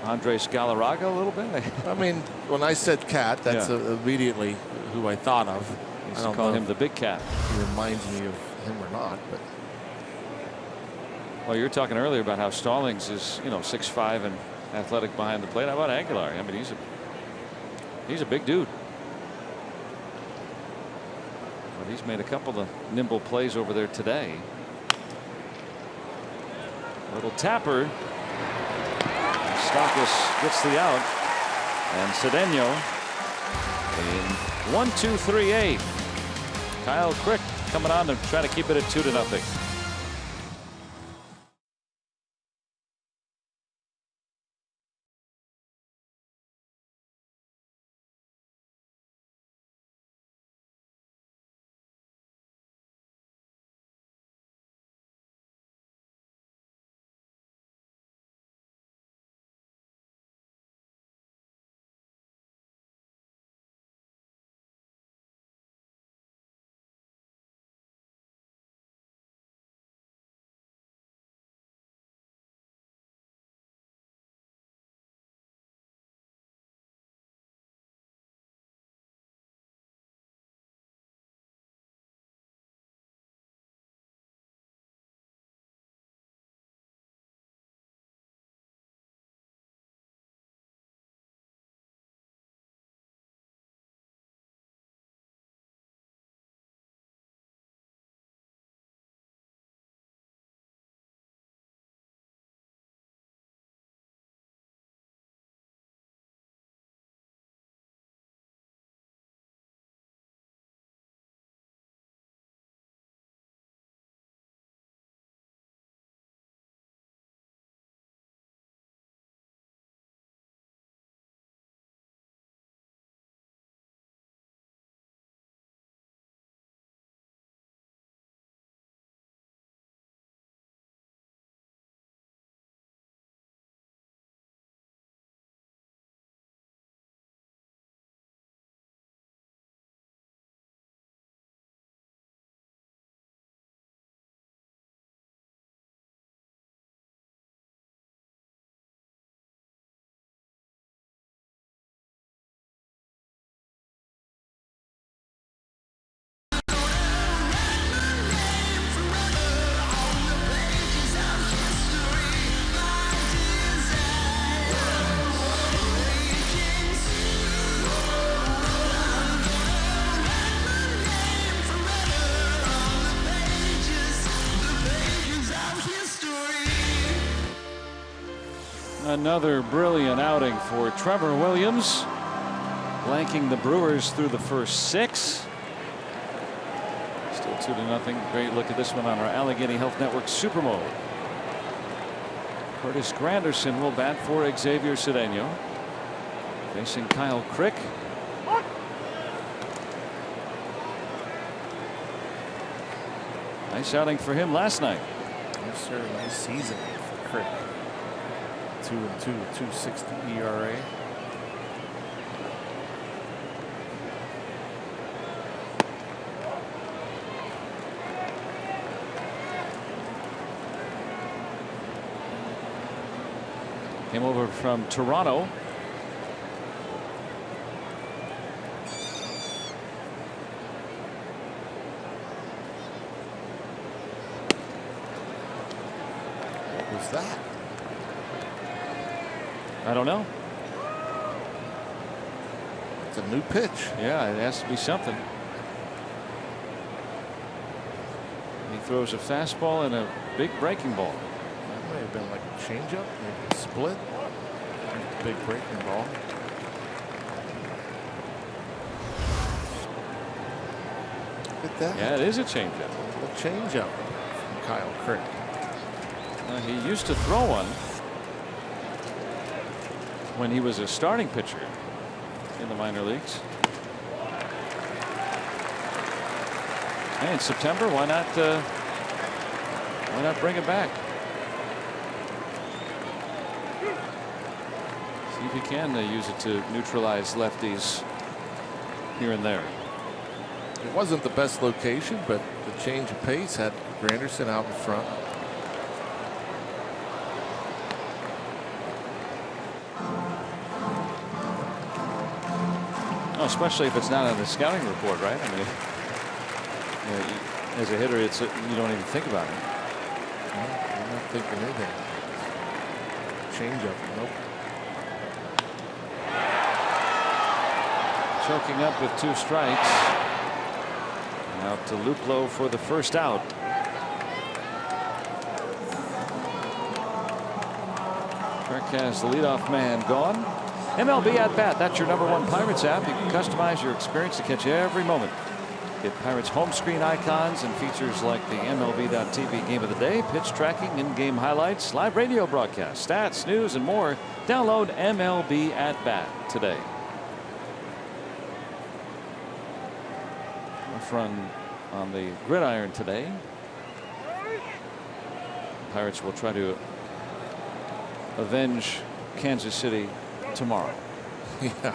Andres Galarraga a little bit? I mean, when I said cat, that's immediately who I thought of. I don't call him the big cat. He reminds me of him or not, but. Well, you were talking earlier about how Stallings is, 6'5" and athletic behind the plate. How about Aguilar? I mean, he's a big dude. But he's made a couple of nimble plays over there today. Little tapper. Stockus gets the out, and Cedeno in 1-2-3-8. Kyle Crick coming on to try to keep it at 2-0. Another brilliant outing for Trevor Williams, blanking the Brewers through the first 6. Still 2-0. Great look at this one on our Allegheny Health Network Super Mode. Curtis Granderson will bat for Xavier Cedeno, facing Kyle Crick. Nice outing for him last night. Yes, sir. Nice season for Crick. 2-2, 2.60 ERA. Came over from Toronto. What was that? I don't know. It's a new pitch. Yeah, it has to be something. He throws a fastball and a big breaking ball. That may have been like a changeup, maybe a split. Big breaking ball. Look at that. Yeah, it is a changeup. A changeup from Kyle Crick. He used to throw one when he was a starting pitcher in the minor leagues. Hey, in September, why not bring it back? See if you can use it to neutralize lefties here and there. It wasn't the best location, but the change of pace had Granderson out in front. Oh, especially if it's not on the scouting report, right? I mean, as a hitter, it's you don't even think about it. No, I'm not thinking anything. Change up. Nope. Choking up with 2 strikes. Out to Luplow for the first out. Kirk has the leadoff man gone. MLB at bat. That's your #1 Pirates app. You can customize your experience to catch every moment. Get Pirates home screen icons and features like the MLB.TV Game of the Day, pitch tracking, in-game highlights, live radio broadcasts, stats, news, and more. Download MLB at bat today. Rough run on the gridiron today. Pirates will try to avenge Kansas City tomorrow. Yeah.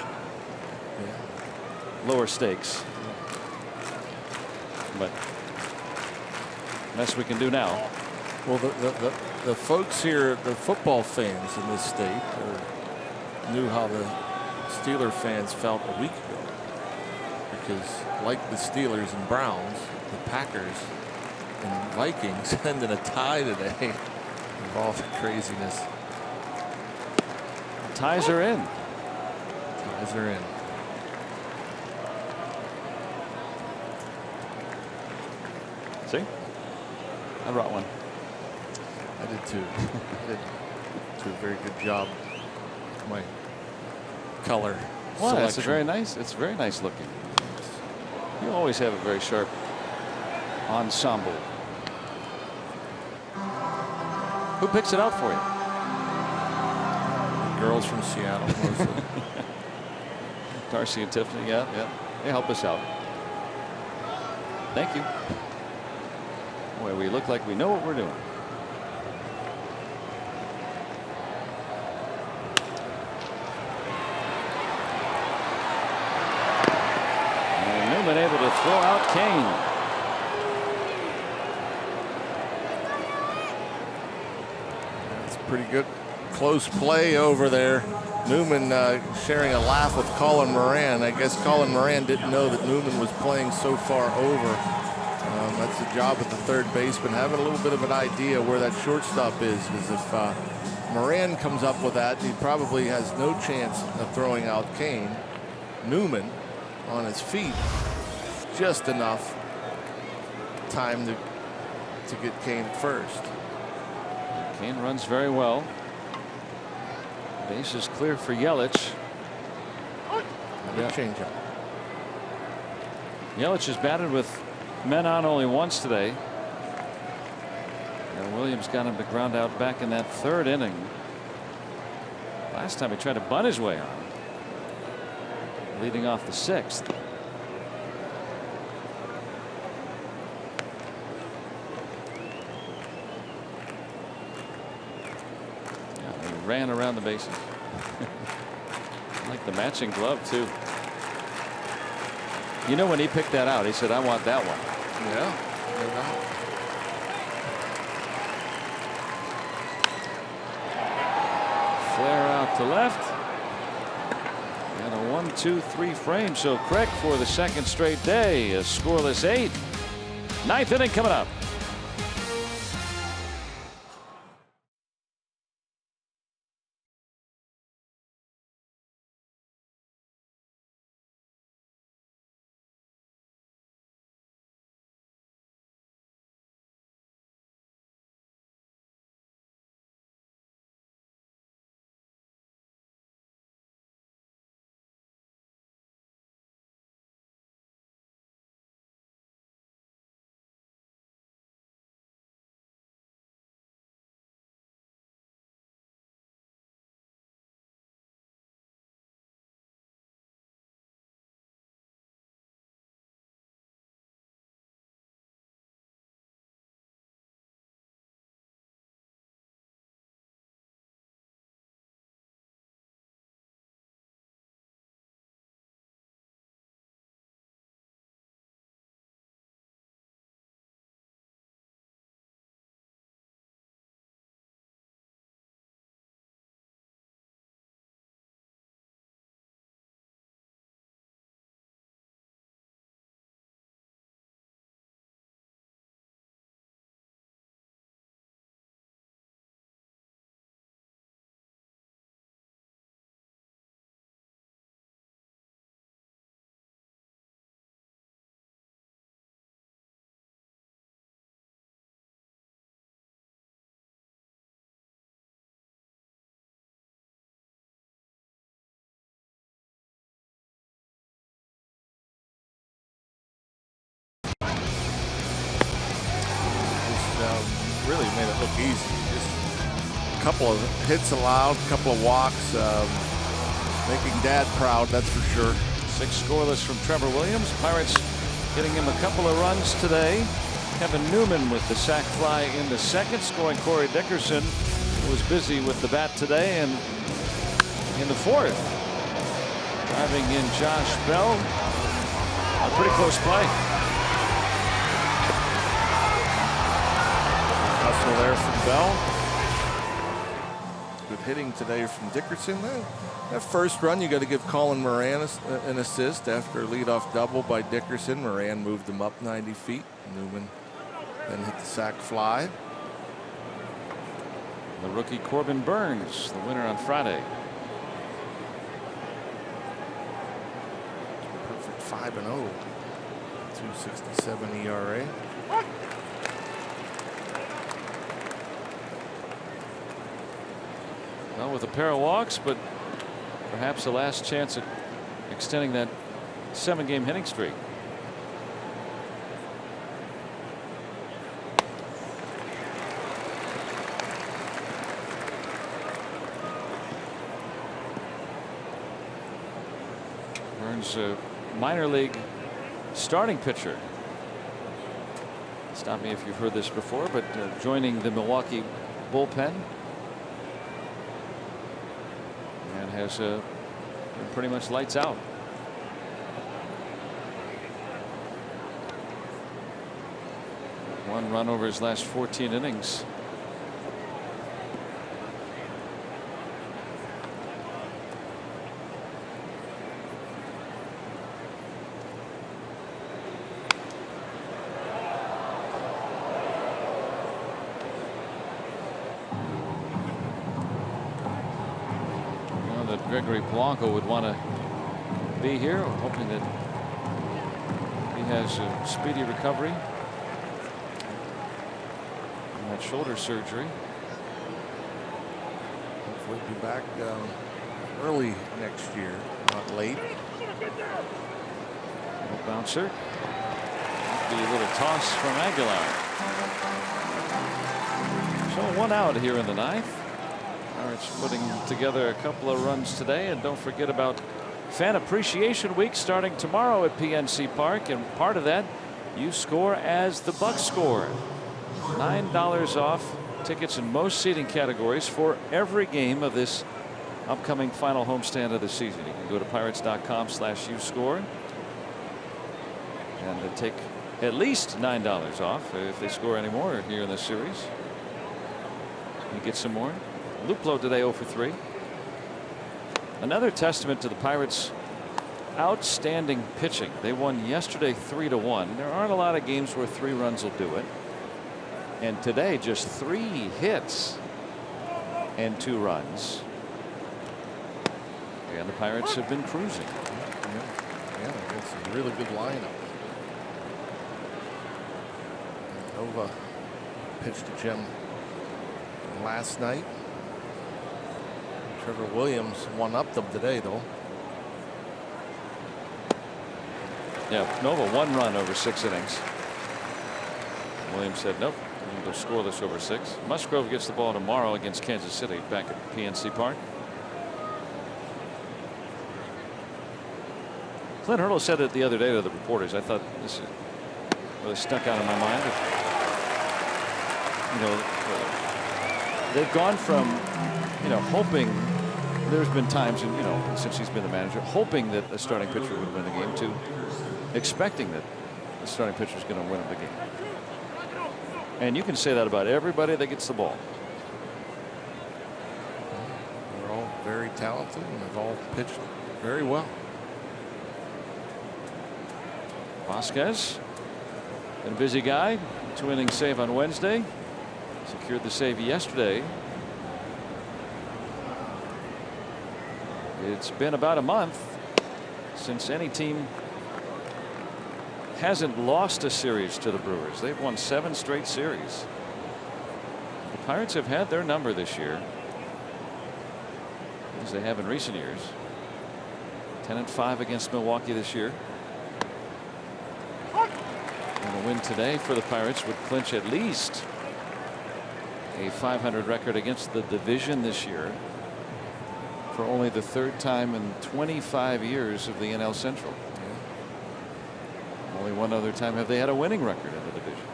Lower stakes. But best we can do now. Well, the folks here, the football fans in this state, knew how the Steeler fans felt a week ago. Because like the Steelers and Browns, the Packers and Vikings ended a tie today with all the craziness. Ties are in. Ties are in. See? I brought one. I did too. I did do a very good job with my color Well, that's selection. it's very nice looking. You always have a very sharp ensemble. Who picks it out for you? Girls from Seattle mostly. Darcy and Tiffany, yeah. They help us out. Thank you. Boy, we look like we know what we're doing. And Newman able to throw out Kane. It's pretty good close play over there. Newman sharing a laugh with Colin Moran. I guess Colin Moran didn't know that Newman was playing so far over. That's the job of the third baseman, having a little bit of an idea where that shortstop is. Because if Moran comes up with that, he probably has no chance of throwing out Kane. Newman on his feet, just enough time to get Kane first. Kane runs very well. Base is clear for Yelich. Another changeup. Yelich has batted with men on only once today. And Williams got him to ground out back in that 3rd inning. Last time he tried to bunt his way on, leading off the 6th. Yeah, he ran around the bases. I like the matching glove too. You know, when he picked that out, he said, I want that one. Yeah. Flare out to left. And a 1-2-3 frame. So Craig for the second straight day, a scoreless 8. Ninth inning coming up. Really made it look easy. Just a couple of hits allowed, a couple of walks, making Dad proud, that's for sure. 6 scoreless from Trevor Williams. Pirates getting him a couple of runs today. Kevin Newman with the sac fly in the second, scoring Corey Dickerson, who was busy with the bat today, and in the fourth, driving in Josh Bell. A pretty close play. Hustle there from Bell. Good hitting today from Dickerson. That first run, you got to give Colin Moran an assist after a leadoff double by Dickerson. Moran moved him up 90 feet. Newman then hit the sac fly. The rookie Corbin Burns, the winner on Friday. Perfect 5-0. 2.67 ERA. Well, with a pair of walks, but perhaps the last chance at extending that 7-game hitting streak. Burns, a minor league starting pitcher. Stop me if you've heard this before, but joining the Milwaukee bullpen. And has been pretty much lights out. One run over his last 14 innings. Gregory Polanco would want to be here, hoping that he has a speedy recovery from that shoulder surgery. Hopefully be back early next year, not late. Little bouncer. Be a little toss from Aguilar. So 1 out here in the ninth. Pirates putting together a couple of runs today, and don't forget about Fan Appreciation Week starting tomorrow at PNC Park, and part of that, you score as the Bucks score. $9 off tickets in most seating categories for every game of this upcoming final homestand of the season. You can go to pirates.com/uscore and take at least $9 off if they score any more here in this series. You get some more. Luplo today 0 for 3. Another testament to the Pirates' outstanding pitching. They won yesterday 3-1. There aren't a lot of games where 3 runs will do it. And today, just 3 hits and 2 runs. And the Pirates have been cruising. Yeah, it's a really good lineup. Nova pitched to Jim last night. Trevor Williams one-upped them today, though. Yeah, Nova 1 run over 6 innings. Williams said, nope, I'm going to score this over 6. Musgrove gets the ball tomorrow against Kansas City back at PNC Park. Clint Hurdle said it the other day to the reporters. I thought this really stuck out in my mind. You know, they've gone from, you know, hoping. There's been times, and you know, since he's been the manager, hoping that a starting pitcher would win the game, to expecting that the starting pitcher is going to win the game. And you can say that about everybody that gets the ball. They're all very talented, and they've all pitched very well. Vasquez, been a busy guy. 2-inning save on Wednesday. Secured the save yesterday. It's been about a month since any team hasn't lost a series to the Brewers. They've won 7 straight series. The Pirates have had their number this year, as they have in recent years. 10-5 against Milwaukee this year. And a win today for the Pirates would clinch at least a .500 record against the division this year, for only the 3rd time in 25 years of the NL Central. Only one other time have they had a winning record in the division.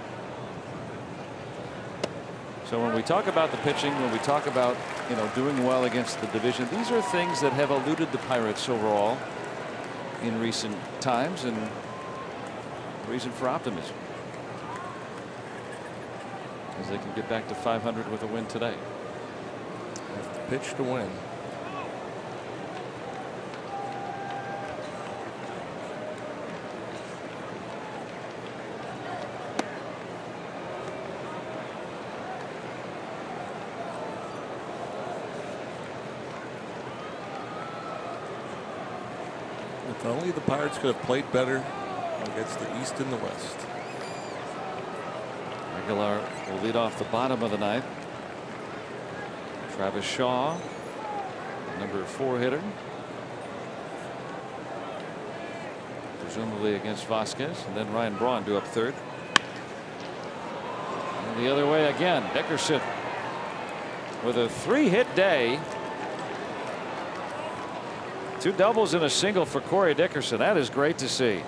So when we talk about the pitching, when we talk about, you know, doing well against the division, these are things that have eluded the Pirates overall in recent times, and reason for optimism as they can get back to .500 with a win today. Have to pitch to win. If only the Pirates could have played better against the East and the West. Aguilar will lead off the bottom of the 9th. Travis Shaw, number 4 hitter, presumably against Vasquez, and then Ryan Braun due up 3rd. And the other way again, Dickerson with a 3-hit day. 2 doubles and a single for Corey Dickerson. That is great to see.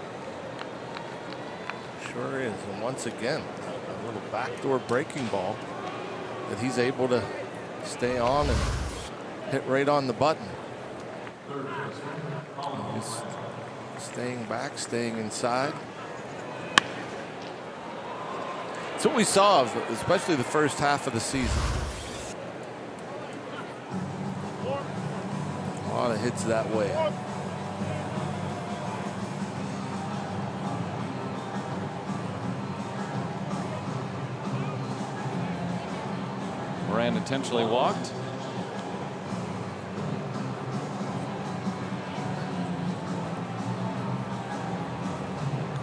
Sure is. And once again, a little backdoor breaking ball that he's able to stay on and hit right on the button. He's staying back, staying inside. It's what we saw, especially the first half of the season. A lot of hits that way. Moran intentionally walked.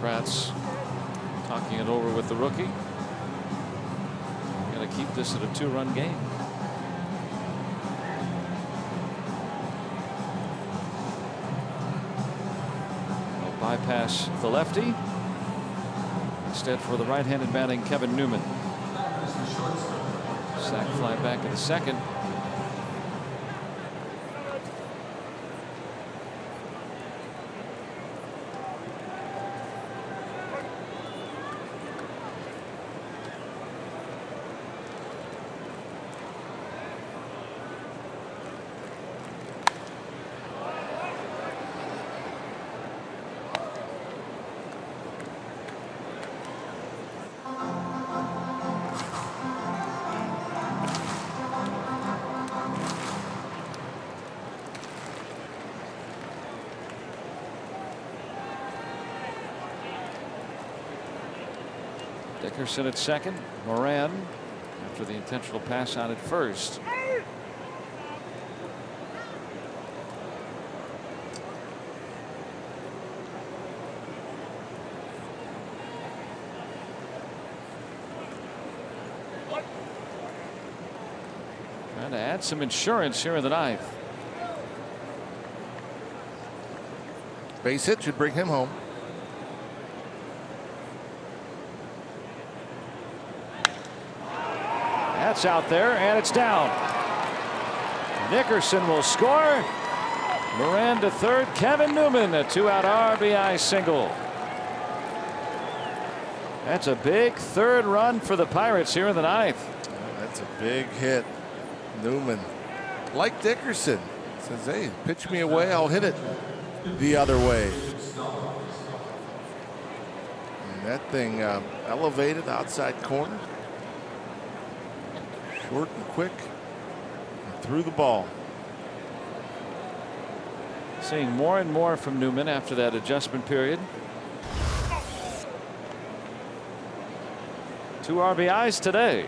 Kratz talking it over with the rookie. Got to keep this at a 2-run game. Bypass the lefty. Instead, for the right-handed batting Kevin Newman. Sac fly back in the 2nd. Dickerson at second. Moran after the intentional pass out at first. Trying to add some insurance here in the ninth. Base hit should bring him home. That's out there, and it's down. Dickerson will score. Moran to third. Kevin Newman, a 2-out RBI single. That's a big third run for the Pirates here in the ninth. That's a big hit. Newman, like Dickerson, says, hey, pitch me away, I'll hit it the other way. And that thing elevated outside corner. Short and quick, and threw the ball. Seeing more and more from Newman after that adjustment period. 2 RBIs today.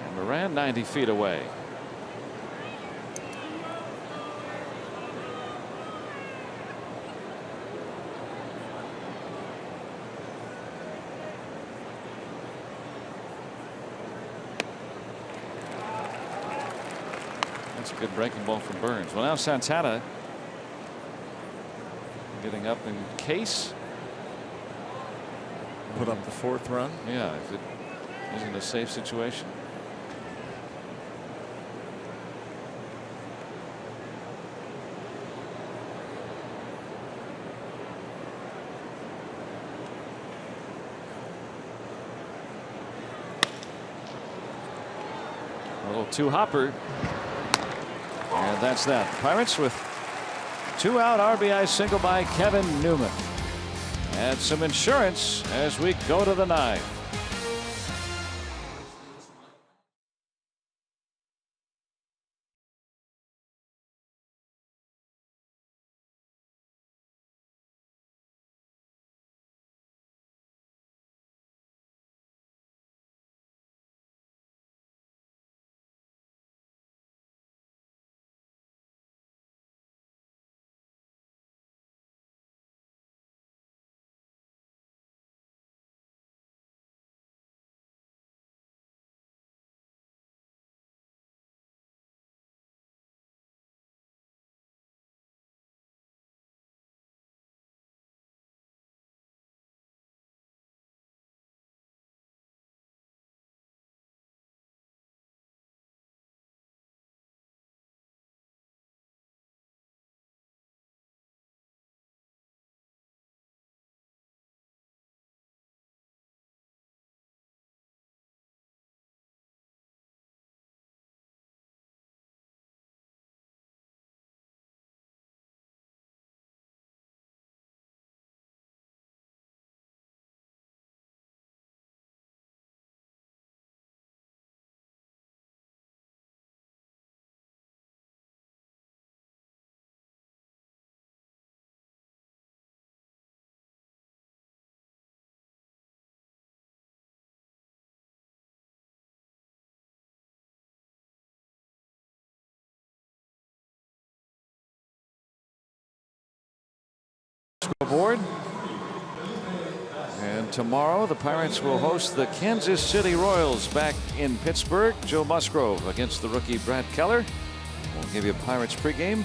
And Moran 90 feet away. That's a good breaking ball from Burns. Well, now Santana getting up in case. Put up the 4th run. Yeah, if it isn't a safe situation. A little two-hopper. And that's that. Pirates with 2-out RBI single by Kevin Newman. Add some insurance as we go to the ninth. Scoreboard. And tomorrow the Pirates will host the Kansas City Royals back in Pittsburgh. Joe Musgrove against the rookie Brad Keller. We'll give you a Pirates pregame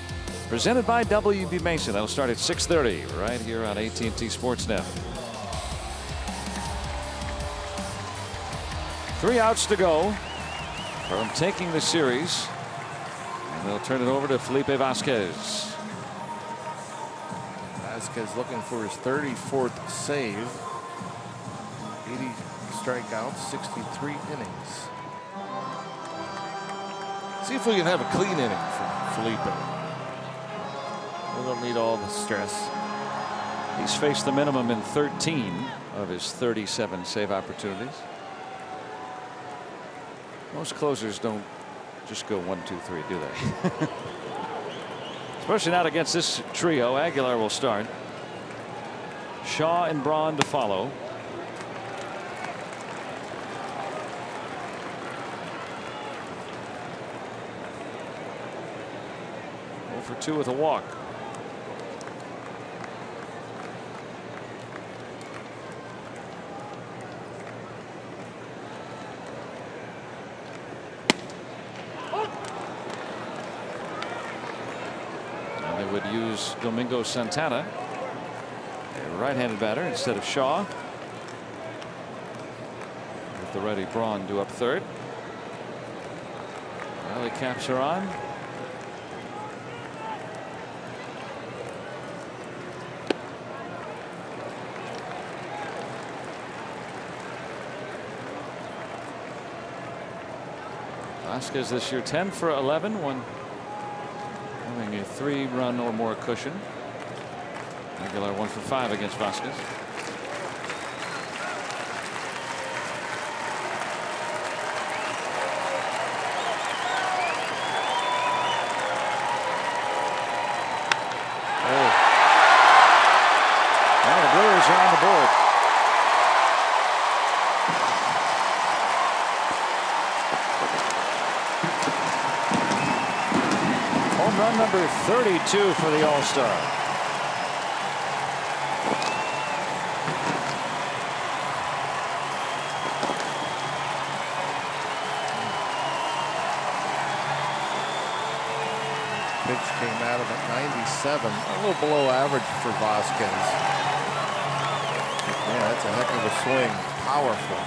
presented by WB Mason. That'll start at 6:30 right here on AT&T Sportsnet. 3 outs to go from taking the series. And they'll turn it over to Felipe Vasquez. Vasquez looking for his 34th save. 80 strikeouts, 63 innings. See if we can have a clean inning for Felipe. We don't need all the stress. He's faced the minimum in 13 of his 37 save opportunities. Most closers don't just go 1, 2, 3, do they? Especially not against this trio. Aguilar will start. Shaw and Braun to follow. for 2 with a walk. And they would use Domingo Santana, a right-handed batter, instead of Shaw. With the ready Braun due up third. Well, the caps are on. Vasquez this year 10 for 11, having a 3-run or more cushion. Aguilar 1 for 5 against Vasquez. Are on the board. Home run number 32 for the All-Star. Pitch came out of at 97, a little below average for Vasquez. Yeah, that's a heck of a swing. Powerful.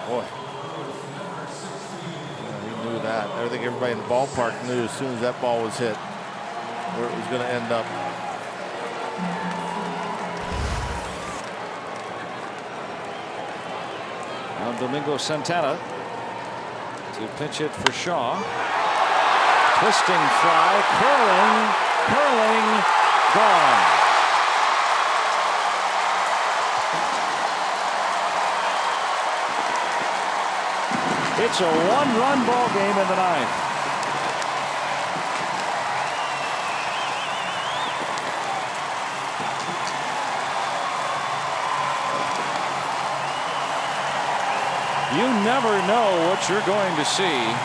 Boy. Yeah, he knew that. I think everybody in the ballpark knew as soon as that ball was hit where it was going to end up. Now Domingo Santana to pitch it for Shaw. Twisting fly, curling, gone. It's a 1-run ball game in the 9th. You never know what you're going to see.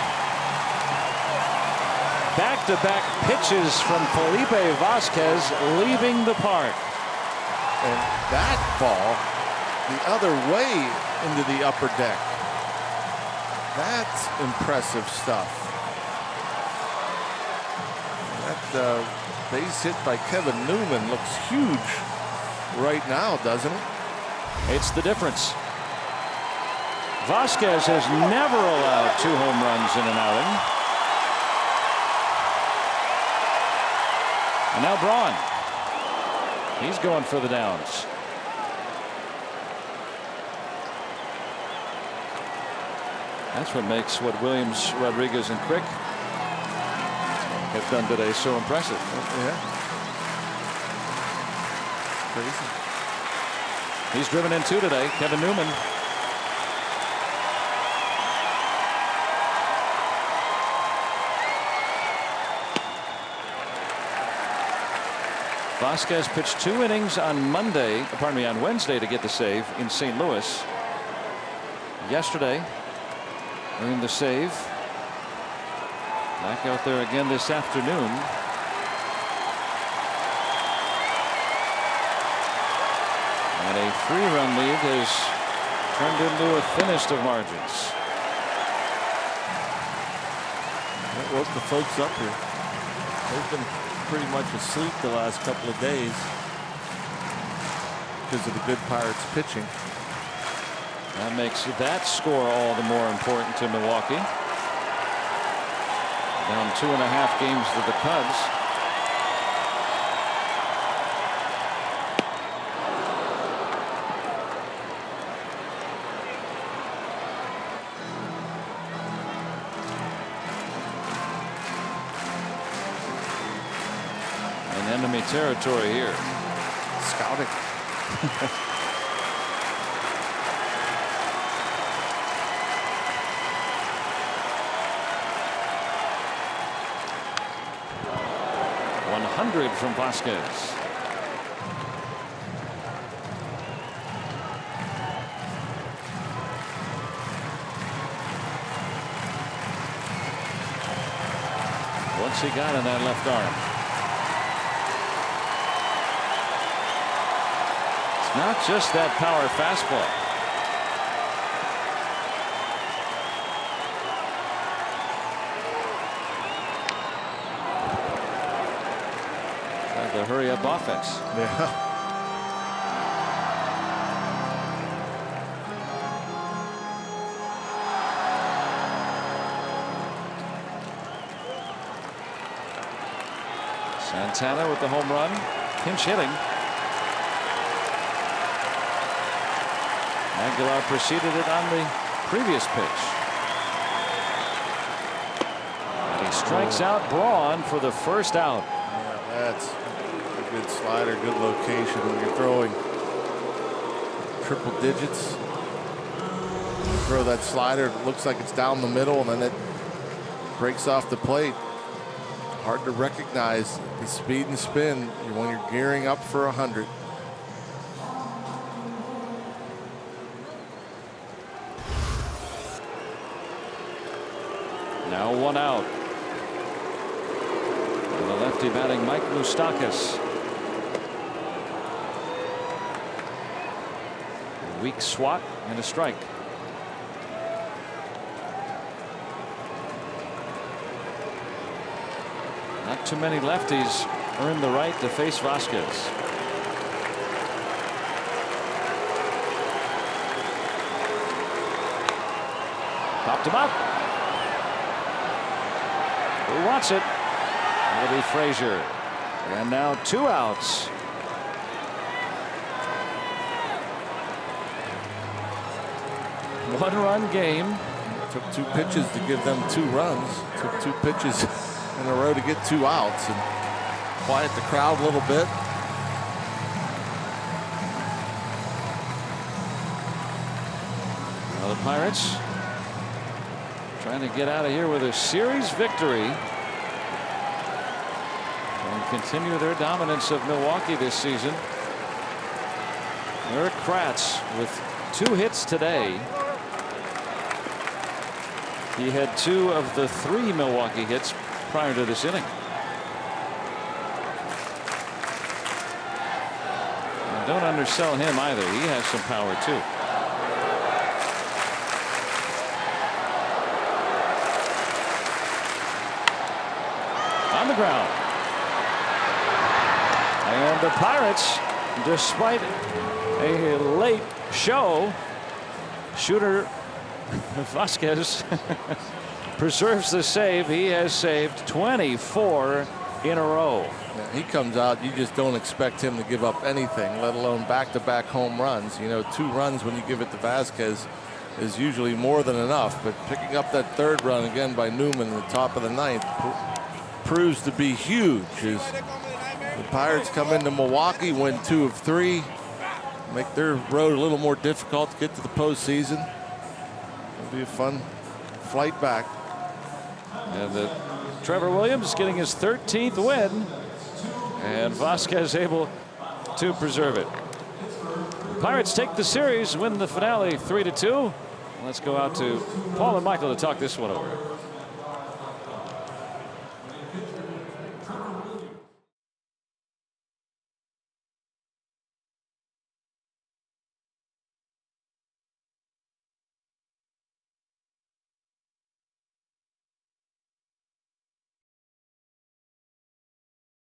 Back-to-back pitches from Felipe Vasquez leaving the park. And that ball the other way into the upper deck. That's impressive stuff. That base hit by Kevin Newman looks huge right now, doesn't it? It's the difference. Vasquez has never allowed 2 home runs in an outing. And now Braun. He's going for the downs. That's what makes what Williams, Rodriguez, and Crick have done today so impressive. Yeah. Crazy. He's driven in 2 today, Kevin Newman. Vasquez pitched 2 innings on Wednesday to get the save in St. Louis. Yesterday, earned the save. Back out there again this afternoon. And a 3-run lead has turned into a thinnest of margins. That woke the folks up here. They've been pretty much asleep the last couple of days because of the good Pirates pitching. That makes that score all the more important to Milwaukee. Down 2.5 games to the Cubs. Enemy territory here. Scouting. .100 from Vasquez. What's he got in that left arm? It's not just that power fastball. The hurry up offense. Yeah. Santana with the home run. Pinch hitting. Aguilar preceded it on the previous pitch. And he strikes out Braun for the first out. Yeah, that's a good slider, good location when you're throwing triple digits. You throw that slider, it looks like it's down the middle, and then it breaks off the plate. Hard to recognize the speed and spin when you're gearing up for 100. Now 1 out. And the lefty batting Mike Moustakas. A weak swat and a strike. Not too many lefties earn the right to face Vasquez. Popped him up. Who wants it? It'll be Frazier. And now 2 outs. One-run game. Took 2 pitches to give them 2 runs. Took 2 pitches in a row to get 2 outs and quiet the crowd a little bit. Well, the Pirates trying to get out of here with a series victory and continue their dominance of Milwaukee this season. Eric Kratz with 2 hits today. He had 2 of the 3 Milwaukee hits prior to this inning. And don't undersell him either. He has some power too. On the ground. And the Pirates, despite a late show, shooter Vasquez preserves the save. He has saved 24 in a row. Yeah, he comes out, you just don't expect him to give up anything, let alone back-to-back home runs. You know, 2 runs when you give it to Vasquez is usually more than enough, but picking up that 3rd run again by Newman in the top of the 9th proves to be huge. As the Pirates come into Milwaukee, win 2 of 3, make their road a little more difficult to get to the postseason. It'll be a fun flight back. And Trevor Williams getting his 13th win, and Vasquez able to preserve it. The Pirates take the series, win the finale 3-2. Let's go out to Paul and Michael to talk this one over.